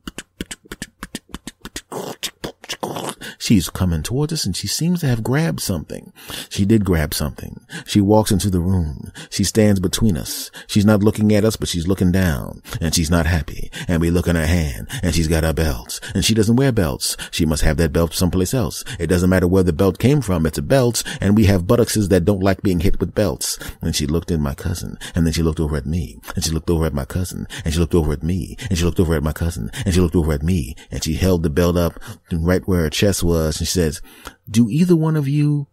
she's coming towards us, and she seems to have grabbed something. She did grab something. She walks into the room. She stands between us. She's not looking at us, but she's looking down, and she's not happy. And we look in her hand, and she's got her belts, and she doesn't wear belts. She must have that belt someplace else. It doesn't matter where the belt came from. It's a belt, and we have buttocks that don't like being hit with belts. And she looked at my cousin, and then she looked over at me, and she looked over at my cousin, and she looked over at me, and she looked over at my cousin, and she looked over at me, and she held the belt up right where her chest was. And she says, do either one of you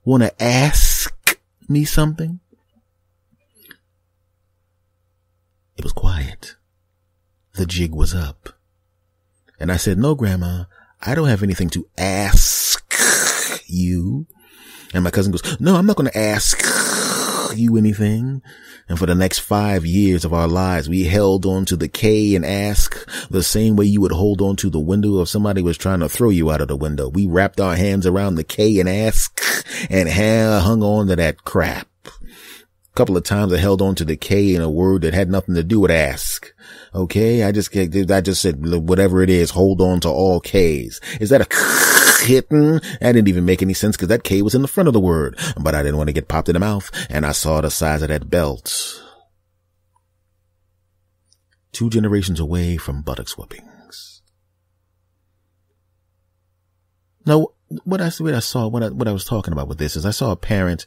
want to ask me something? It was quiet. The jig was up. And I said, no, Grandma, I don't have anything to ask you. And my cousin goes, no, I'm not going to ask you anything. And for the next 5 years of our lives, we held on to the K and ask the same way you would hold on to the window if somebody was trying to throw you out of the window. We wrapped our hands around the K and ask and hung on to that crap. A couple of times I held on to the K in a word that had nothing to do with ask. Okay. I just said, whatever it is, hold on to all K's. Is that a hitting? That didn't even make any sense because that K was in the front of the word, but I didn't want to get popped in the mouth, and I saw the size of that belt. 2 generations away from buttocks whippings. Now, what I was talking about with this is I saw a parent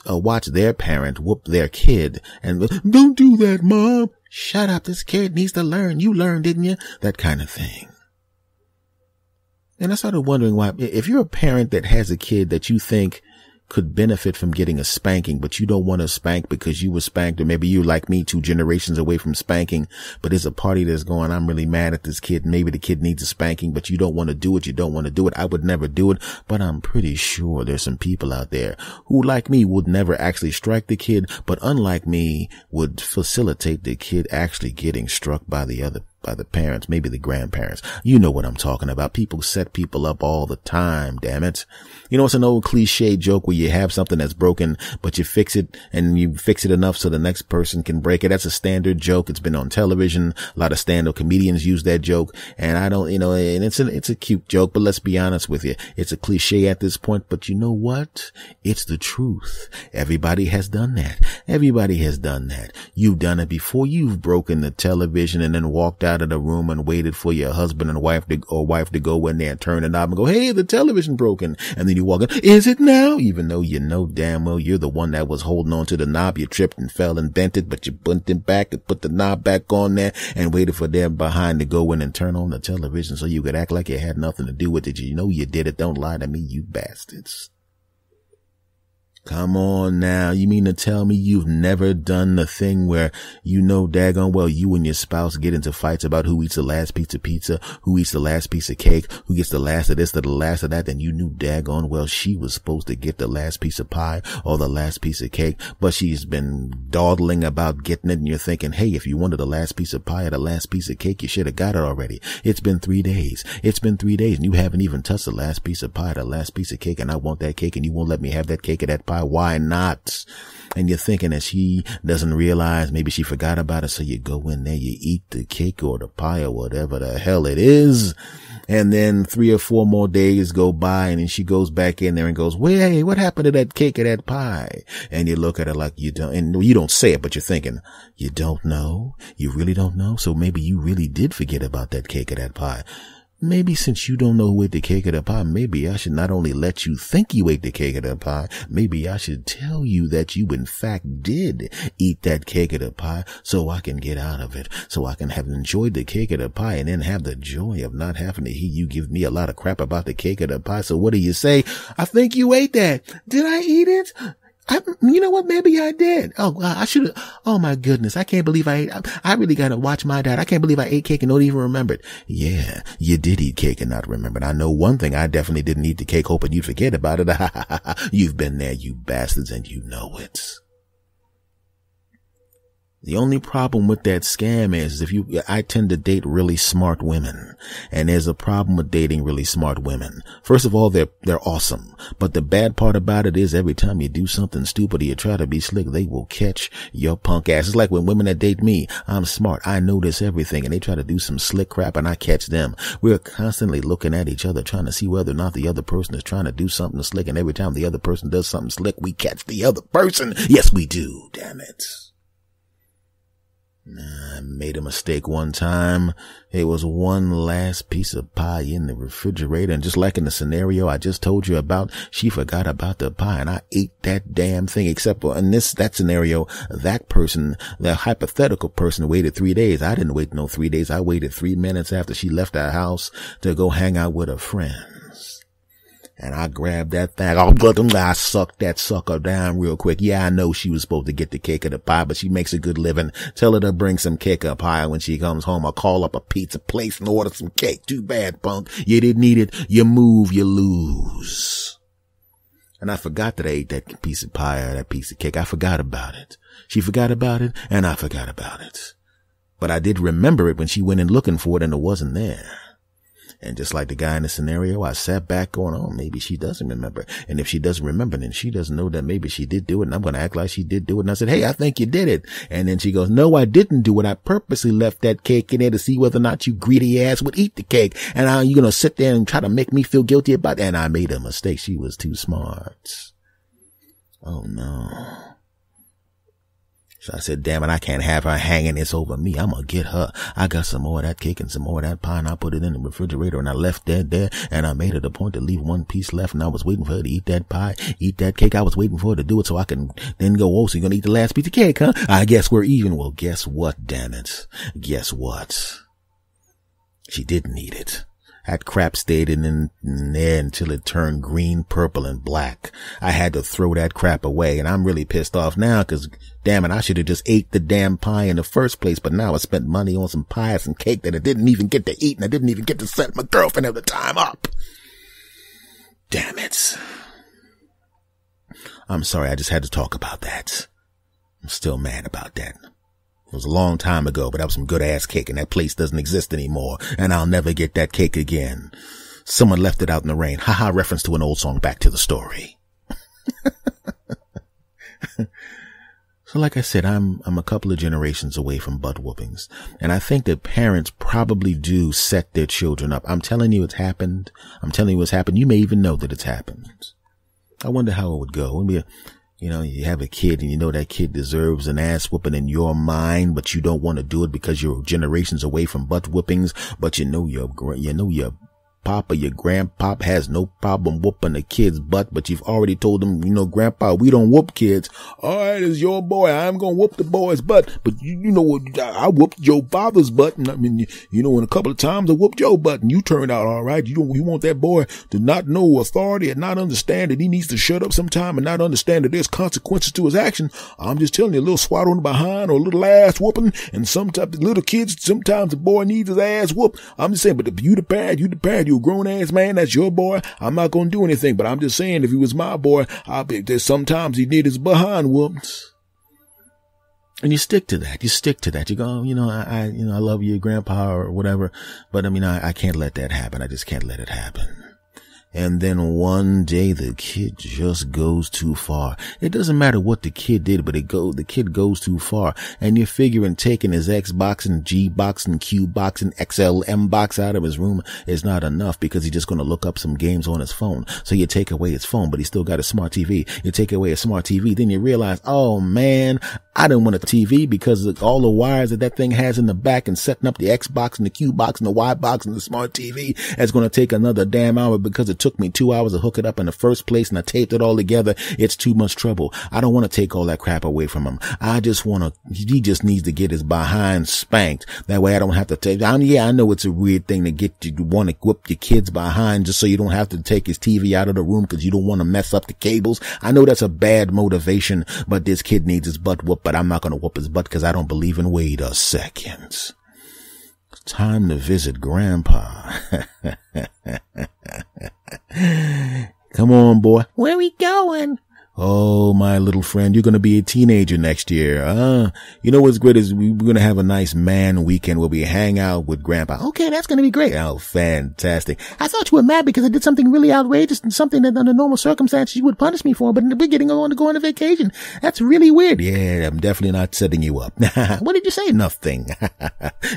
watch their parent whoop their kid and don't do that, Mom. Shut up. This kid needs to learn. You learned, didn't you? That kind of thing. And I started wondering why, if you're a parent that has a kid that you think could benefit from getting a spanking, but you don't want to spank because you were spanked, or maybe you, like me, 2 generations away from spanking, but there's a party that's going, I'm really mad at this kid. Maybe the kid needs a spanking, but you don't want to do it. You don't want to do it. I would never do it, but I'm pretty sure there's some people out there who, like me, would never actually strike the kid, but unlike me, would facilitate the kid actually getting struck by the parents, maybe the grandparents. You know what I'm talking about. People set people up all the time, damn it. You know, it's an old cliche joke where you have something that's broken, but you fix it, and you fix it enough so the next person can break it. That's a standard joke. It's been on television. A lot of stand-up comedians use that joke, and I don't, and it's a cute joke, but let's be honest with you. It's a cliche at this point, but you know what? It's the truth. Everybody has done that. Everybody has done that. You've done it before. You've broken the television and then walked out of the room and waited for your husband and wife to go in there and turn the knob and go, hey, the television broken. And then you walk in, is it now? Even though you know damn well you're the one that was holding on to the knob. You tripped and fell and bent it, but you bent it back and put the knob back on there and waited for them behind to go in and turn on the television so you could act like it had nothing to do with it. You know you did it. Don't lie to me, you bastards. Come on now. You mean to tell me you've never done the thing where you know daggone well you and your spouse get into fights about who eats the last piece of pizza, who eats the last piece of cake, who gets the last of this or the last of that, and you knew daggone well she was supposed to get the last piece of pie or the last piece of cake, but she's been dawdling about getting it, and you're thinking, hey, if you wanted the last piece of pie or the last piece of cake, you should have got it already. It's been 3 days. It's been 3 days, and you haven't even touched the last piece of pie or the last piece of cake, and I want that cake, and you won't let me have that cake or that pie. Why not? And you're thinking that she doesn't realize, maybe she forgot about it, so you go in there, you eat the cake or the pie or whatever the hell it is, and then 3 or 4 more days go by, and then she goes back in there and goes, well, hey, what happened to that cake or that pie? And you look at her like you don't, and you don't say it, but you're thinking, you don't know? You really don't know? So maybe you really did forget about that cake or that pie. Maybe since you don't know who ate the cake or the pie, maybe I should not only let you think you ate the cake or the pie, maybe I should tell you that you in fact did eat that cake or the pie so I can get out of it, so I can have enjoyed the cake or the pie and then have the joy of not having to hear you give me a lot of crap about the cake or the pie. So what do you say? I think you ate that. Did I eat it? You know what? Maybe I did. Oh, I should have. Oh my goodness. I can't believe I ate. I really got to watch my diet. I can't believe I ate cake and don't even remember it. Yeah, you did eat cake and not remember it. I know one thing. I definitely didn't eat the cake hoping you'd forget about it. You've been there, you bastards, and you know it. The only problem with that scam is I tend to date really smart women, and there's a problem with dating really smart women. First of all, they're awesome, but the bad part about it is every time you do something stupid or you try to be slick, they will catch your punk ass. It's like when women that date me, I'm smart, I notice everything, and they try to do some slick crap and I catch them. We're constantly looking at each other trying to see whether or not the other person is trying to do something slick, and every time the other person does something slick, we catch the other person. Yes, we do, damn it. I made a mistake one time. It was one last piece of pie in the refrigerator, and just like in the scenario I just told you about, she forgot about the pie and I ate that damn thing. Except for in that scenario, that person, the hypothetical person, waited 3 days. I didn't wait no 3 days. I waited 3 minutes after she left our house to go hang out with her friends. And I grabbed that thing. I sucked that sucker down real quick. Yeah, I know she was supposed to get the cake or the pie, but she makes a good living. Tell her to bring some cake or pie when she comes home. I'll call up a pizza place and order some cake. Too bad, punk. You didn't eat it. You move, you lose. And I forgot that I ate that piece of pie or that piece of cake. I forgot about it. She forgot about it, and I forgot about it. But I did remember it when she went in looking for it and it wasn't there. And just like the guy in the scenario, I sat back going, oh, maybe she doesn't remember. And if she doesn't remember, then she doesn't know that maybe she did do it. And I'm going to act like she did do it. And I said, hey, I think you did it. And then she goes, no, I didn't do it. I purposely left that cake in there to see whether or not you greedy ass would eat the cake. And you're going to sit there and try to make me feel guilty about it. And I made a mistake. She was too smart. Oh, no. So I said, damn it, I can't have her hanging this over me. I'm going to get her. I got some more of that cake and some more of that pie, and I put it in the refrigerator, and I left that there, and I made it a point to leave one piece left, and I was waiting for her to eat that pie, eat that cake. I was waiting for her to do it so I can then go, oh, so you're going to eat the last piece of cake, huh? I guess we're even. Well, guess what, damn it? Guess what? She didn't eat it. That crap stayed in there until it turned green, purple, and black. I had to throw that crap away, and I'm really pissed off now because, damn it, I should have just ate the damn pie in the first place, but now I spent money on some pies and cake that I didn't even get to eat, and I didn't even get to set my girlfriend at the time up. Damn it. I'm sorry, I just had to talk about that. I'm still mad about that. It was a long time ago, but that was some good ass cake, and that place doesn't exist anymore, and I'll never get that cake again. Someone left it out in the rain. Haha, reference to an old song. Back to the story. So like I said, I'm a couple of generations away from butt whoopings, and I think that parents probably do set their children up. I'm telling you it's happened. I'm telling you it's happened. You may even know that it's happened. I wonder how it would go. You have a kid and you know that kid deserves an ass whooping in your mind, but you don't want to do it because you're generations away from butt whoopings, but you know your papa, your grandpop has no problem whooping a kid's butt, but you've already told them, grandpa, we don't whoop kids. All right, it's your boy. I'm going to whoop the boy's butt. But you know what? I whooped your father's butt. And in a couple of times I whooped your butt and you turned out all right. You want that boy to not know authority and not understand that he needs to shut up sometime and not understand that there's consequences to his action. I'm just telling you, a little swat on the behind or a little ass whooping. And sometimes the little kids, sometimes the boy needs his ass whooped. I'm just saying, but if you the parent, you a grown ass man, that's your boy. I'm not going to do anything, but I'm just saying, if he was my boy, there's sometimes he need his behind whooped. And you stick to that. You go, I love you, grandpa, or whatever. But I can't let that happen. I just can't let it happen. And then one day the kid just goes too far. It doesn't matter what the kid did, but the kid goes too far. And you're figuring taking his Xbox and G-box and Q-box and XLM box out of his room is not enough because he's just going to look up some games on his phone. So you take away his phone, but he's still got a smart TV. You take away a smart TV, then you realize, oh man, I didn't want a TV because of all the wires that thing has in the back, and setting up the Xbox and the Q-box and the Y-box and the smart TV is going to take another damn hour because it took me 2 hours to hook it up in the first place and I taped it all together. It's too much trouble. I don't want to take all that crap away from him. He just needs to get his behind spanked. That way I don't have to take, I know it's a weird thing to get you to want to whip your kid's behind just so you don't have to take his TV out of the room because you don't want to mess up the cables. I know that's a bad motivation, but this kid needs his butt whooped, but I'm not going to whoop his butt because I don't believe in wait a second. Time to visit Grandpa. Come on, boy. Where we going? Oh, my little friend, you're going to be a teenager next year. You know what's great is we're going to have a nice man weekend where we hang out with Grandpa. Okay, that's going to be great. Oh, fantastic. I thought you were mad because I did something really outrageous and something that under normal circumstances you would punish me for, but we're getting on to go on a vacation. That's really weird. Yeah, I'm definitely not setting you up. What did you say? Nothing.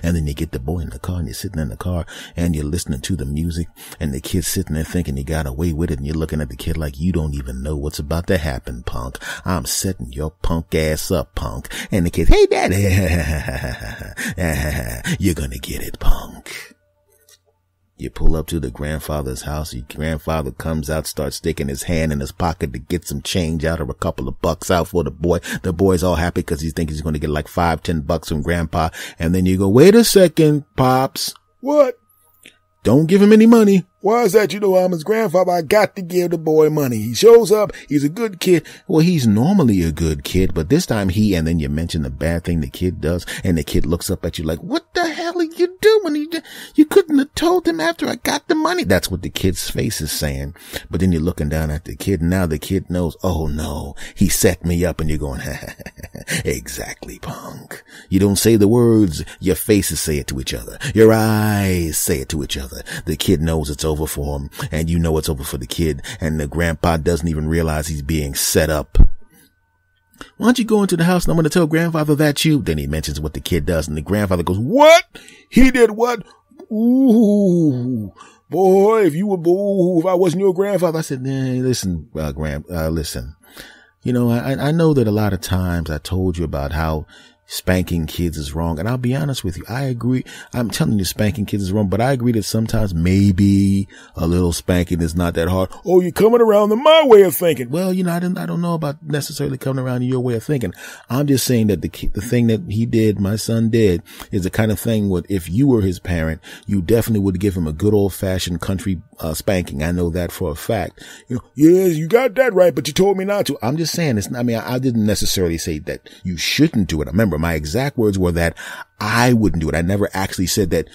And then you get the boy in the car and you're sitting in the car and you're listening to the music and the kid's sitting there thinking he got away with it and you're looking at the kid like you don't even know what's about to happen, punk. I'm setting your punk ass up, punk. And the kid, hey, daddy, you're gonna get it, punk. You pull up to the grandfather's house. Your grandfather comes out, starts sticking his hand in his pocket to get some change out or a couple of bucks out for the boy. The boy's all happy because he thinks he's going to get like $5-10 from grandpa. And then you go, wait a second, Pops. What? Don't give him any money. Why is that? You know, I'm his grandfather. I got to give the boy money. He shows up. He's a good kid. Well, he's normally a good kid, but this time and then you mention the bad thing the kid does, and the kid looks up at you like, what the hell are you doing? You couldn't have told him after I got the money. That's what the kid's face is saying. But then you're looking down at the kid, and now the kid knows, oh no, he set me up, and you're going, exactly, punk. You don't say the words. Your faces say it to each other. Your eyes say it to each other. The kid knows it's over for him, and you know it's over for the kid, and the grandpa doesn't even realize he's being set up. Why don't you go into the house and I'm going to tell grandfather that's you? Then he mentions what the kid does, and the grandfather goes, what? He did what? Ooh, boy, if I wasn't your grandfather. I said, listen, listen. You know, I know that a lot of times I told you about how spanking kids is wrong. And I'll be honest with you. I agree. I'm telling you, spanking kids is wrong, but I agree that sometimes maybe a little spanking is not that hard. Oh, you're coming around to my way of thinking. Well, I don't know about necessarily coming around to your way of thinking. I'm just saying that the thing that he did, my son did, is the kind of thing what if you were his parent, you definitely would give him a good old fashioned country spanking. I know that for a fact. Yes, you got that right, but you told me not to. I'm just saying I didn't necessarily say that you shouldn't do it. Remember, my exact words were that I wouldn't do it. I never actually said that.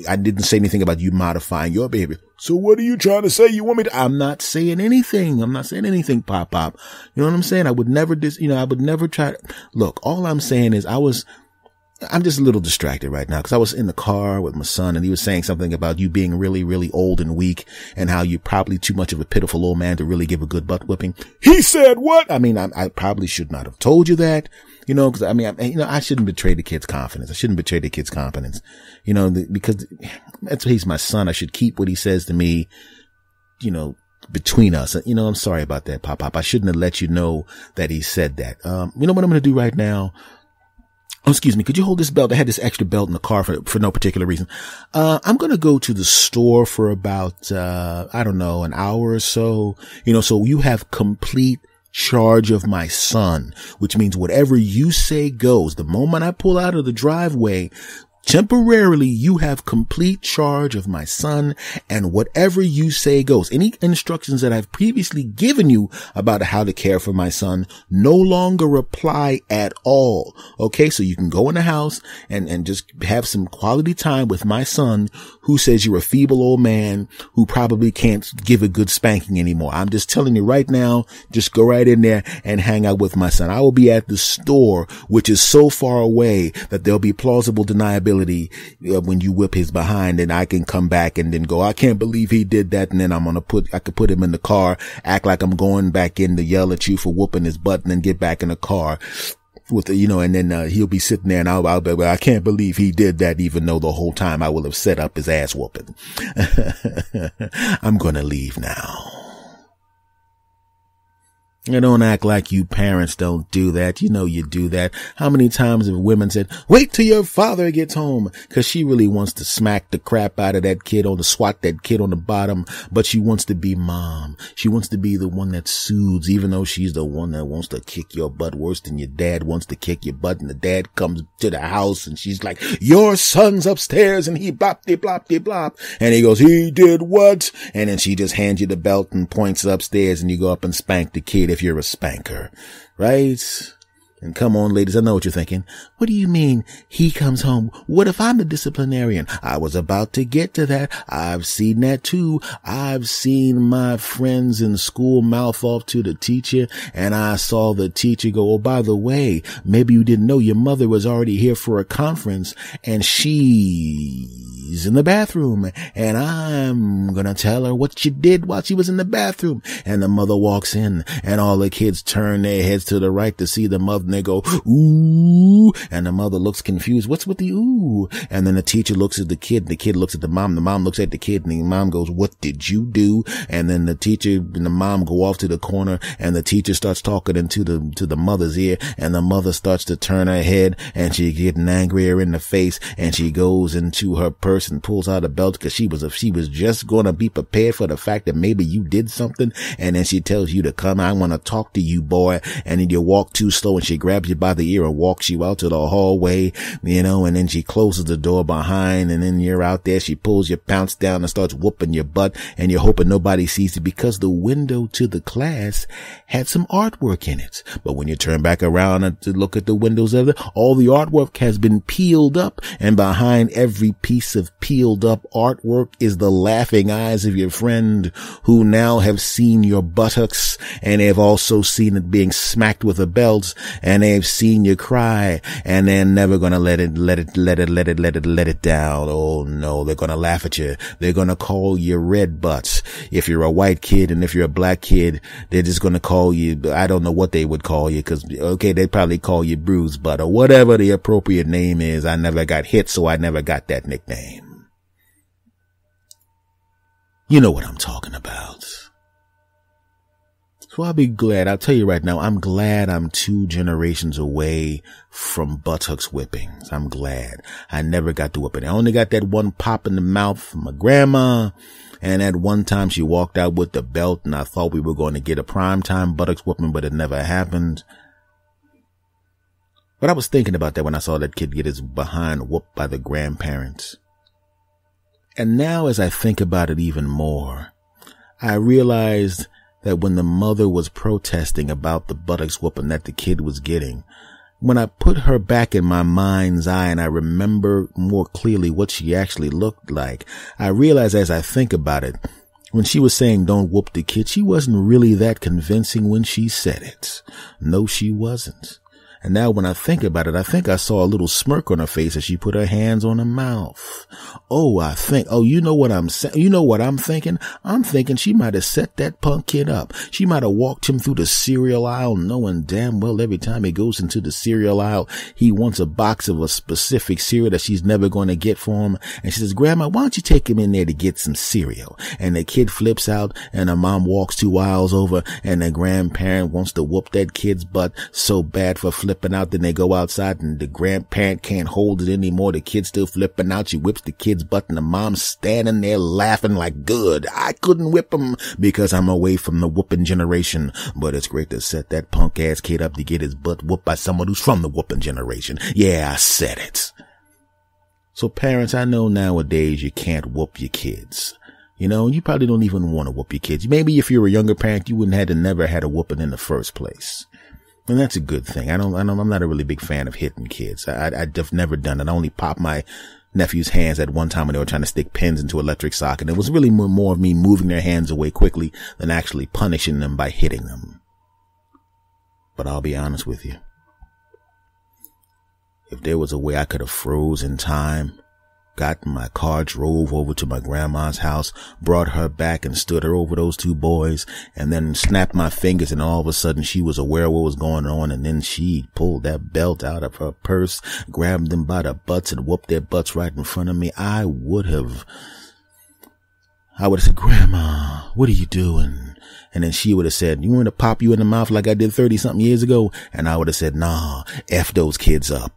I didn't say anything about you modifying your behavior. So what are you trying to say? You want me to? I'm not saying anything. I'm not saying anything, Pop. You know what I'm saying? I would never I would never try to. Look, all I'm saying is I'm just a little distracted right now because I was in the car with my son and he was saying something about you being really, really old and weak and how you're probably too much of a pitiful old man to really give a good butt whipping. He said what? I probably should not have told you that, because I shouldn't betray the kid's confidence. I shouldn't betray the kid's confidence, because he's my son. I should keep what he says to me, between us. I'm sorry about that, Pop. I shouldn't have let you know that he said that. You know what I'm going to do right now? Oh, excuse me. Could you hold this belt? I had this extra belt in the car for no particular reason. I'm going to go to the store for about, an hour or so, so you have complete charge of my son, which means whatever you say goes. The moment I pull out of the driveway, temporarily, you have complete charge of my son, and whatever you say goes. Any instructions that I've previously given you about how to care for my son no longer apply at all. Okay, so you can go in the house and just have some quality time with my son, who says you're a feeble old man who probably can't give a good spanking anymore. I'm just telling you right now, just go right in there and hang out with my son. I will be at the store, which is so far away that there'll be plausible deniability when you whip his behind, and I can come back and then go, I can't believe he did that. And then I could put him in the car, act like I'm going back in to yell at you for whooping his butt, and then get back in the car with and then he'll be sitting there and I'll be, I can't believe he did that, even though the whole time I will have set up his ass whooping. I'm gonna leave now. Don't act like you parents don't do that. You do that. How many times have women said, wait till your father gets home? Cause she really wants to smack the crap out of that kid, or to swat that kid on the bottom, but she wants to be mom. She wants to be the one that soothes, even though she's the one that wants to kick your butt worse than your dad wants to kick your butt. And the dad comes to the house and she's like, your son's upstairs and he blop. And he goes, he did what? And then she just hands you the belt and points upstairs, and you go up and spank the kid if you're a spanker, right? And come on, ladies, I know what you're thinking. What do you mean he comes home? What if I'm the disciplinarian? I was about to get to that. I've seen that too. I've seen my friends in school mouth off to the teacher, and I saw the teacher go, oh, by the way, maybe you didn't know your mother was already here for a conference, and she's in the bathroom, and I'm gonna tell her what she did while she was in the bathroom. And the mother walks in, and all the kids turn their heads to the right to see the mother, and they go, ooh, and the mother looks confused. What's with the ooh? And then the teacher looks at the kid looks at the mom looks at the kid, and the mom goes, what did you do? And then the teacher and the mom go off to the corner, and the teacher starts talking into the mother's ear, and the mother starts to turn her head, and she's getting angrier in the face, and she goes into her purse and pulls out a belt, because she was just going to be prepared for the fact that maybe you did something. And then she tells you to come, I want to talk to you, boy. And then you walk too slow, and she grabs you by the ear and walks you out to the hallway, and then she closes the door behind, and then you're out there. She pulls your pants down and starts whooping your butt, and you're hoping nobody sees it, because the window to the class had some artwork in it. But when you turn back around to look at the windows of it, all the artwork has been peeled up, and behind every piece of peeled up artwork is the laughing eyes of your friend, who now have seen your buttocks, and they've also seen it being smacked with a belt, and they've seen you cry, and they're never gonna let it down. Oh no, they're gonna laugh at you. They're gonna call you red butts. If you're a white kid, and if you're a black kid, they're just gonna call you, I don't know what they would call you, cause okay, they'd probably call you bruised butt, or whatever the appropriate name is. I never got hit, so I never got that nickname. You know what I'm talking about. So I'll be glad. I'll tell you right now, I'm glad I'm 2 generations away from buttocks whippings. I'm glad. I never got to whip it. I only got that one pop in the mouth from my grandma. And at one time she walked out with the belt and I thought we were going to get a primetime buttocks whooping, but it never happened. But I was thinking about that when I saw that kid get his behind whooped by the grandparents. And now as I think about it even more, I realized that when the mother was protesting about the buttocks whooping that the kid was getting, when I put her back in my mind's eye and I remember more clearly what she actually looked like, I realized as I think about it, when she was saying don't whoop the kid, she wasn't really that convincing when she said it. No, she wasn't. And now when I think about it, I think I saw a little smirk on her face as she put her hands on her mouth. You know what I'm saying? You know what I'm thinking? I'm thinking she might have set that punk kid up. She might have walked him through the cereal aisle knowing damn well every time he goes into the cereal aisle, he wants a box of a specific cereal that she's never going to get for him. And she says, Grandma, why don't you take him in there to get some cereal? And the kid flips out and the mom walks 2 aisles over and the grandparent wants to whoop that kid's butt so bad for flipping out. Then they go outside and the grandparent can't hold it anymore. The kid's still flipping out. She whips the kid's butt and the mom's standing there laughing like, good, I couldn't whip him because I'm away from the whooping generation. But it's great to set that punk ass kid up to get his butt whooped by someone who's from the whooping generation. Yeah, I said it. So parents, I know nowadays you can't whoop your kids. You know, you probably don't even want to whoop your kids. Maybe if you're a younger parent, you wouldn't have never had a whooping in the first place. And that's a good thing. I'm not a really big fan of hitting kids. I've never done it. I only popped my nephew's hands at one time when they were trying to stick pins into electric socket. It was really more of me moving their hands away quickly than actually punishing them by hitting them. But I'll be honest with you. If there was a way I could have frozen time, got in my car, drove over to my grandma's house, brought her back and stood her over those 2 boys, and then snapped my fingers and all of a sudden she was aware of what was going on, and then she pulled that belt out of her purse, grabbed them by the butts and whooped their butts right in front of me, I would have said, Grandma, what are you doing? And then she would have said, you want to pop you in the mouth like I did 30-something years ago? And I would have said, nah, F those kids up.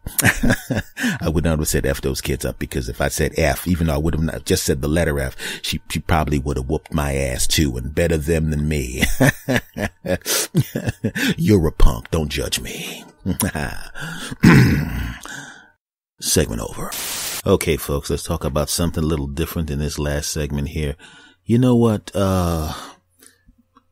I would not have said F those kids up because if I said F, even though I would have not just said the letter F, she probably would have whooped my ass too and better them than me. You're a punk. Don't judge me. Segment over. Okay, folks, let's talk about something a little different in this last segment here. You know what?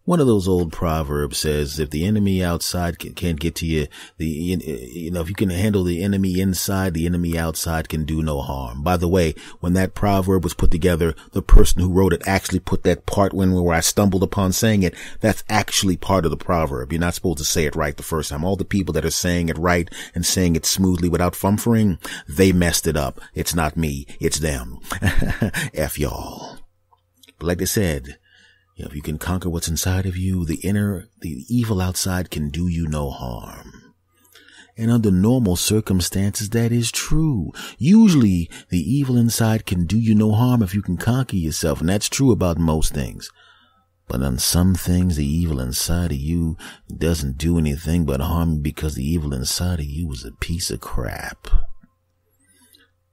One of those old proverbs says, if the enemy outside can't get to you, if you can handle the enemy inside, the enemy outside can do no harm. By the way, when that proverb was put together, the person who wrote it actually put that part where I stumbled upon saying it. That's actually part of the proverb. You're not supposed to say it right the first time. All the people that are saying it right and saying it smoothly without fumfering, they messed it up. It's not me. It's them. F y'all. But like they said, if you can conquer what's inside of you, the evil outside can do you no harm. And under normal circumstances, that is true. Usually, the evil inside can do you no harm if you can conquer yourself, and that's true about most things. But on some things, the evil inside of you doesn't do anything but harm you because the evil inside of you is a piece of crap.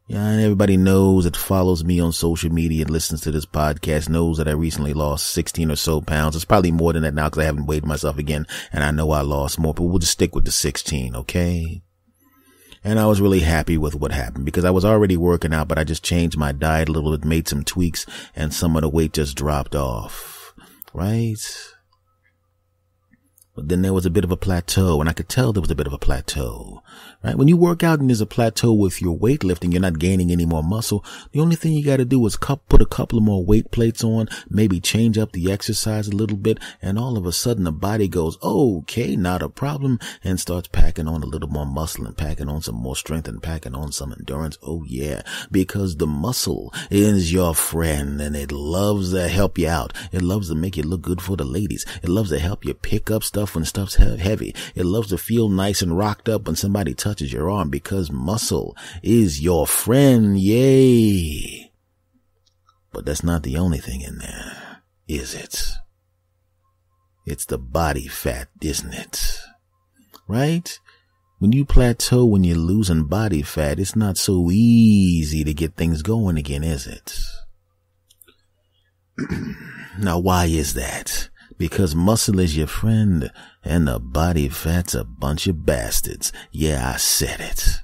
Yeah, and everybody knows that follows me on social media and listens to this podcast knows that I recently lost 16 or so pounds. It's probably more than that now because I haven't weighed myself again, and I know I lost more, but we'll just stick with the 16, okay? And I was really happy with what happened because I was already working out, but I just changed my diet a little bit, made some tweaks, and some of the weight just dropped off, right? But then there was a bit of a plateau, and I could tell there was a bit of a plateau, right? When you work out and there's a plateau with your weightlifting, you're not gaining any more muscle. The only thing you got to do is put a couple of more weight plates on, maybe change up the exercise a little bit, and all of a sudden the body goes, okay, not a problem, and starts packing on a little more muscle and packing on some more strength and packing on some endurance. Oh yeah, because the muscle is your friend and it loves to help you out. It loves to make you look good for the ladies. It loves to help you pick up stuff when stuff's heavy. It loves to feel nice and rocked up when somebody touches your arm because muscle is your friend. Yay. But that's not the only thing in there, is it? It's the body fat, isn't it? Right? When you plateau, when you're losing body fat, it's not so easy to get things going again, is it? Now, why is that? Because muscle is your friend and the body fat's a bunch of bastards. Yeah, I said it.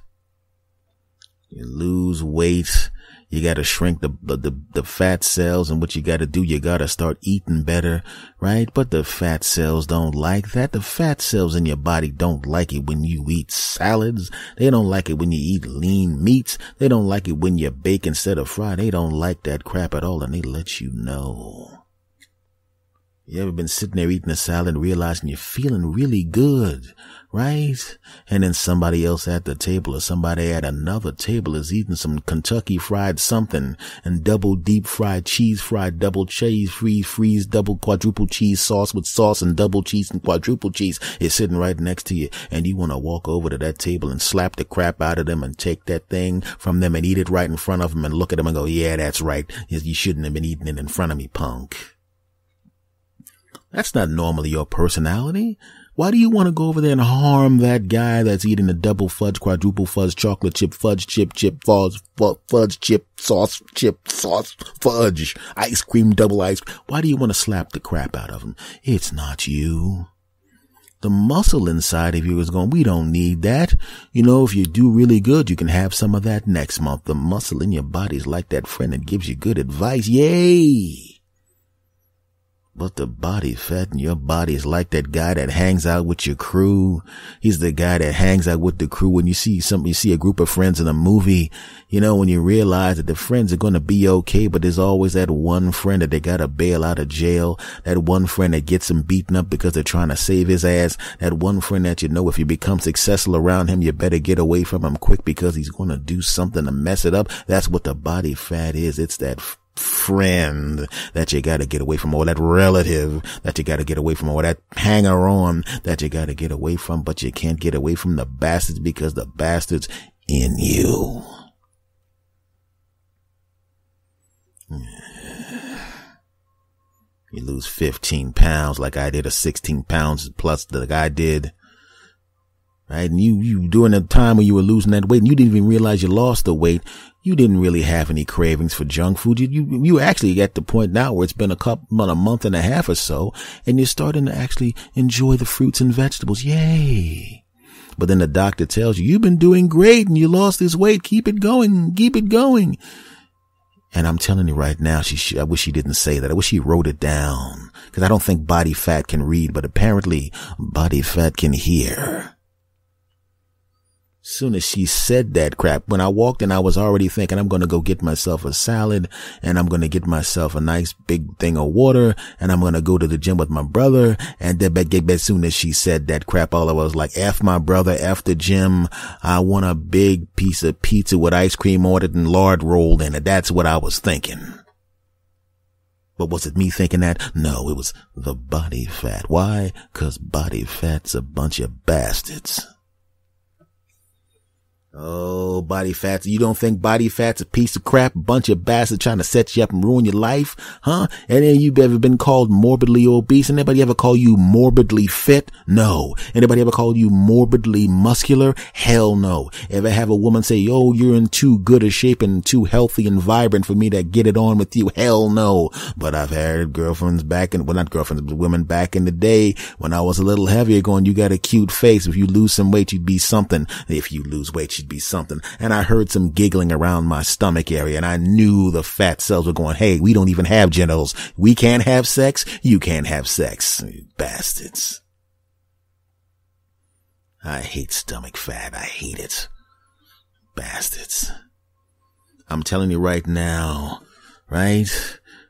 You lose weight, you gotta shrink the fat cells, and what you gotta do, you gotta start eating better, right? But the fat cells don't like that. The fat cells in your body don't like it when you eat salads. They don't like it when you eat lean meats. They don't like it when you bake instead of fry. They don't like that crap at all, and they let you know. You ever been sitting there eating a salad and realizing you're feeling really good, right? And then somebody else at the table or somebody at another table is eating some Kentucky fried something and double deep fried cheese, fried double cheese, freeze, double quadruple cheese sauce with sauce and double cheese and quadruple cheese is sitting right next to you. And you want to walk over to that table and slap the crap out of them and take that thing from them and eat it right in front of them and look at them and go, yeah, that's right. You shouldn't have been eating it in front of me, punk. That's not normally your personality. Why do you want to go over there and harm that guy that's eating a double fudge, quadruple fudge, chocolate chip, fudge chip, fudge chip, sauce, fudge, ice cream, double ice cream? Why do you want to slap the crap out of him? It's not you. The muscle inside of you is going, we don't need that. You know, if you do really good, you can have some of that next month. The muscle in your body is like that friend that gives you good advice. Yay! But the body fat in your body is like that guy that hangs out with your crew. He's the guy that hangs out with the crew. When you see a group of friends in a movie, you know, when you realize that the friends are going to be okay, but there's always that one friend that they got to bail out of jail. That one friend that gets him beaten up because they're trying to save his ass. That one friend that you know, if you become successful around him, you better get away from him quick because he's going to do something to mess it up. That's what the body fat is. It's that friend that you gotta get away from, or that relative that you gotta get away from, or that hanger on that you gotta get away from, but you can't get away from the bastards because the bastards in you. You lose 15 pounds like I did, or 16 pounds plus the guy did. Right? And you during the time when you were losing that weight and you didn't even realize you lost the weight, you didn't really have any cravings for junk food. You actually at the point now where it's been a month and a half or so, and you're starting to actually enjoy the fruits and vegetables. Yay. But then the doctor tells you, you've been doing great and you lost this weight. Keep it going. Keep it going. And I'm telling you right now, I wish she didn't say that. I wish she wrote it down, because I don't think body fat can read, but apparently body fat can hear. Soon as she said that crap, when I walked in, I was already thinking I'm going to go get myself a salad, and I'm going to get myself a nice big thing of water, and I'm going to go to the gym with my brother. And then as soon as she said that crap, all I was like, F my brother, F the gym. I want a big piece of pizza with ice cream on it and lard rolled in it. That's what I was thinking. But was it me thinking that? No, it was the body fat. Why? 'Cause body fat's a bunch of bastards. Oh, body fat. You don't think body fat's a piece of crap, a bunch of bastards trying to set you up and ruin your life? Huh? And then you've ever been called morbidly obese? Anybody ever call you morbidly fit? No. Anybody ever call you morbidly muscular? Hell no. Ever have a woman say, oh, you're in too good a shape and too healthy and vibrant for me to get it on with you? Hell no. But I've had girlfriends not girlfriends, but women back in the day when I was a little heavier going, you got a cute face. If you lose some weight, you'd be something. If you lose weight, be something. And I heard some giggling around my stomach area, and I knew the fat cells were going, hey, we don't even have genitals. We can't have sex. You can't have sex. You bastards. I hate stomach fat. I hate it. Bastards. I'm telling you right now, right?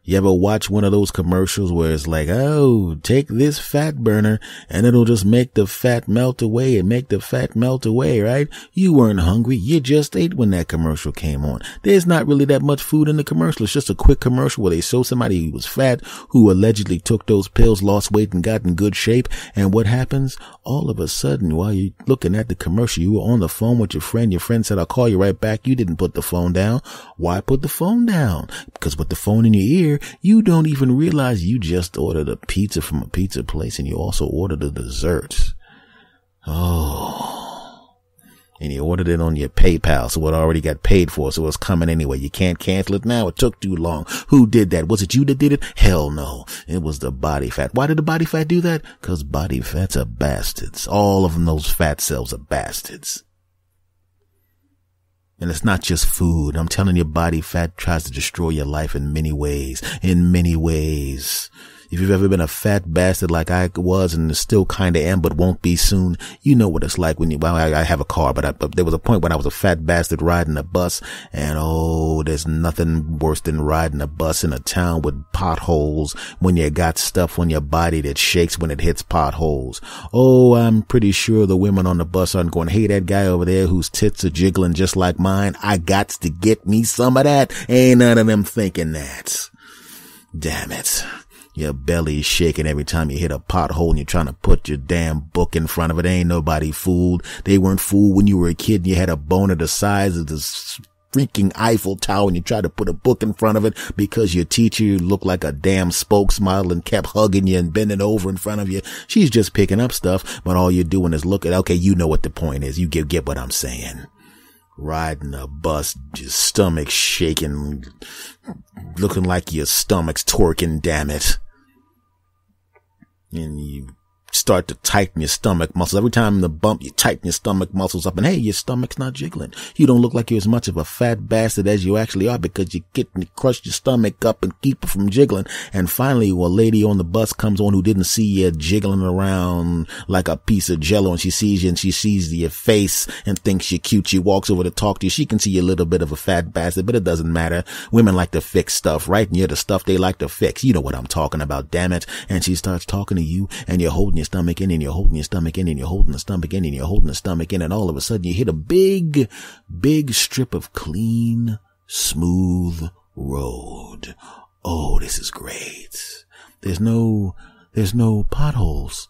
You ever watch one of those commercials where it's like, oh, take this fat burner and it'll just make the fat melt away and make the fat melt away, right? You weren't hungry. You just ate when that commercial came on. There's not really that much food in the commercial. It's just a quick commercial where they show somebody who was fat, who allegedly took those pills, lost weight, and got in good shape. And what happens? All of a sudden, while you're looking at the commercial, you were on the phone with your friend. Your friend said, I'll call you right back. You didn't put the phone down. Why put the phone down? Because with the phone in your ear, here, you don't even realize you just ordered a pizza from a pizza place and you also ordered a dessert. Oh. And you ordered it on your PayPal, so it already got paid for, so it's coming anyway. You can't cancel it now. It took too long. Who did that? Was it you that did it? Hell no. It was the body fat. Why did the body fat do that? Because body fats are bastards. All of them, those fat cells are bastards. And it's not just food. I'm telling you, body fat tries to destroy your life in many ways. In many ways. If you've ever been a fat bastard like I was and still kind of am, but won't be soon, you know what it's like when I have a car, but there was a point when I was a fat bastard riding a bus, and oh, there's nothing worse than riding a bus in a town with potholes when you got stuff on your body that shakes when it hits potholes. Oh, I'm pretty sure the women on the bus aren't going, hey, that guy over there whose tits are jiggling just like mine, I gots to get me some of that. Ain't none of them thinking that. Damn it. Your belly's shaking every time you hit a pothole and you're trying to put your damn book in front of it. Ain't nobody fooled. They weren't fooled when you were a kid and you had a boner the size of this freaking Eiffel Tower and you tried to put a book in front of it because your teacher looked like a damn spokesmodel and kept hugging you and bending over in front of you. She's just picking up stuff, but all you're doing is look at, okay, you know what the point is. You get what I'm saying. Riding a bus, your stomach shaking, looking like your stomach's twerking, damn it. And you start to tighten your stomach muscles. Every time in the bump, you tighten your stomach muscles up and hey, your stomach's not jiggling. You don't look like you're as much of a fat bastard as you actually are because you crush your stomach up and keep it from jiggling. And finally, a lady on the bus comes on who didn't see you jiggling around like a piece of jello and she sees you and she sees your face and thinks you're cute. She walks over to talk to you. She can see you're a little bit of a fat bastard, but it doesn't matter. Women like to fix stuff, right? And you're the stuff they like to fix. You know what I'm talking about, damn it. And she starts talking to you and you're holding your stomach in and you're holding your stomach in and you're holding the stomach in and you're holding the stomach in and all of a sudden you hit a big strip of clean, smooth road. Oh, this is great. There's no potholes.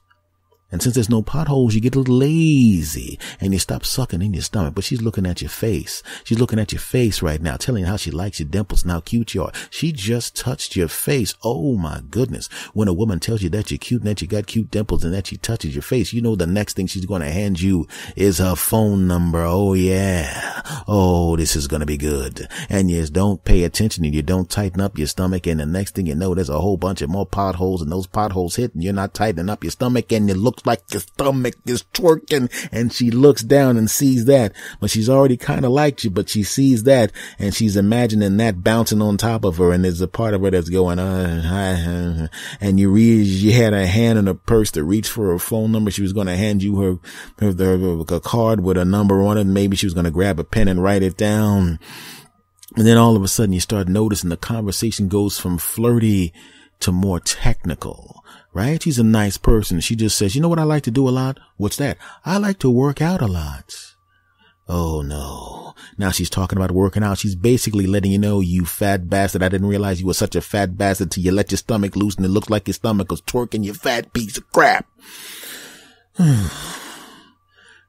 And since there's no potholes, you get a little lazy and you stop sucking in your stomach. But she's looking at your face. She's looking at your face right now, telling you how she likes your dimples and how cute you are. She just touched your face. Oh my goodness. When a woman tells you that you're cute and that you got cute dimples and that she touches your face, you know the next thing she's going to hand you is her phone number. Oh yeah. Oh, this is going to be good. And you don't pay attention and you don't tighten up your stomach. And the next thing you know, there's a whole bunch of more potholes and those potholes hit and you're not tightening up your stomach and it looks like your stomach is twerking and she looks down and sees that, but she's already kind of liked you, but she sees that and she's imagining that bouncing on top of her and there's a part of her that's going, and you had a hand in her purse to reach for her phone number. She was going to hand you her card with a number on it. Maybe she was going to grab a pen and write it down. And then all of a sudden you start noticing the conversation goes from flirty to more technical. Right? She's a nice person. She just says, you know what I like to do a lot? What's that? I like to work out a lot. Oh no. Now she's talking about working out. She's basically letting you know, you fat bastard. I didn't realize you were such a fat bastard till you let your stomach loose and it looks like your stomach was twerking, you fat piece of crap.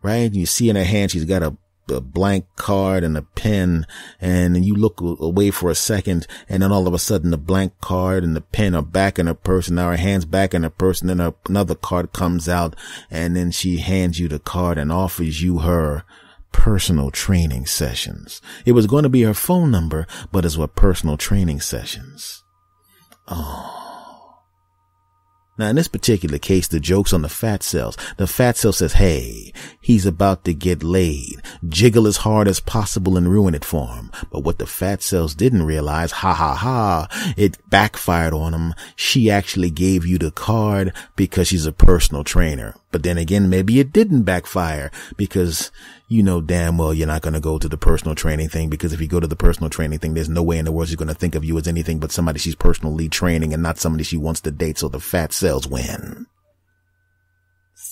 Right? And you see in her hand, she's got a blank card and a pen, and you look away for a second, and then all of a sudden the blank card and the pen are back in her purse, and now her hand's back in her purse, and then another card comes out, and then she hands you the card and offers you her personal training sessions. It was going to be her phone number, but it's what personal training sessions. Oh. Now, in this particular case, the joke's on the fat cells. The fat cell says, hey, he's about to get laid. Jiggle as hard as possible and ruin it for him. But what the fat cells didn't realize, it backfired on him. She actually gave you the card because she's a personal trainer. But then again, maybe it didn't backfire because you know damn well you're not going to go to the personal training thing, because if you go to the personal training thing, there's no way in the world she's going to think of you as anything but somebody she's personally training and not somebody she wants to date. So the fat cells win.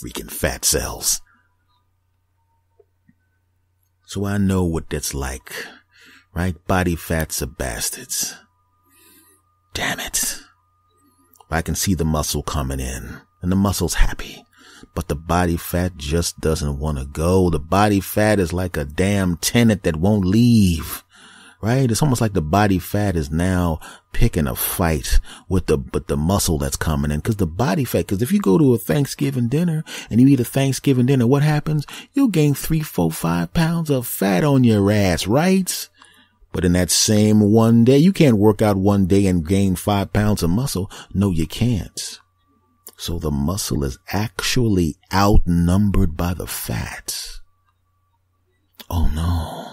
Freaking fat cells. So I know what that's like, right? Body fats are bastards. Damn it. I can see the muscle coming in and the muscle's happy. But the body fat just doesn't want to go. The body fat is like a damn tenant that won't leave. right? It's almost like the body fat is now picking a fight with the muscle that's coming in. Cause the body fat, cause if you go to a Thanksgiving dinner and you eat a Thanksgiving dinner, what happens? You'll gain 3, 4, 5 pounds of fat on your ass, right? But in that same one day, you can't work out one day and gain 5 pounds of muscle. No, you can't. So the muscle is actually outnumbered by the fat. Oh no.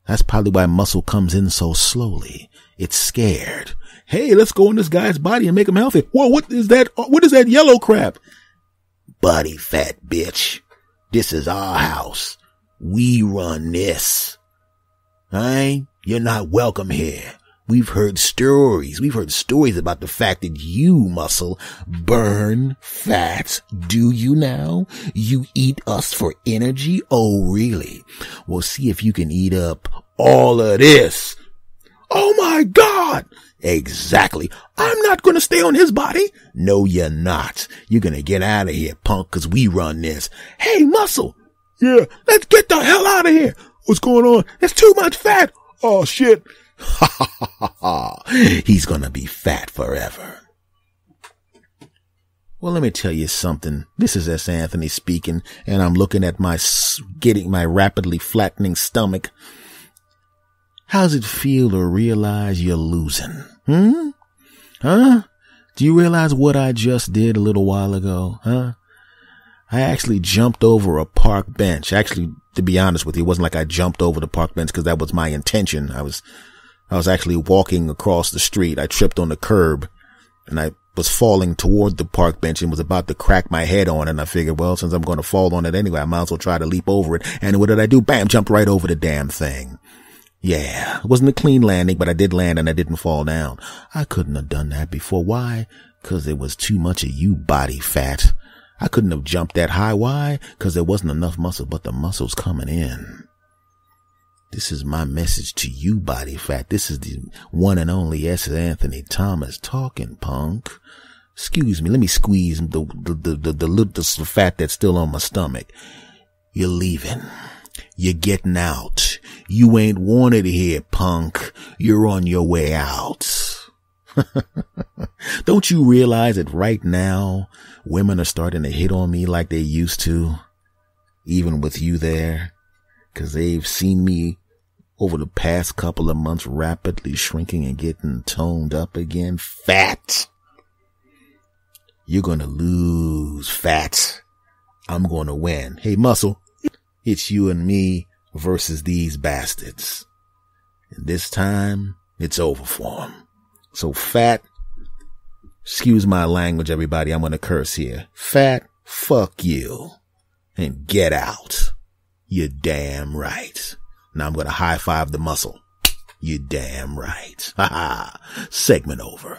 That's probably why muscle comes in so slowly. It's scared. Hey, let's go in this guy's body and make him healthy. Whoa, what is that? What is that yellow crap? Body fat, bitch. This is our house. We run this. Alright? You're not welcome here. We've heard stories. We've heard stories about the fact that you, muscle, burn fat. Do you now? You eat us for energy? Oh, really? Well, see if you can eat up all of this. Oh my God! Exactly. I'm not gonna stay on his body. No, you're not. You're gonna get out of here, punk, cause we run this. Hey, muscle. Yeah, let's get the hell out of here. What's going on? There's too much fat. Oh shit. Ha ha ha ha. He's gonna be fat forever. Well, let me tell you something. This is S. Anthony speaking, and I'm looking at my rapidly flattening stomach. How's it feel to realize you're losing? Huh? Do you realize what I just did a little while ago? Huh? I actually jumped over a park bench. Actually, to be honest with you, it wasn't like I jumped over the park bench because that was my intention. I was actually walking across the street. I tripped on the curb and I was falling toward the park bench and was about to crack my head on it. And I figured, well, since I'm going to fall on it anyway, I might as well try to leap over it. And what did I do? Bam, jumped right over the damn thing. Yeah, it wasn't a clean landing, but I did land and I didn't fall down. I couldn't have done that before. Why? Because there was too much of you body fat. I couldn't have jumped that high. Why? Because there wasn't enough muscle, but the muscle's coming in. This is my message to you, body fat. This is the one and only S. Anthony Thomas talking, punk. Excuse me, let me squeeze the fat that's still on my stomach. You're leaving. You're getting out. You ain't wanted here, punk. You're on your way out. Don't you realize that right now women are starting to hit on me like they used to, even with you there? Because they've seen me over the past couple of months rapidly shrinking and getting toned up again. Fat. You're going to lose, fat. I'm going to win. Hey, muscle, it's you and me versus these bastards. And this time, it's over for them. So fat, excuse my language, everybody. I'm going to curse here. Fat, fuck you. And get out. You're damn right. Now I'm going to high five the muscle. You're damn right. Ha ha. Segment over.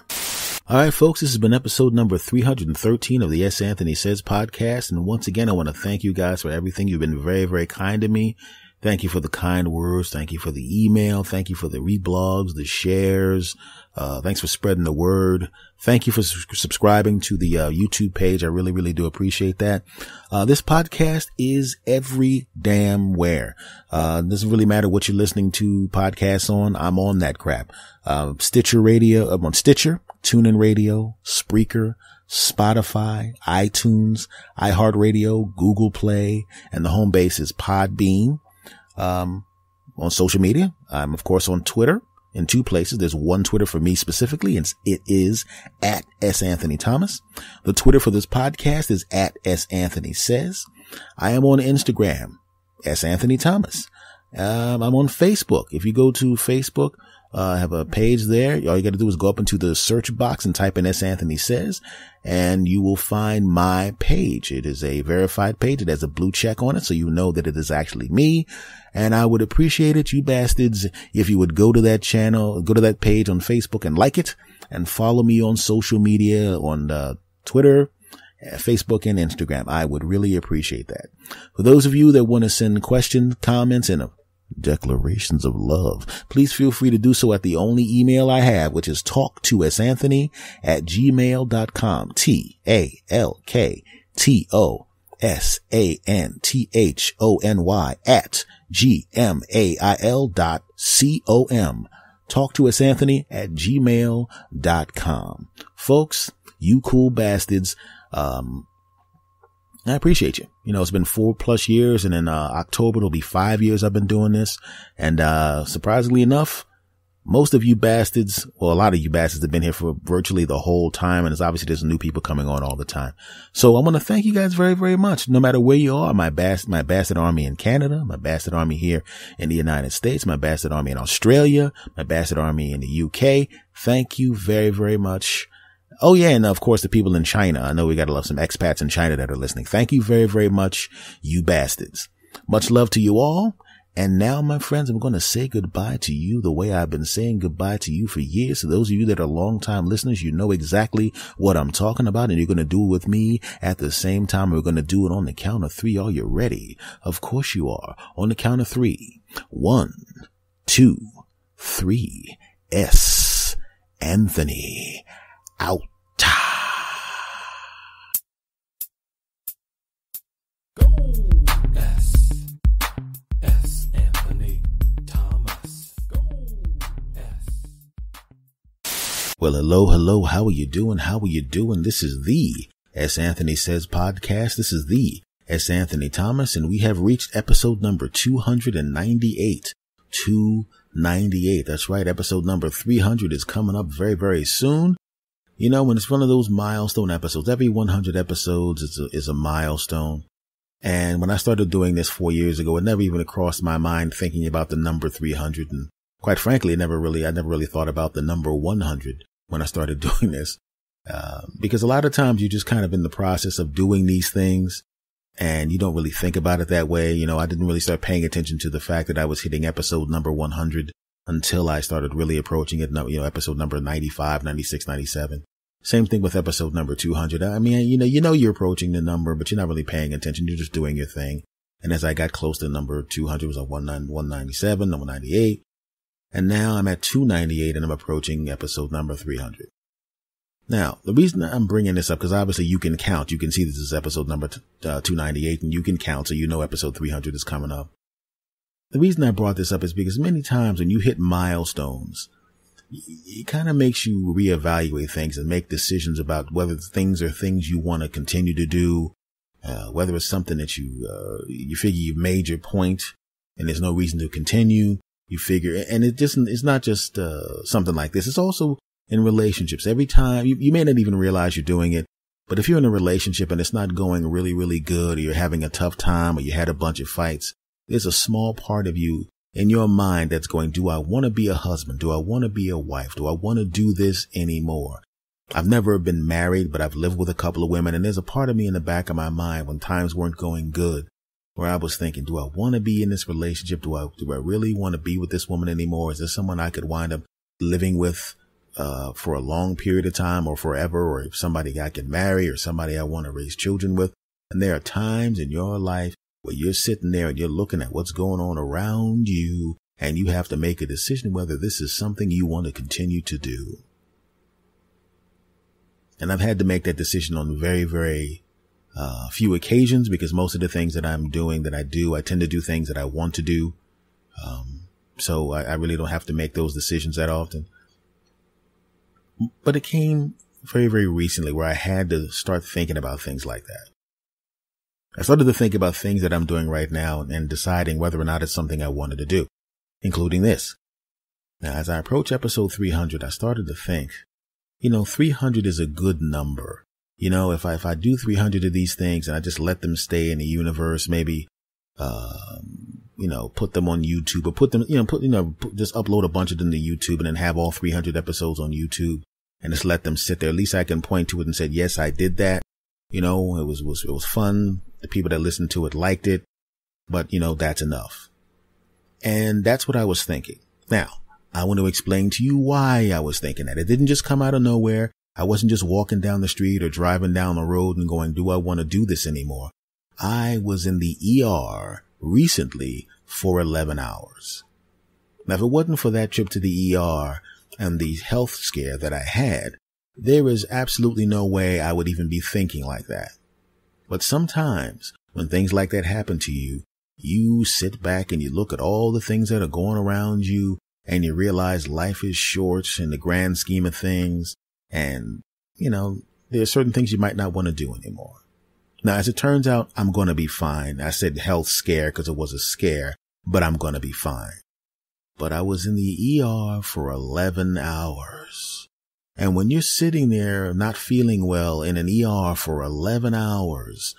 All right, folks, this has been episode number 313 of the S. Anthony Says podcast. And once again, I want to thank you guys for everything. You've been very, very kind to me. Thank you for the kind words. Thank you for the email. Thank you for the reblogs, the shares. Thanks for spreading the word. Thank you for subscribing to the YouTube page. I really, really do appreciate that. This podcast is every damn where. Doesn't really matter what you're listening to podcasts on. I'm on that crap. Stitcher Radio, I'm on Stitcher, TuneIn Radio, Spreaker, Spotify, iTunes, iHeartRadio, Google Play, and the home base is Podbean. On social media, I'm of course on Twitter in 2 places. There's one Twitter for me specifically, and it is at S. Anthony Thomas. The Twitter for this podcast is at S. Anthony Says. I am on Instagram, S. Anthony Thomas. I'm on Facebook. If you go to Facebook, I have a page there. All you got to do is go up into the search box and type in S. Anthony Says, and you will find my page. It is a verified page. It has a blue check on it, so you know that it is actually me. And I would appreciate it, you bastards, if you would go to that channel, go to that page on Facebook and like it, and follow me on social media on Twitter, Facebook, and Instagram. I would really appreciate that. For those of you that want to send questions, comments, and declarations of love, please feel free to do so at the only email I have, which is talktosanthony@gmail.com. TALKTO AnthonyAsAnthony@gmail.com. Talk to us, Anthony, at gmail.com. Folks, you cool bastards. I appreciate you. You know, it's been 4+ years, and in October, it'll be 5 years I've been doing this. And surprisingly enough, most of you bastards, well, a lot of you bastards have been here for virtually the whole time. And there's new people coming on all the time. So I want to thank you guys very, very much. No matter where you are, my bastard army in Canada, my bastard army here in the United States, my bastard army in Australia, my bastard army in the UK. Thank you very, very much. Oh yeah. And of course the people in China. I know we got to love some expats in China that are listening. Thank you very, very much, you bastards. Much love to you all. And now, my friends, I'm going to say goodbye to you the way I've been saying goodbye to you for years. So those of you that are longtime listeners, you know exactly what I'm talking about, and you're going to do it with me at the same time. We're going to do it on the count of 3. Are you ready? Of course you are. On the count of 3. 1, 2, 3. S. Anthony. Out. Well, hello. How are you doing? This is the S. Anthony Says podcast. This is the S. Anthony Thomas, and we have reached episode number 298. 298. That's right. Episode number 300 is coming up very, very soon. You know, when it's one of those milestone episodes, every 100 episodes is a milestone. And when I started doing this 4 years ago, it never even crossed my mind thinking about the number 300. And quite frankly, I never really thought about the number 100 when I started doing this. Because a lot of times you're just kind of in the process of doing these things and you don't really think about it that way. You know, I didn't really start paying attention to the fact that I was hitting episode number 100 until I started really approaching it. You know, episode number 95, 96, 97. Same thing with episode number 200. I mean, you know, you're approaching the number, but you're not really paying attention. You're just doing your thing. And as I got close to number 200, it was like 197, 198. And now I'm at 298 and I'm approaching episode number 300. Now, the reason I'm bringing this up, because obviously you can count. You can see this is episode number 298 and you can count. So you know episode 300 is coming up. The reason I brought this up is because many times when you hit milestones, it kind of makes you reevaluate things and make decisions about whether things are things you want to continue to do, whether it's something that you figure you've made your point and there's no reason to continue. You figure, and it's not just something like this. It's also in relationships. Every time you may not even realize you're doing it, but if you're in a relationship and it's not going really, really good, or you're having a tough time, or you had a bunch of fights, there's a small part of you in your mind that's going, do I want to be a husband? Do I want to be a wife? Do I want to do this anymore? I've never been married, but I've lived with a couple of women, and there's a part of me in the back of my mind when times weren't going good, where I was thinking, do I want to be in this relationship? Do I really want to be with this woman anymore? Is this someone I could wind up living with for a long period of time or forever, or if somebody I can marry or somebody I want to raise children with? And there are times in your life where you're sitting there and you're looking at what's going on around you, and you have to make a decision whether this is something you want to continue to do. And I've had to make that decision on very, very few occasions, because most of the things that I'm doing, that I do, I tend to do things that I want to do. So I really don't have to make those decisions that often. But it came very, very recently where I had to start thinking about things like that. I started to think about things that I'm doing right now and deciding whether or not it's something I wanted to do, including this. Now, as I approach episode 300, I started to think, 300 is a good number. If I do 300 of these things and I just let them stay in the universe, maybe, put them on YouTube, or put them, just upload a bunch of them to YouTube and then have all 300 episodes on YouTube and just let them sit there. At least I can point to it and say, yes, I did that. It was fun. The people that listened to it liked it, but that's enough. And that's what I was thinking. Now, I want to explain to you why I was thinking that. It didn't just come out of nowhere. I wasn't just walking down the street or driving down the road and going, do I want to do this anymore? I was in the ER recently for 11 hours. Now, if it wasn't for that trip to the ER and the health scare that I had, there is absolutely no way I would even be thinking like that. But sometimes when things like that happen to you, you sit back and you look at all the things that are going around you and you realize life is short in the grand scheme of things. And, there are certain things you might not want to do anymore. Now, as it turns out, I'm going to be fine. I said health scare because it was a scare, but I'm going to be fine. But I was in the ER for 11 hours. And when you're sitting there not feeling well in an ER for 11 hours,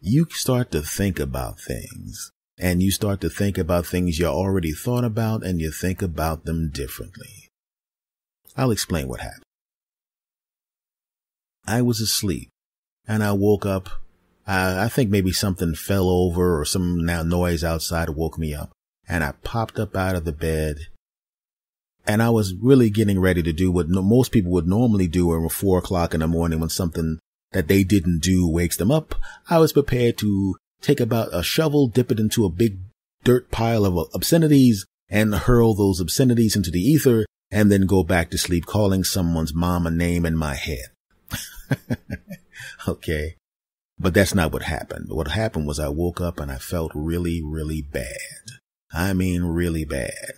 you start to think about things. And you start to think about things you already thought about, and you think about them differently. I'll explain what happened. I was asleep, and I woke up. I think maybe something fell over or some noise outside woke me up. And I popped up out of the bed, and I was really getting ready to do what most people would normally do around 4 o'clock in the morning when something that they didn't do wakes them up. I was prepared to take about a shovel, dip it into a big dirt pile of obscenities, and hurl those obscenities into the ether, and then go back to sleep calling someone's mom a name in my head. Okay. But that's not what happened. What happened was I woke up and I felt really, really bad. I mean, really bad.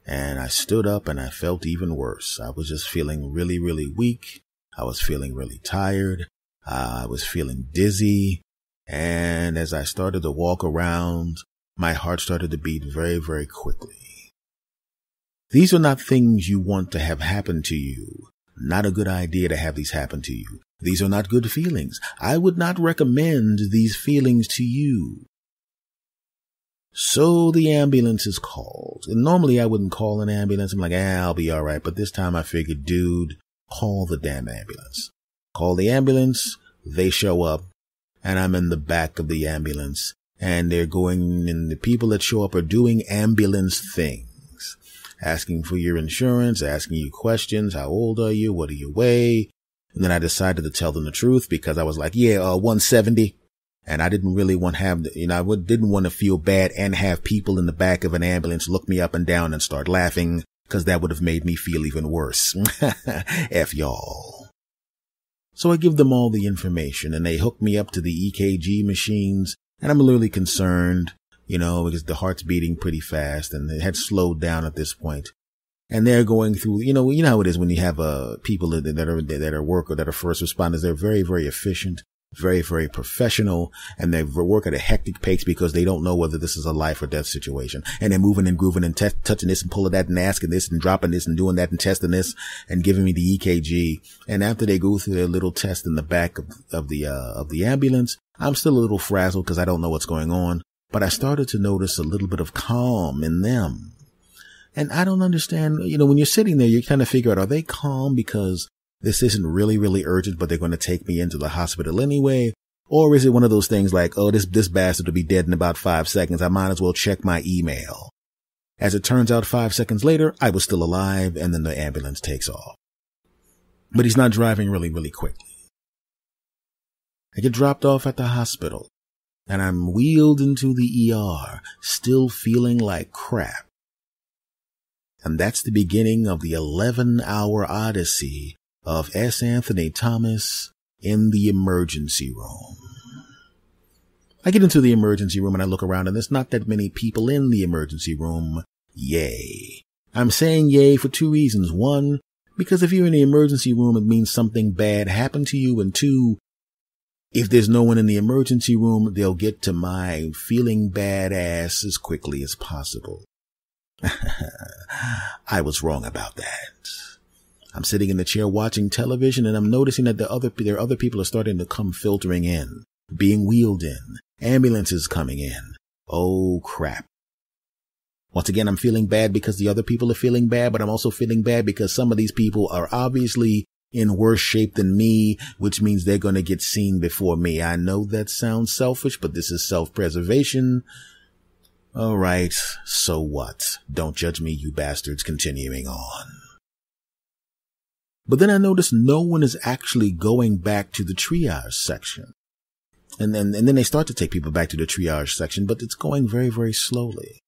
And I stood up and I felt even worse. I was just feeling really, really weak. I was feeling really tired. I was feeling dizzy. And as I started to walk around, my heart started to beat very, very quickly. These are not things you want to have happen to you. Not a good idea to have these happen to you. These are not good feelings. I would not recommend these feelings to you. So the ambulance is called. And normally I wouldn't call an ambulance. I'm like, I'll be all right. But this time I figured, dude, call the damn ambulance. Call the ambulance. They show up. And I'm in the back of the ambulance. And they're going, and the people that show up are doing ambulance things. Asking for your insurance, asking you questions. How old are you? What do you weigh? And then I decided to tell them the truth because I was like, 170. And I didn't really want to have, I didn't want to feel bad and have people in the back of an ambulance look me up and down and start laughing because that would have made me feel even worse. F y'all. So I give them all the information and they hook me up to the EKG machines. And I'm really concerned, because the heart's beating pretty fast and it had slowed down at this point. And they're going through, you know how it is when you have people that are work or that are first responders. They're very, very efficient, very, very professional, and they work at a hectic pace because they don't know whether this is a life or death situation. And they're moving and grooving and touching this and pulling that and asking this and dropping this and doing that and testing this and giving me the EKG. And after they go through their little test in the back of the ambulance, I'm still a little frazzled because I don't know what's going on. But I started to notice a little bit of calm in them. And I don't understand, when you're sitting there, you kind of figure out, are they calm because this isn't really, really urgent, but they're going to take me into the hospital anyway? Or is it one of those things like, oh, this bastard will be dead in about 5 seconds. I might as well check my email. As it turns out, 5 seconds later, I was still alive, and then the ambulance takes off. But he's not driving really, really quickly. I get dropped off at the hospital, and I'm wheeled into the ER, still feeling like crap. And that's the beginning of the 11-hour odyssey of S. Anthony Thomas in the emergency room. I get into the emergency room and I look around and there's not that many people in the emergency room. Yay. I'm saying yay for 2 reasons. 1, because if you're in the emergency room, it means something bad happened to you. And 2, if there's no one in the emergency room, they'll get to my feeling badass as quickly as possible. I was wrong about that. I'm sitting in the chair watching television and I'm noticing that there are other people are starting to come filtering in, being wheeled in, ambulances coming in. Oh crap. Once again, I'm feeling bad because the other people are feeling bad, but I'm also feeling bad because some of these people are obviously in worse shape than me, which means they're going to get seen before me. I know that sounds selfish, but this is self-preservation. All right, so what? Don't judge me, you bastards. Continuing on. But then I noticed no one is actually going back to the triage section. And then they start to take people back to the triage section, but it's going very, very slowly.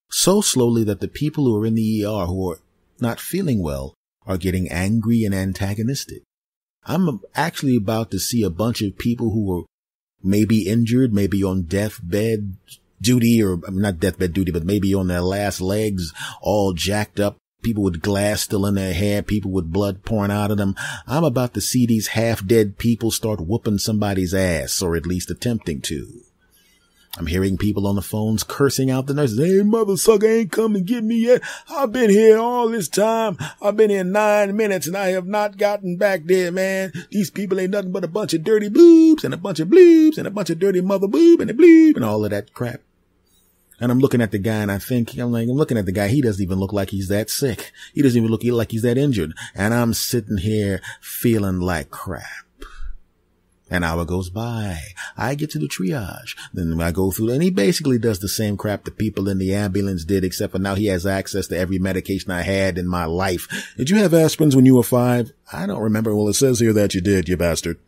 So slowly that the people who are in the ER who are not feeling well are getting angry and antagonistic. I'm actually about to see a bunch of people who maybe injured, maybe on deathbed duty, or not deathbed duty, but maybe on their last legs, all jacked up. People with glass still in their hair, people with blood pouring out of them. I'm about to see these half-dead people start whooping somebody's ass, or at least attempting to. I'm hearing people on the phones cursing out the nurses. Hey, mother sucker ain't come to get me yet. I've been here all this time. I've been here 9 minutes and I have not gotten back there, man. These people ain't nothing but a bunch of dirty boobs and a bunch of bleebs and a bunch of dirty mother boob and a bleeb and all of that crap. And I'm looking at the guy and I'm looking at the guy. He doesn't even look like he's that sick. He doesn't even look like he's that injured. And I'm sitting here feeling like crap. An hour goes by. I get to the triage. Then I go through, and he basically does the same crap the people in the ambulance did, except for now he has access to every medication I had in my life. Did you have aspirins when you were 5? I don't remember. Well, it says here that you did, you bastard.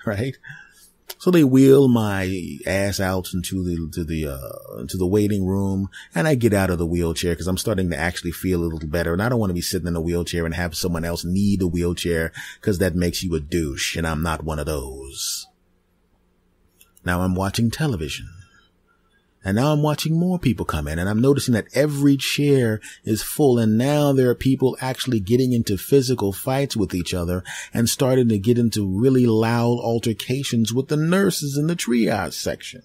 Right? So they wheel my ass out into the waiting room, and I get out of the wheelchair because I'm starting to actually feel a little better. And I don't want to be sitting in a wheelchair and have someone else need a wheelchair because that makes you a douche, and I'm not one of those. Now I'm watching television. And now I'm watching more people come in, and I'm noticing that every chair is full. And now there are people actually getting into physical fights with each other and starting to get into really loud altercations with the nurses in the triage section.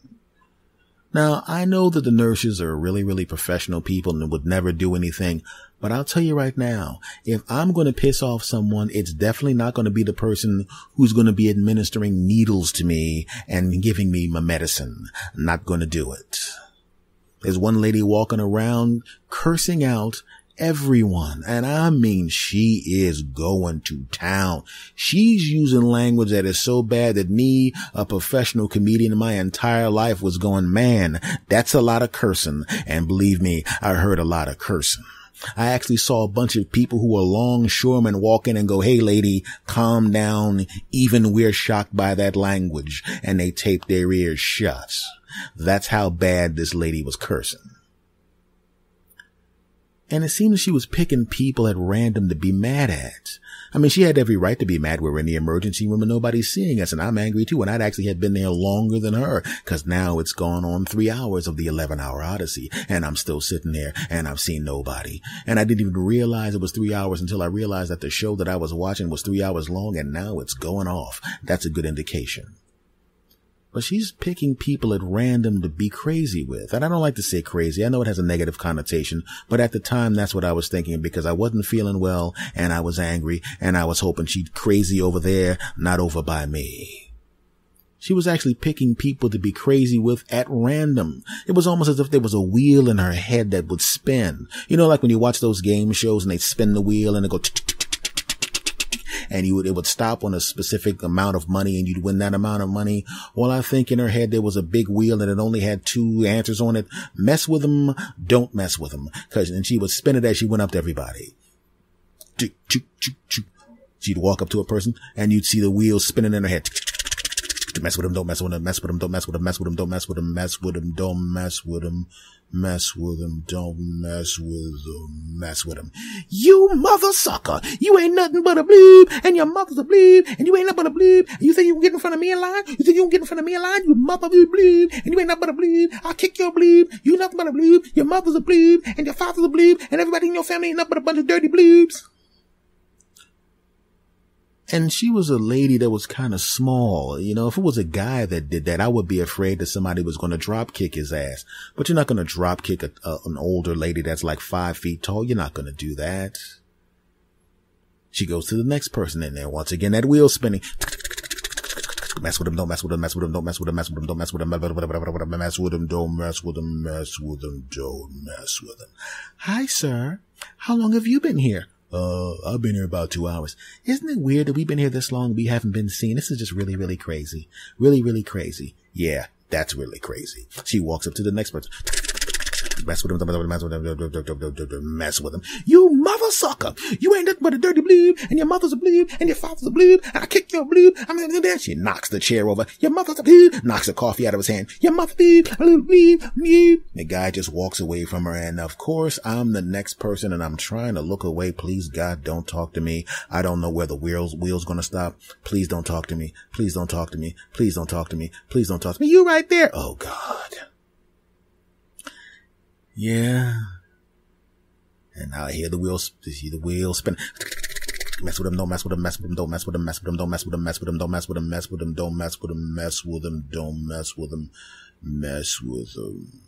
Now, I know that the nurses are really, really professional people and would never do anything. But I'll tell you right now, if I'm going to piss off someone, it's definitely not going to be the person who's going to be administering needles to me and giving me my medicine. I'm not going to do it. There's one lady walking around cursing out everyone. And I mean, she is going to town. She's using language that is so bad that me, a professional comedian, my entire life was going, man, that's a lot of cursing. And believe me, I heard a lot of cursing. I actually saw a bunch of people who were longshoremen walk in and go, hey, lady, calm down. Even we're shocked by that language. And they taped their ears shut. That's how bad this lady was cursing. And it seems she was picking people at random to be mad at. I mean, she had every right to be mad. We're in the emergency room and nobody's seeing us, and I'm angry too. And I'd actually had been there longer than her, because now it's gone on 3 hours of the 11-hour odyssey, and I'm still sitting there and I've seen nobody. And I didn't even realize it was 3 hours until I realized that the show that I was watching was 3 hours long, and now it's going off. That's a good indication. But she's picking people at random to be crazy with. And I don't like to say crazy. I know it has a negative connotation, but at the time, that's what I was thinking, because I wasn't feeling well and I was angry and I was hoping she'd crazy over there, not over by me. She was actually picking people to be crazy with at random. It was almost as if there was a wheel in her head that would spin. You know, like when you watch those game shows and they spin the wheel and it go and it would stop on a specific amount of money and you'd win that amount of money. Well, I think in her head there was a big wheel and it only had 2 answers on it. Mess with them, don't mess with them. And she would spin it as she went up to everybody. She'd walk up to a person and you'd see the wheel spinning in her head. Mess with them, don't mess with them, mess with them, don't mess with them, mess with them, don't mess with them, mess with them, don't mess with them, mess with them, don't mess with them, mess with them. You mother sucker! You ain't nothing but a bleep, and your mother's a bleep, and you ain't nothing but a bleep, and you think you can get in front of me in line? You think you can get in front of me in line? You mother of a bleep, and you ain't nothing but a bleep. I'll kick your bleep. You nothing but a bleep. Your mother's a bleep, and your father's a bleep, and everybody in your family ain't nothing but a bunch of dirty bleeps. And she was a lady that was kind of small. You know, if it was a guy that did that, I would be afraid that somebody was going to drop kick his ass. But you're not going to drop kick an older lady that's like 5 feet tall. You're not going to do that. She goes to the next person in there. Once again, that wheel spinning. Mess with them, don't mess with them, mess with them, don't mess with them, mess with them, don't mess with them, mess with them, don't mess with them, mess with them, don't mess with them. Hi, sir. How long have you been here? I've been here about 2 hours. Isn't it weird that we've been here this long and we haven't been seen? This is just really, really crazy. Really, really crazy. Yeah, that's really crazy. She walks up to the next person. Mess with him. Mess with him. You mother sucker. You ain't nothing but a dirty bleed, and your mother's a bleed, and your father's a bleed, and I kick your bleed. She knocks the chair over. Your mother's a bleed. Knocks the coffee out of his hand. Your mother bleed. The guy just walks away from her, and of course, I'm the next person, and I'm trying to look away. Please, God, don't talk to me. I don't know where the wheel's gonna stop. Please don't talk to me. Please don't talk to me. Please don't talk to me. Please don't talk to me. You right there. Oh, God. Yeah. And now I hear the wheel spin. Mess with him, don't mess with him, mess with him, don't mess with him, mess with him, don't mess with him, mess with him, don't mess with him, mess with him, don't mess with him, mess with him, don't mess with him, mess with him,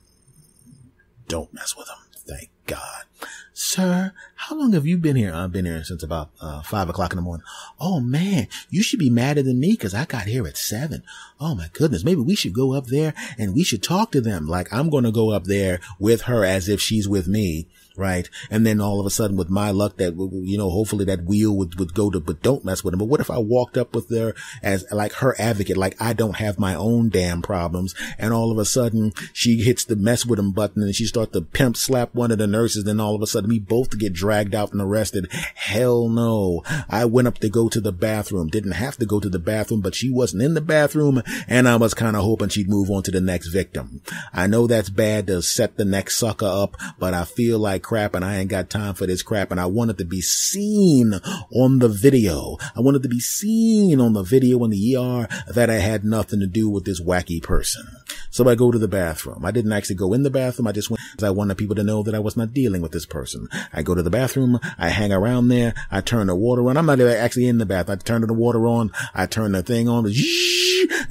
don't mess with him. Thank God. Sir, how long have you been here? I've been here since about 5 o'clock in the morning. Oh man, you should be madder than me because I got here at 7. Oh my goodness, maybe we should go up there and we should talk to them. Like I'm going to go up there with her as if she's with me. Right. And then all of a sudden with my luck that, you know, hopefully that wheel would go to, but don't mess with him. But what if I walked up with her as like her advocate, like I don't have my own damn problems. And all of a sudden she hits the mess with him button and she starts to pimp slap one of the nurses. Then all of a sudden we both get dragged out and arrested. Hell no. I went up to go to the bathroom. Didn't have to go to the bathroom, but she wasn't in the bathroom. And I was kind of hoping she'd move on to the next victim. I know that's bad to set the next sucker up, but I feel like crap and I ain't got time for this crap, and I want it to be seen on the video. I want it to be seen on the video in the ER that I had nothing to do with this wacky person. So I go to the bathroom. I didn't actually go in the bathroom. I just went because I wanted people to know that I was not dealing with this person. I go to the bathroom. I hang around there. I turn the water on. I'm not actually in the bath. I turn the water on. I turn the thing on.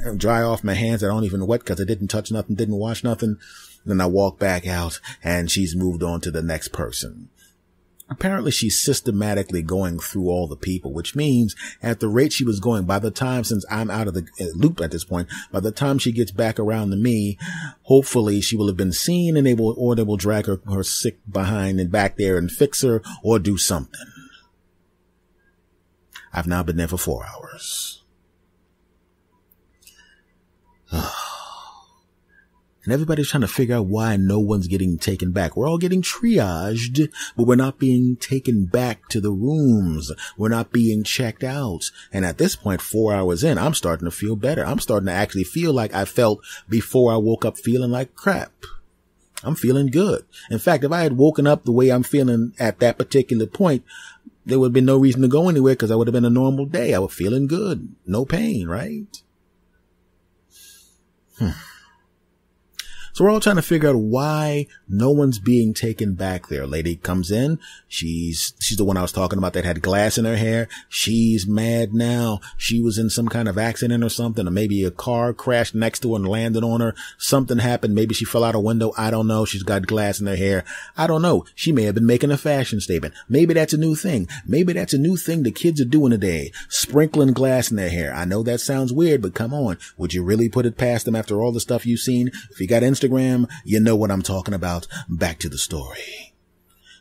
And dry off my hands. I don't even wet because I didn't touch nothing, didn't wash nothing. Then I walk back out and she's moved on to the next person. Apparently she's systematically going through all the people, which means at the rate she was going, by the time, since I'm out of the loop at this point, by the time she gets back around to me, hopefully she will have been seen and they will drag her sick behind and back there and fix her or do something. I've now been there for 4 hours. And everybody's trying to figure out why no one's getting taken back. We're all getting triaged, but we're not being taken back to the rooms. We're not being checked out. And at this point, 4 hours in, I'm starting to feel better. I'm starting to actually feel like I felt before I woke up feeling like crap. I'm feeling good. In fact, if I had woken up the way I'm feeling at that particular point, there would have been no reason to go anywhere because I would have been a normal day. I was feeling good. No pain, right? So we're all trying to figure out why no one's being taken back there. Lady comes in. She's the one I was talking about that had glass in her hair. She's mad now. She was in some kind of accident or something, or maybe a car crashed next to her and landed on her. Something happened. Maybe she fell out a window. I don't know. She's got glass in her hair. I don't know. She may have been making a fashion statement. Maybe that's a new thing. Maybe that's a new thing the kids are doing today. Sprinkling glass in their hair. I know that sounds weird, but come on. Would you really put it past them after all the stuff you've seen? If you got Instagram, you know what I'm talking about. Back to the story.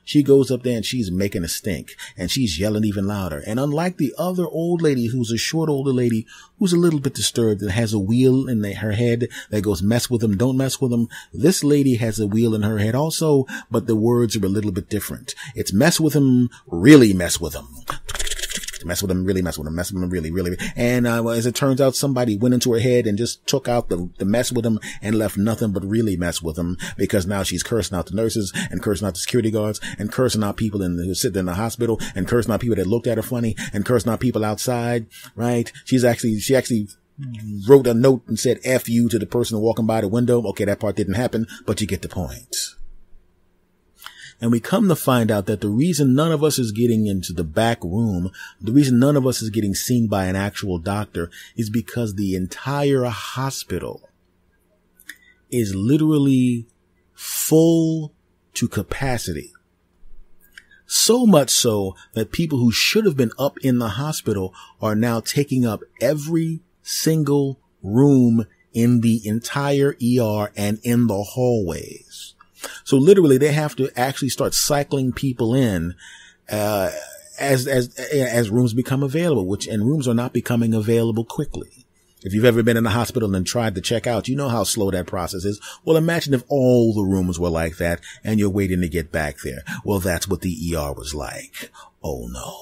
She goes up there and she's making a stink and she's yelling even louder. And unlike the other old lady, who's a short older lady who's a little bit disturbed and has a wheel in her head that goes mess with them, don't mess with them, this lady has a wheel in her head also, but the words are a little bit different. It's mess with them, really mess with them. Mess with them, really mess with them, mess with them, really, really. And as it turns out, somebody went into her head and just took out the mess with them and left nothing but really mess with them, because now she's cursing out the nurses and cursing out the security guards and cursing out people who sit in the hospital and cursing out people that looked at her funny and cursing out people outside, right? She actually wrote a note and said F you to the person walking by the window. Okay, that part didn't happen, but you get the point. And we come to find out that the reason none of us is getting into the back room, the reason none of us is getting seen by an actual doctor, is because the entire hospital is literally full to capacity. So much so that people who should have been up in the hospital are now taking up every single room in the entire ER and in the hallways. So literally they have to actually start cycling people in, as rooms become available, and rooms are not becoming available quickly. If you've ever been in the hospital and tried to check out, you know how slow that process is. Well, imagine if all the rooms were like that and you're waiting to get back there. Well, that's what the ER was like. Oh no.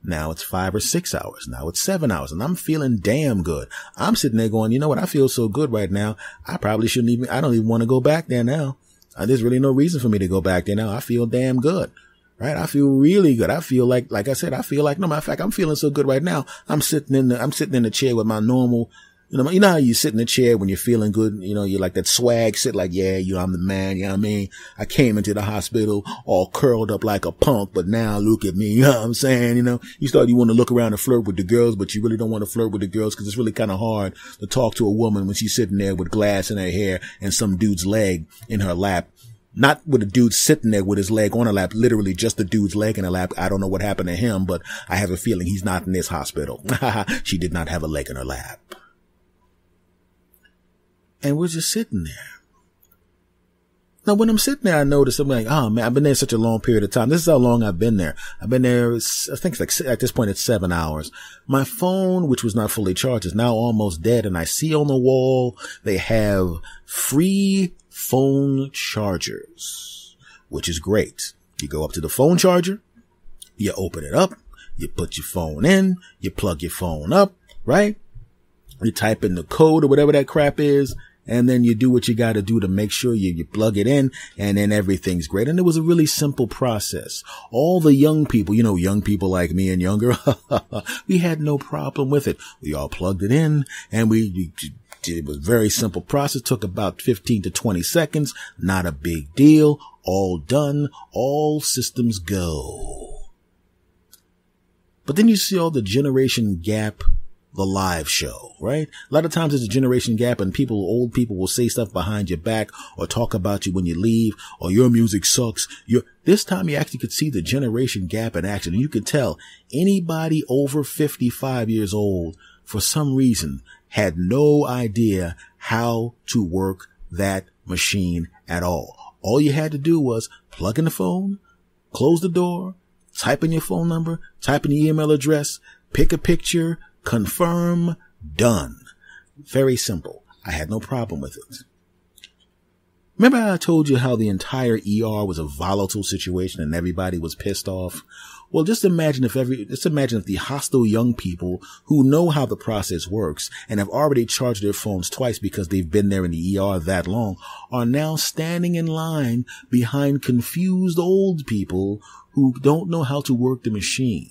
Now it's 5 or 6 hours. Now it's 7 hours and I'm feeling damn good. I'm sitting there going, you know what? I feel so good right now. I don't even want to go back there now. There's really no reason for me to go back there now. I feel damn good. Right? I feel really good. I feel like I said, no matter of fact, I'm feeling so good right now. I'm sitting in the chair with my normal, you know how you sit in the chair when you're feeling good, you're like that swag sit like, yeah, I'm the man, you know what I mean? I came into the hospital all curled up like a punk, but now look at me, you know what I'm saying? You want to look around and flirt with the girls, but you really don't want to flirt with the girls because it's really kind of hard to talk to a woman when she's sitting there with glass in her hair and some dude's leg in her lap. Not with a dude sitting there with his leg on her lap, literally just the dude's leg in her lap. I don't know what happened to him, but I have a feeling he's not in this hospital. She did not have a leg in her lap. And we're just sitting there. Now, when I'm sitting there, I notice, I'm like, oh man, I've been there such a long period of time. This is how long I've been there. I've been there, I think it's like, at this point, it's 7 hours. My phone, which was not fully charged, is now almost dead. And I see on the wall, they have free phone chargers, which is great. You go up to the phone charger, you open it up, you put your phone in, you plug your phone up, right? You type in the code or whatever that crap is, and then you do what you got to do to make sure you plug it in, and then everything's great. And it was a really simple process. All the young people, young people like me and younger, we had no problem with it. We all plugged it in, and it was a very simple process. Took about 15 to 20 seconds. Not a big deal. All done. All systems go. But then you see all the generation gap, the live show, right? A lot of times there's a generation gap and old people will say stuff behind your back or talk about you when you leave or your music sucks. This time you actually could see the generation gap in action. And you could tell anybody over 55 years old, for some reason, had no idea how to work that machine at all. All you had to do was plug in the phone, close the door, type in your phone number, type in your email address, pick a picture, confirm, done. Very simple. I had no problem with it. Remember I told you how the entire ER was a volatile situation and everybody was pissed off? Well, just imagine if the hostile young people who know how the process works and have already charged their phones twice because they've been there in the ER that long are now standing in line behind confused old people who don't know how to work the machine.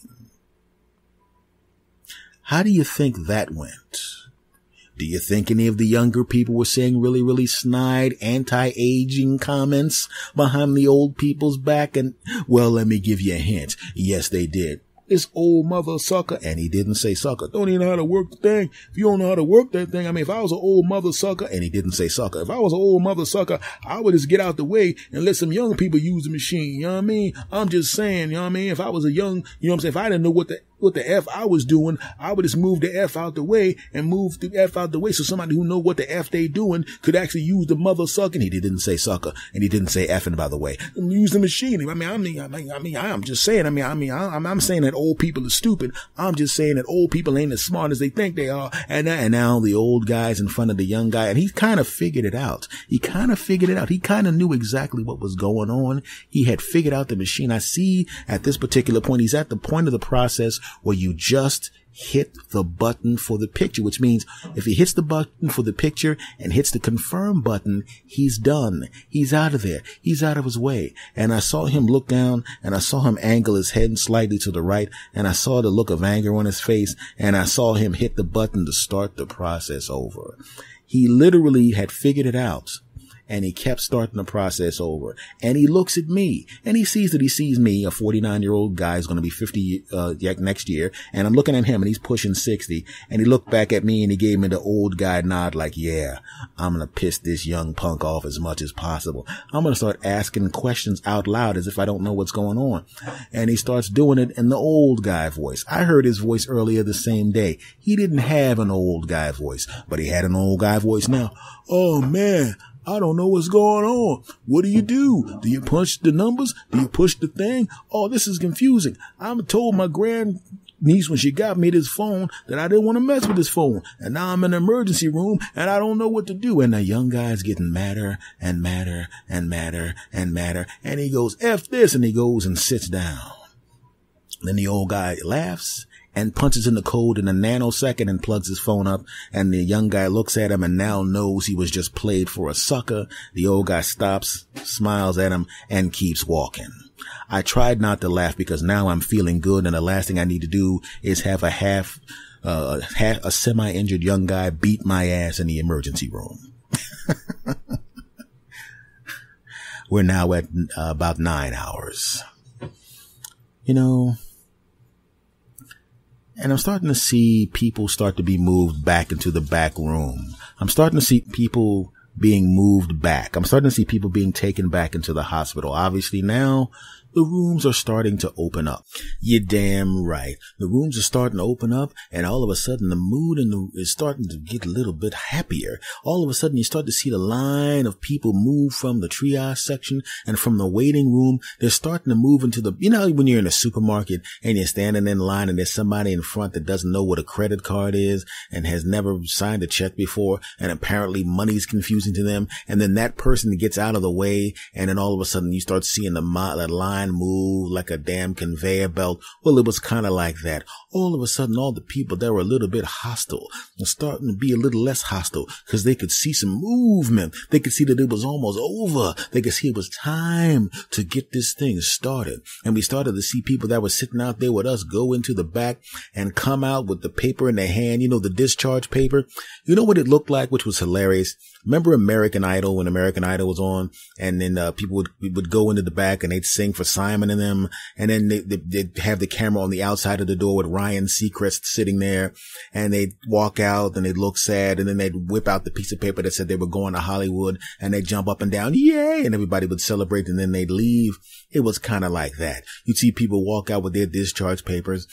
How do you think that went? Do you think any of the younger people were saying really, really snide, anti-aging comments behind the old people's back? And, well, let me give you a hint. Yes, they did. This old mother sucker. And he didn't say sucker. Don't even know how to work the thing. If you don't know how to work that thing, if I was an old mother sucker, and he didn't say sucker. If I was an old mother sucker, I would just get out the way and let some young people use the machine. You know what I mean? I'm just saying, you know what I mean? If I was a young, you know what I'm saying? If I didn't know what the F I was doing, I would just move the F out the way and move the F out the way so somebody who know what the F they doing could actually use the mother sucking. He didn't say sucker, and he didn't say effing, by the way. And use the machine. I'm just saying, I'm saying that old people are stupid. I'm just saying that old people ain't as smart as they think they are. And now the old guy's in front of the young guy, and he kind of figured it out. He kind of knew exactly what was going on. He had figured out the machine. I see at this particular point, he's at the point of the process where you just hit the button for the picture, which means if he hits the button for the picture and hits the confirm button, he's done. He's out of there. He's out of his way. And I saw him look down and I saw him angle his head slightly to the right, and I saw the look of anger on his face, and I saw him hit the button to start the process over. He literally had figured it out. And he kept starting the process over. And he looks at me, and he sees me, a 49-year-old guy who's going to be 50 next year. And I'm looking at him, and he's pushing 60. And he looked back at me, and he gave me the old guy nod like, yeah, I'm going to piss this young punk off as much as possible. I'm going to start asking questions out loud as if I don't know what's going on. And he starts doing it in the old guy voice. I heard his voice earlier the same day. He didn't have an old guy voice, but he had an old guy voice now. Oh, man. I don't know what's going on. What do? Do you punch the numbers? Do you push the thing? Oh, this is confusing. I'm told my niece when she got me this phone that I didn't want to mess with this phone. And now I'm in the emergency room and I don't know what to do. And the young guy's getting madder and madder and madder and madder. And he goes, F this. And he goes and sits down. Then the old guy laughs and punches in the code in a nanosecond and plugs his phone up. And the young guy looks at him and now knows he was just played for a sucker. The old guy stops, smiles at him, and keeps walking. I tried not to laugh because now I'm feeling good, and the last thing I need to do is have a semi-injured young guy beat my ass in the emergency room. We're now at about 9 hours. You know, and I'm starting to see people start to be moved back into the back room. I'm starting to see people being moved back. I'm starting to see people being taken back into the hospital. Obviously now the rooms are starting to open up. You're damn right. The rooms are starting to open up, and all of a sudden the mood is starting to get a little bit happier. All of a sudden you start to see the line of people move from the triage section and from the waiting room. They're starting to move into the, you know, when you're in a supermarket and you're standing in line and there's somebody in front that doesn't know what a credit card is and has never signed a check before, and apparently money's confusing to them. And then that person gets out of the way, and then all of a sudden you start seeing that line move like a damn conveyor belt. Well, it was kind of like that. All of a sudden, all the people that were a little bit hostile are starting to be a little less hostile because they could see some movement. They could see that it was almost over. They could see it was time to get this thing started. And we started to see people that were sitting out there with us go into the back and come out with the paper in their hand, you know, the discharge paper. You know what it looked like, which was hilarious? Remember American Idol, when American Idol was on, and then people would go into the back and they'd sing for Simon and them, and then they'd have the camera on the outside of the door with Ryan Seacrest sitting there, and they'd walk out and they'd look sad, and then they'd whip out the piece of paper that said they were going to Hollywood, and they'd jump up and down, yay, and everybody would celebrate, and then they'd leave. It was kind of like that. You'd see people walk out with their discharge papers,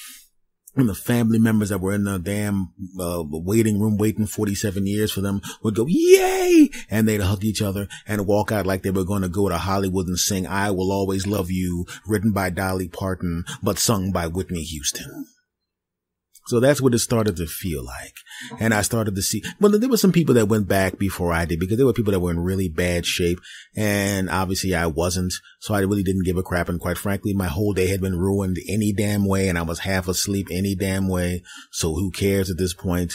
and the family members that were in the damn waiting room waiting 47 years for them would go, yay! And they'd hug each other and walk out like they were going to go to Hollywood and sing I Will Always Love You, written by Dolly Parton, but sung by Whitney Houston. So that's what it started to feel like. And I started to see, well, there were some people that went back before I did, because there were people that were in really bad shape. And obviously I wasn't. So I really didn't give a crap. And quite frankly, my whole day had been ruined any damn way. And I was half asleep any damn way. So who cares at this point?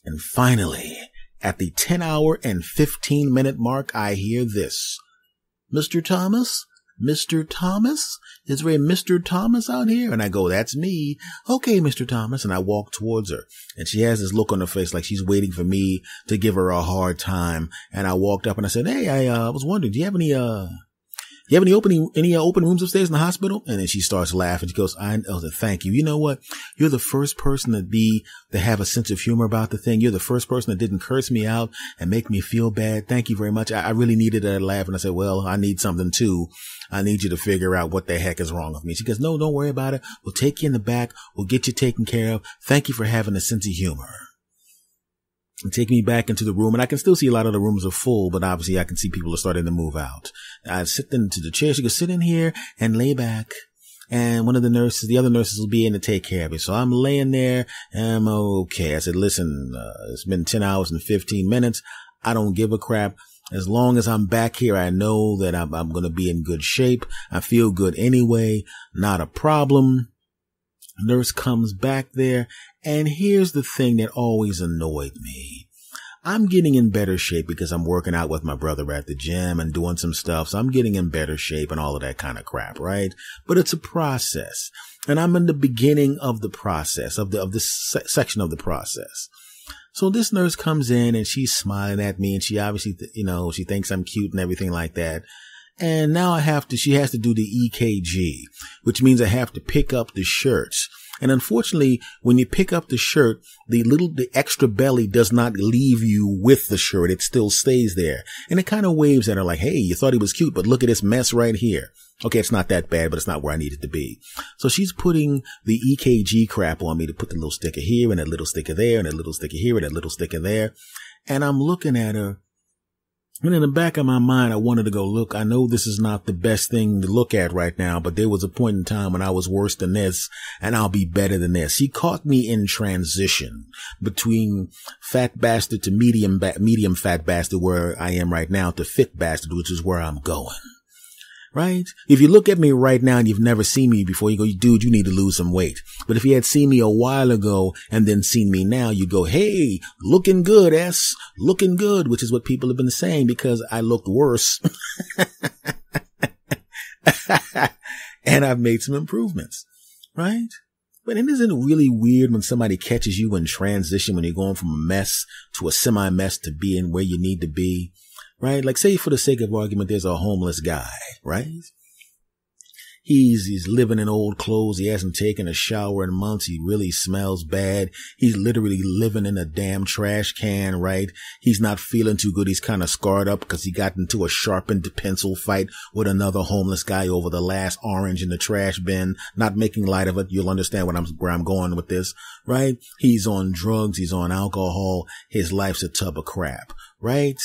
And finally, at the 10-hour and 15-minute mark, I hear this. Mr. Thomas? Mr. Thomas? Is there a Mr. Thomas out here? And I go, that's me. Okay, Mr. Thomas. And I walk towards her, and she has this look on her face like she's waiting for me to give her a hard time. And I walked up and I said, hey, I was wondering, do you have any open rooms upstairs in the hospital? And then she starts laughing. She goes, I said, thank you. You know what? You're the first person to have a sense of humor about the thing. You're the first person that didn't curse me out and make me feel bad. Thank you very much. I really needed that laugh. And I said, well, I need something too. I need you to figure out what the heck is wrong with me. She goes, no, don't worry about it. We'll take you in the back. We'll get you taken care of. Thank you for having a sense of humor. And take me back into the room, and I can still see a lot of the rooms are full, but obviously I can see people are starting to move out. I sit into the chair. She goes, sit in here and lay back, and one of the other nurses will be in to take care of you. So I'm laying there, and I'm okay. I said, listen, it's been 10 hours and 15 minutes. I don't give a crap. As long as I'm back here, I know that I'm going to be in good shape. I feel good anyway. Not a problem. Nurse comes back there, and here's the thing that always annoyed me. I'm getting in better shape because I'm working out with my brother at the gym and doing some stuff. So I'm getting in better shape and all of that kind of crap, right? But it's a process, and I'm in the beginning of the process of this section of the process. So this nurse comes in and she's smiling at me, and she obviously, she thinks I'm cute and everything like that. And now she has to do the EKG, which means I have to pick up the shirts. And unfortunately, when you pick up the shirt, the extra belly does not leave you with the shirt. It still stays there. And it kind of waves at her like, hey, you thought he was cute, but look at this mess right here. Okay, it's not that bad, but it's not where I need it to be. So she's putting the EKG crap on me to put the little sticker here and a little sticker there and a little sticker here and a little sticker there. And I'm looking at her, And in the back of my mind, I wanted to go, look, I know this is not the best thing to look at right now, but there was a point in time when I was worse than this, and I'll be better than this. He caught me in transition between fat bastard to medium fat bastard, where I am right now, to fit bastard, which is where I'm going. Right? If you look at me right now and you've never seen me before, you go, dude, you need to lose some weight. But if you had seen me a while ago and then seen me now, you go, hey, looking good, S, looking good, which is what people have been saying because I looked worse. And I've made some improvements. Right? But it isn't really weird when somebody catches you in transition when you're going from a mess to a semi-mess to being where you need to be. Right? Like, say for the sake of argument, there's a homeless guy, right? He's living in old clothes. He hasn't taken a shower in months. He really smells bad. He's literally living in a damn trash can, right? He's not feeling too good. He's kind of scarred up because he got into a sharpened pencil fight with another homeless guy over the last orange in the trash bin. Not making light of it. You'll understand where I'm going with this, right? He's on drugs. He's on alcohol. His life's a tub of crap, right?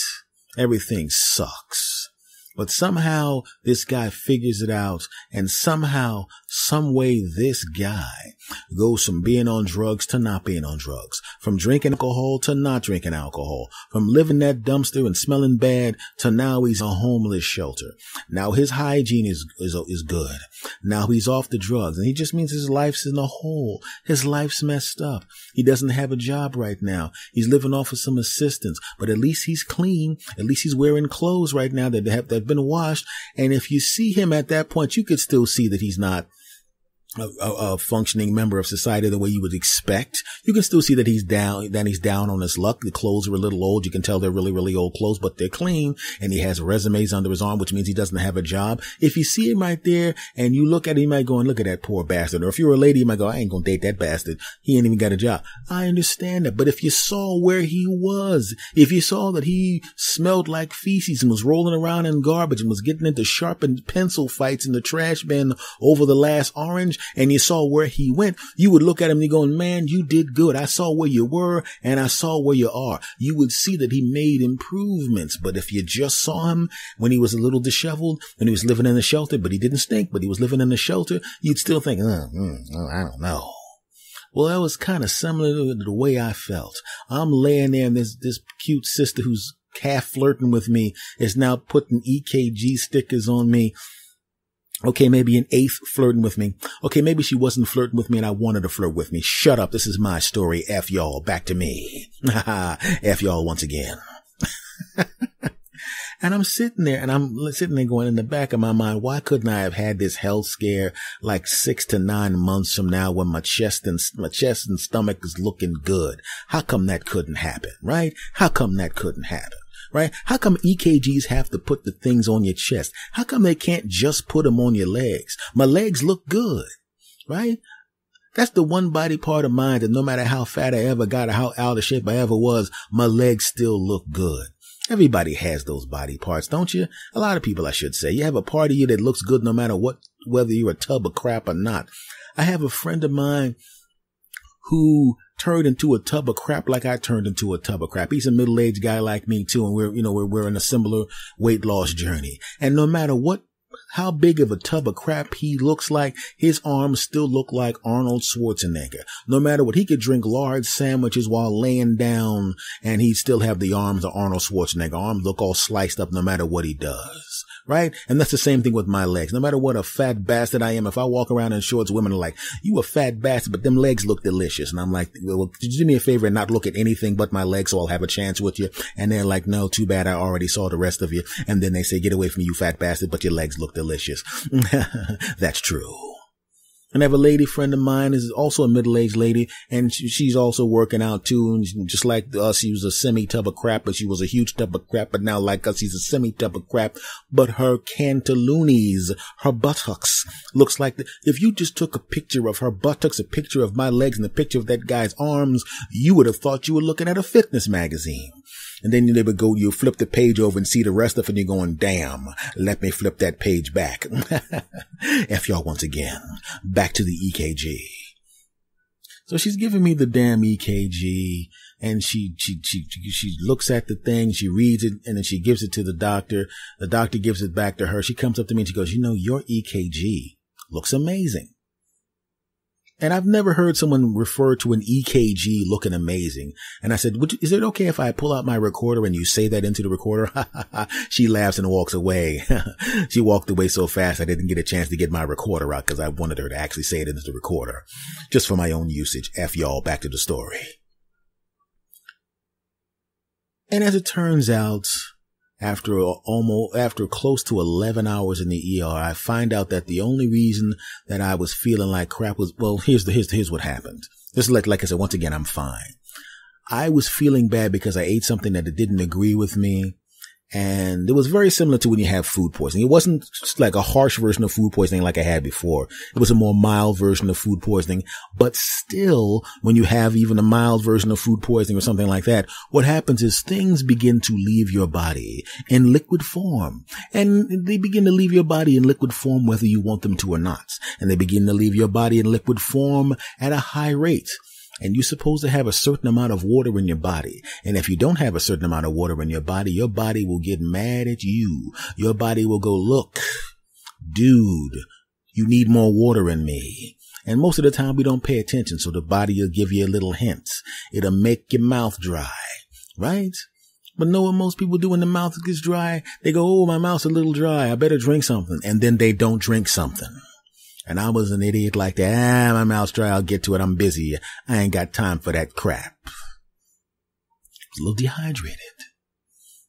Everything sucks. But somehow this guy figures it out, and somehow, some way, this guy goes from being on drugs to not being on drugs, from drinking alcohol to not drinking alcohol, from living that dumpster and smelling bad to now he's a homeless shelter. Now his hygiene is good. Now he's off the drugs, and he just means his life's in a hole. His life's messed up. He doesn't have a job right now. He's living off of some assistance, but at least he's clean. At least he's wearing clothes right now that have been washed. And if you see him at that point, you could still see that he's not a functioning member of society the way you would expect. You can still see that he's down on his luck. The clothes are a little old. You can tell they're really, really old clothes, but they're clean. And he has resumes under his arm, which means he doesn't have a job. If you see him right there and you look at him, you might go and look at that poor bastard. Or if you're a lady, you might go, I ain't gonna date that bastard. He ain't even got a job. I understand that. But if you saw where he was, if you saw that he smelled like feces and was rolling around in garbage and was getting into sharpened pencil fights in the trash bin over the last orange, and you saw where he went, you would look at him and you're going, man, you did good. I saw where you were and I saw where you are. You would see that he made improvements. But if you just saw him when he was a little disheveled, when he was living in the shelter, but he didn't stink, but he was living in the shelter, you'd still think, I don't know. Well, that was kind of similar to the way I felt. I'm laying there and this cute sister who's half flirting with me is now putting EKG stickers on me. Okay, maybe an eighth flirting with me. Okay, maybe she wasn't flirting with me and I wanted to flirt with me. Shut up. This is my story. F y'all. Back to me. F y'all once again. And I'm sitting there going in the back of my mind, why couldn't I have had this health scare like 6 to 9 months from now when my chest and stomach is looking good? How come that couldn't happen, right? How come that couldn't happen? Right? How come EKGs have to put the things on your chest? How come they can't just put them on your legs? My legs look good, right? That's the one body part of mine that no matter how fat I ever got or how out of shape I ever was, my legs still look good. Everybody has those body parts, don't you? A lot of people, I should say. You have a part of you that looks good no matter what, whether you're a tub of crap or not. I have a friend of mine who turned into a tub of crap like I turned into a tub of crap. He's a middle-aged guy like me too, and we're in a similar weight loss journey. And no matter how big of a tub of crap he looks like, his arms still look like Arnold Schwarzenegger. No matter what, he could drink large sandwiches while laying down, and he'd still have the arms of Arnold Schwarzenegger. Arms look all sliced up no matter what he does. Right? And that's the same thing with my legs. No matter what a fat bastard I am, if I walk around in shorts, women are like, you a fat bastard, but them legs look delicious. And I'm like, well, could you do me a favor and not look at anything but my legs so I'll have a chance with you? And they're like, no, too bad. I already saw the rest of you. And then they say, get away from me, you fat bastard, but your legs look delicious. That's true. And I have a lady friend of mine is also a middle-aged lady, and she's also working out too. And just like us, she was a semi-tub of crap, but she was a huge tub of crap. But now, like us, she's a semi-tub of crap. But her cantaloonies, her buttocks, looks like if you just took a picture of her buttocks, a picture of my legs, and a picture of that guy's arms, you would have thought you were looking at a fitness magazine. And then you flip the page over and see the rest of it, and you're going, damn, let me flip that page back. F y'all once again. Back to the EKG. So she's giving me the damn EKG, And she looks at the thing, she reads it, and then she gives it to the doctor. The doctor gives it back to her. She comes up to me and she goes, your EKG looks amazing. And I've never heard someone refer to an EKG looking amazing. And I said, is it okay if I pull out my recorder and you say that into the recorder? She laughs and walks away. She walked away so fast I didn't get a chance to get my recorder out because I wanted her to actually say it into the recorder. Just for my own usage. F y'all, back to the story. And as it turns out, after close to 11 hours in the ER, I find out that the only reason that I was feeling like crap was, well, here's what happened. Just like I said, once again, I'm fine. I was feeling bad because I ate something that didn't agree with me. And it was very similar to when you have food poisoning. It wasn't just like a harsh version of food poisoning like I had before. It was a more mild version of food poisoning. But still, when you have even a mild version of food poisoning or something like that, what happens is things begin to leave your body in liquid form. And they begin to leave your body in liquid form whether you want them to or not. And they begin to leave your body in liquid form at a high rate. And you're supposed to have a certain amount of water in your body. And if you don't have a certain amount of water in your body will get mad at you. Your body will go, look, dude, you need more water in me. And most of the time we don't pay attention. So the body will give you a little hint. It'll make your mouth dry, right? But know what most people do when the mouth gets dry? They go, oh, my mouth's a little dry. I better drink something. And then they don't drink something. And I was an idiot like that. My mouth's dry. I'll get to it. I'm busy. I ain't got time for that crap. I was a little dehydrated.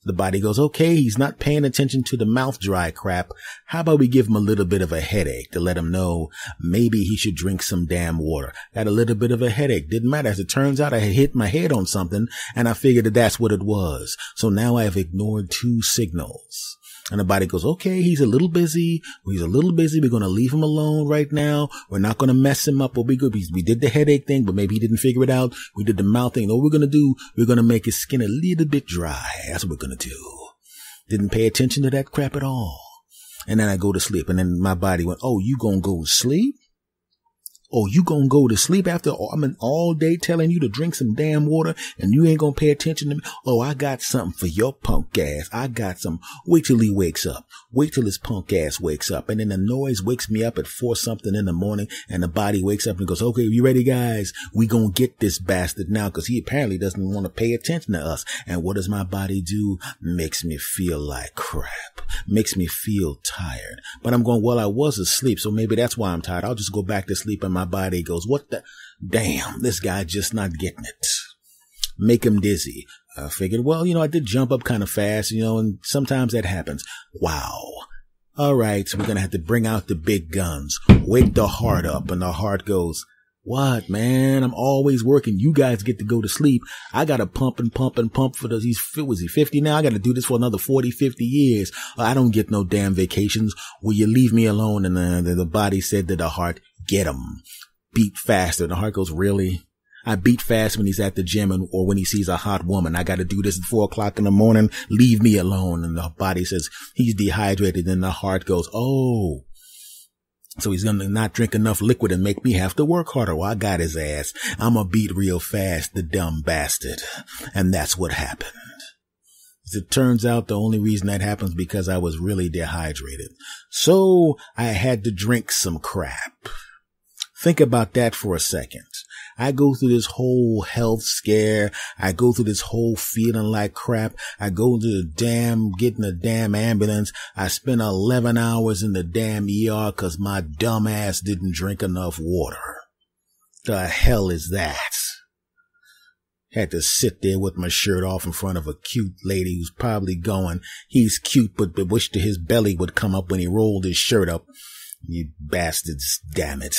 The body goes, okay, he's not paying attention to the mouth dry crap. How about we give him a little bit of a headache to let him know maybe he should drink some damn water. Got a little bit of a headache. Didn't matter. As it turns out, I had hit my head on something and I figured that that's what it was. So now I have ignored 2 signals. And the body goes, okay, he's a little busy. We're going to leave him alone right now. We're not going to mess him up. We'll be good. We did the headache thing, but maybe he didn't figure it out. We did the mouth thing. What we're going to do, we're going to make his skin a little bit dry. That's what we're going to do. Didn't pay attention to that crap at all. And then I go to sleep. And then my body went, oh, you going to go to sleep? Oh, you gonna go to sleep after I've been all day telling you to drink some damn water and you ain't gonna pay attention to me? Oh, I got something for your punk ass. I got some. Wait till he wakes up. Wait till his punk ass wakes up. And then the noise wakes me up at 4 something in the morning and the body wakes up and goes, okay, you ready, guys? We gonna get this bastard now because he apparently doesn't want to pay attention to us. And what does my body do? Makes me feel like crap. Makes me feel tired. But I'm going, well, I was asleep, so maybe that's why I'm tired. I'll just go back to sleep and my body goes, what the damn, this guy just not getting it. Make him dizzy. I figured, well, I did jump up kind of fast, and sometimes that happens. Wow. All right. So we're going to have to bring out the big guns, wake the heart up. And the heart goes, what, man? I'm always working. You guys get to go to sleep. I got to pump and pump and pump for those. Was he 50 now? I got to do this for another 40, 50 years. I don't get no damn vacations. Will you leave me alone? And the body said to the heart, get him. Beat faster. And the heart goes, really? I beat fast when he's at the gym or when he sees a hot woman. I got to do this at 4 o'clock in the morning. Leave me alone. And the body says he's dehydrated. And the heart goes, oh. So he's going to not drink enough liquid and make me have to work harder. Well, I got his ass. I'm going to beat real fast, the dumb bastard. And that's what happened. As it turns out, the only reason that happens because I was really dehydrated. So I had to drink some crap. Think about that for a second. I go through this whole health scare. I go through this whole feeling like crap. I go to getting a damn ambulance. I spent 11 hours in the damn ER because my dumb ass didn't drink enough water. The hell is that? Had to sit there with my shirt off in front of a cute lady who's probably going, he's cute, but wished his belly would come up when he rolled his shirt up. You bastards, damn it.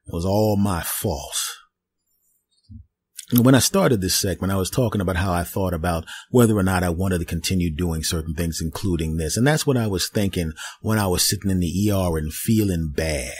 It was all my fault. When I started this segment, I was talking about how I thought about whether or not I wanted to continue doing certain things, including this. And that's what I was thinking when I was sitting in the ER and feeling bad.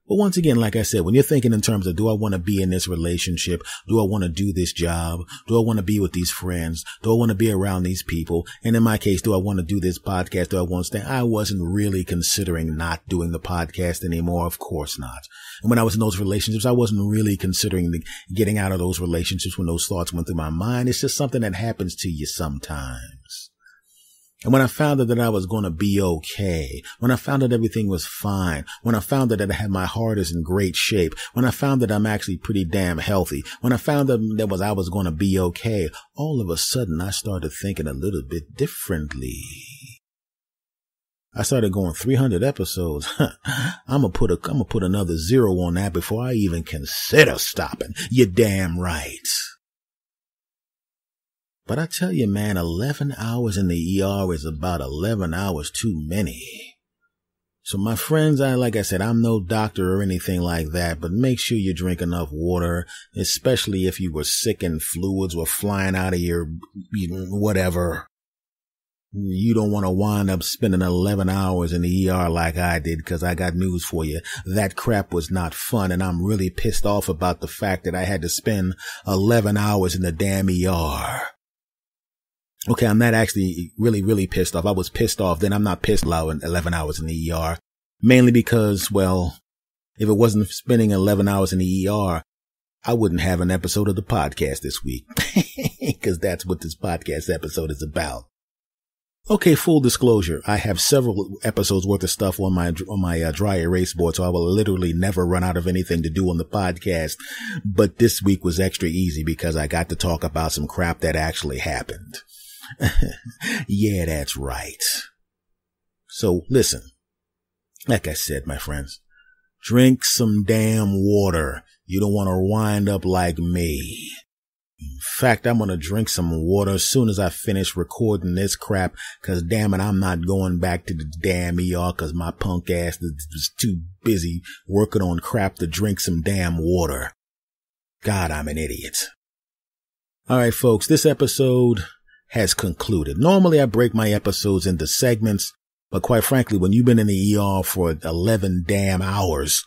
But once again, like I said, when you're thinking in terms of, do I want to be in this relationship? Do I want to do this job? Do I want to be with these friends? Do I want to be around these people? And in my case, do I want to do this podcast? Do I want to stay? I wasn't really considering not doing the podcast anymore. Of course not. And when I was in those relationships, I wasn't really considering getting out of those relationships when those thoughts went through my mind. It's just something that happens to you sometimes. And when I found out that I was going to be okay, when I found out everything was fine, when I found out that I had my heart is in great shape, when I found that I'm actually pretty damn healthy, when I found out that I was going to be okay, all of a sudden I started thinking a little bit differently. I started going 300 episodes. I'm gonna put another 0 on that before I even consider stopping. You're damn right. But I tell you, man, 11 hours in the ER is about 11 hours too many. So my friends, like I said, I'm no doctor or anything like that, but make sure you drink enough water, especially if you were sick and fluids were flying out of your, whatever. You don't want to wind up spending 11 hours in the ER like I did, because I got news for you. That crap was not fun, and I'm really pissed off about the fact that I had to spend 11 hours in the damn ER. Okay, I'm not actually really pissed off. I was pissed off. Then I'm not pissed loud 11 hours in the ER. Mainly because, well, if it wasn't spending 11 hours in the ER, I wouldn't have an episode of the podcast this week. Because that's what this podcast episode is about. Okay, full disclosure. I have several episodes worth of stuff on my dry erase board, so I will literally never run out of anything to do on the podcast. But this week was extra easy because I got to talk about some crap that actually happened. Yeah, that's right. So listen, like I said, my friends, drink some damn water. You don't want to wind up like me. In fact, I'm going to drink some water as soon as I finish recording this crap, because damn it, I'm not going back to the damn ER because my punk ass is too busy working on crap to drink some damn water. God, I'm an idiot. All right, folks, this episode has concluded. Normally, I break my episodes into segments, but quite frankly, when you've been in the ER for 11 damn hours,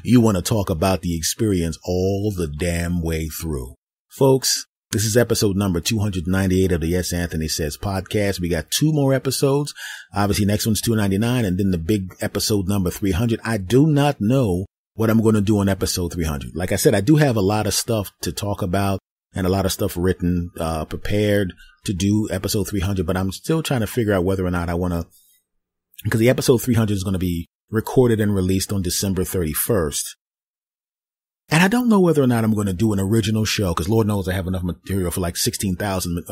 you want to talk about the experience all the damn way through. Folks, this is episode number 298 of the Yes Anthony Says podcast. We got 2 more episodes. Obviously, next one's 299, and then the big episode number 300. I do not know what I'm going to do on episode 300. Like I said, I do have a lot of stuff to talk about and a lot of stuff written, prepared to do episode 300, but I'm still trying to figure out whether or not I want to, because the episode 300 is going to be recorded and released on December 31st. And I don't know whether or not I'm going to do an original show, because Lord knows I have enough material for like 16,000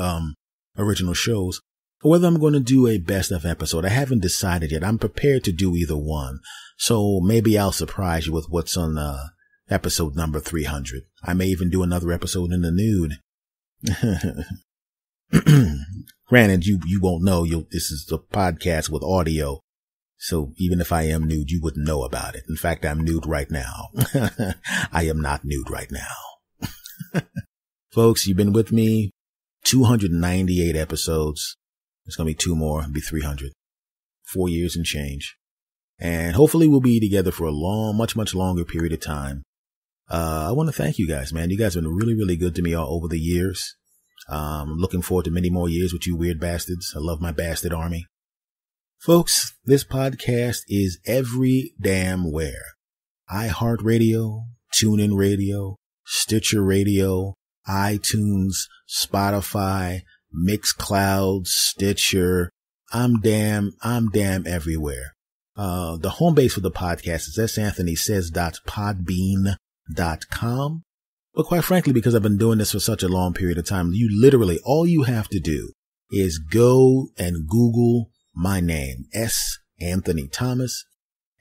original shows, or whether I'm going to do a best of episode. I haven't decided yet. I'm prepared to do either one. So maybe I'll surprise you with what's on episode number 300. I may even do another episode in the nude. Granted, you won't know. This is a podcast with audio. So even if I am nude, you wouldn't know about it. In fact, I'm nude right now. I am not nude right now. Folks, you've been with me 298 episodes. There's going to be 2 more. It'll be 300. 4 years and change. And hopefully we'll be together for a much longer period of time. I want to thank you guys, man. You guys have been really good to me all over the years. I'm looking forward to many more years with you weird bastards. I love my bastard army. Folks, this podcast is every damn where. iHeartRadio, TuneIn Radio, Stitcher Radio, iTunes, Spotify, Mixcloud, Stitcher. I'm damn everywhere. The home base for the podcast is santhonysays.podbean.com. But quite frankly, because I've been doing this for such a long period of time, all you have to do is go and Google my name, S. Anthony Thomas,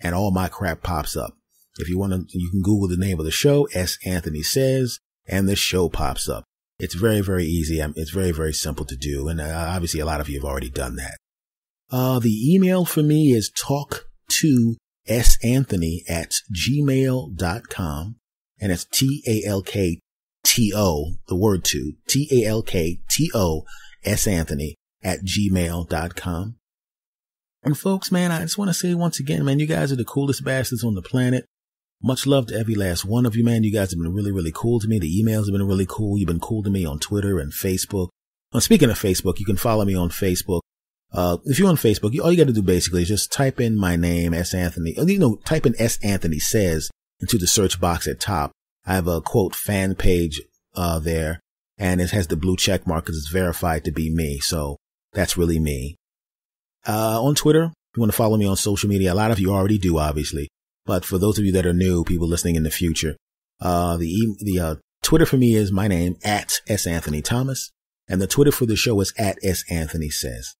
and all my crap pops up. If you want to, you can Google the name of the show, S. Anthony Says, and the show pops up. It's very easy. It's very simple to do. And obviously a lot of you have already done that. The email for me is talk2santhony@gmail.com. And it's TALKTO, the word to, TALKTO, santhony@gmail.com. And folks, man, I just want to say once again, man, you guys are the coolest bastards on the planet. Much love to every last one of you, man. You guys have been really, really cool to me. The emails have been really cool. You've been cool to me on Twitter and Facebook. Speaking of Facebook, you can follow me on Facebook. If you're on Facebook, all you got to do basically is just type in my name, S. Anthony. Type in S. Anthony Says into the search box at top. I have a quote fan page there, and it has the blue check mark because it's verified to be me. So that's really me. On Twitter, if you want to follow me on social media, a lot of you already do, obviously. But for those of you that are new, people listening in the future, the Twitter for me is my name, at S. Anthony Thomas. And the Twitter for the show is at S. Anthony Says.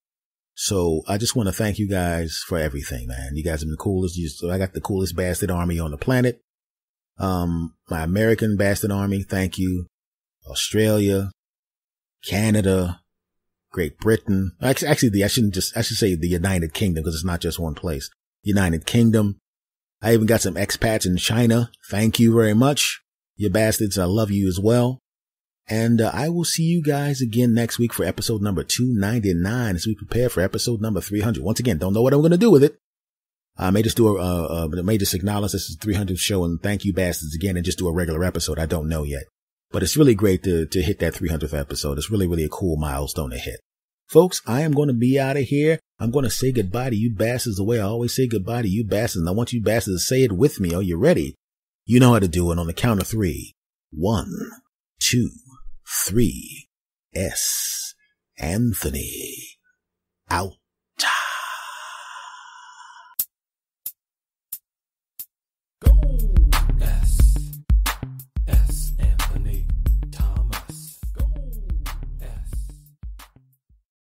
So I just want to thank you guys for everything, man. You guys have been the coolest. I got the coolest bastard army on the planet. My American bastard army, thank you. Australia, Canada, Great Britain. Actually, I should say the United Kingdom because it's not just one place. United Kingdom. I even got some expats in China. Thank you very much. You bastards. I love you as well. And I will see you guys again next week for episode number 299 as we prepare for episode number 300. Once again, don't know what I'm going to do with it. I may just do may just acknowledge this is the 300th show and thank you bastards again and just do a regular episode. I don't know yet. But it's really great to hit that 300th episode. It's really, really a cool milestone to hit. Folks, I am going to be out of here. I'm going to say goodbye to you bastards the way I always say goodbye to you bastards. And I want you bastards to say it with me. Are you ready? You know how to do it on the count of 3. 1, 2, 3. S. Anthony. Out.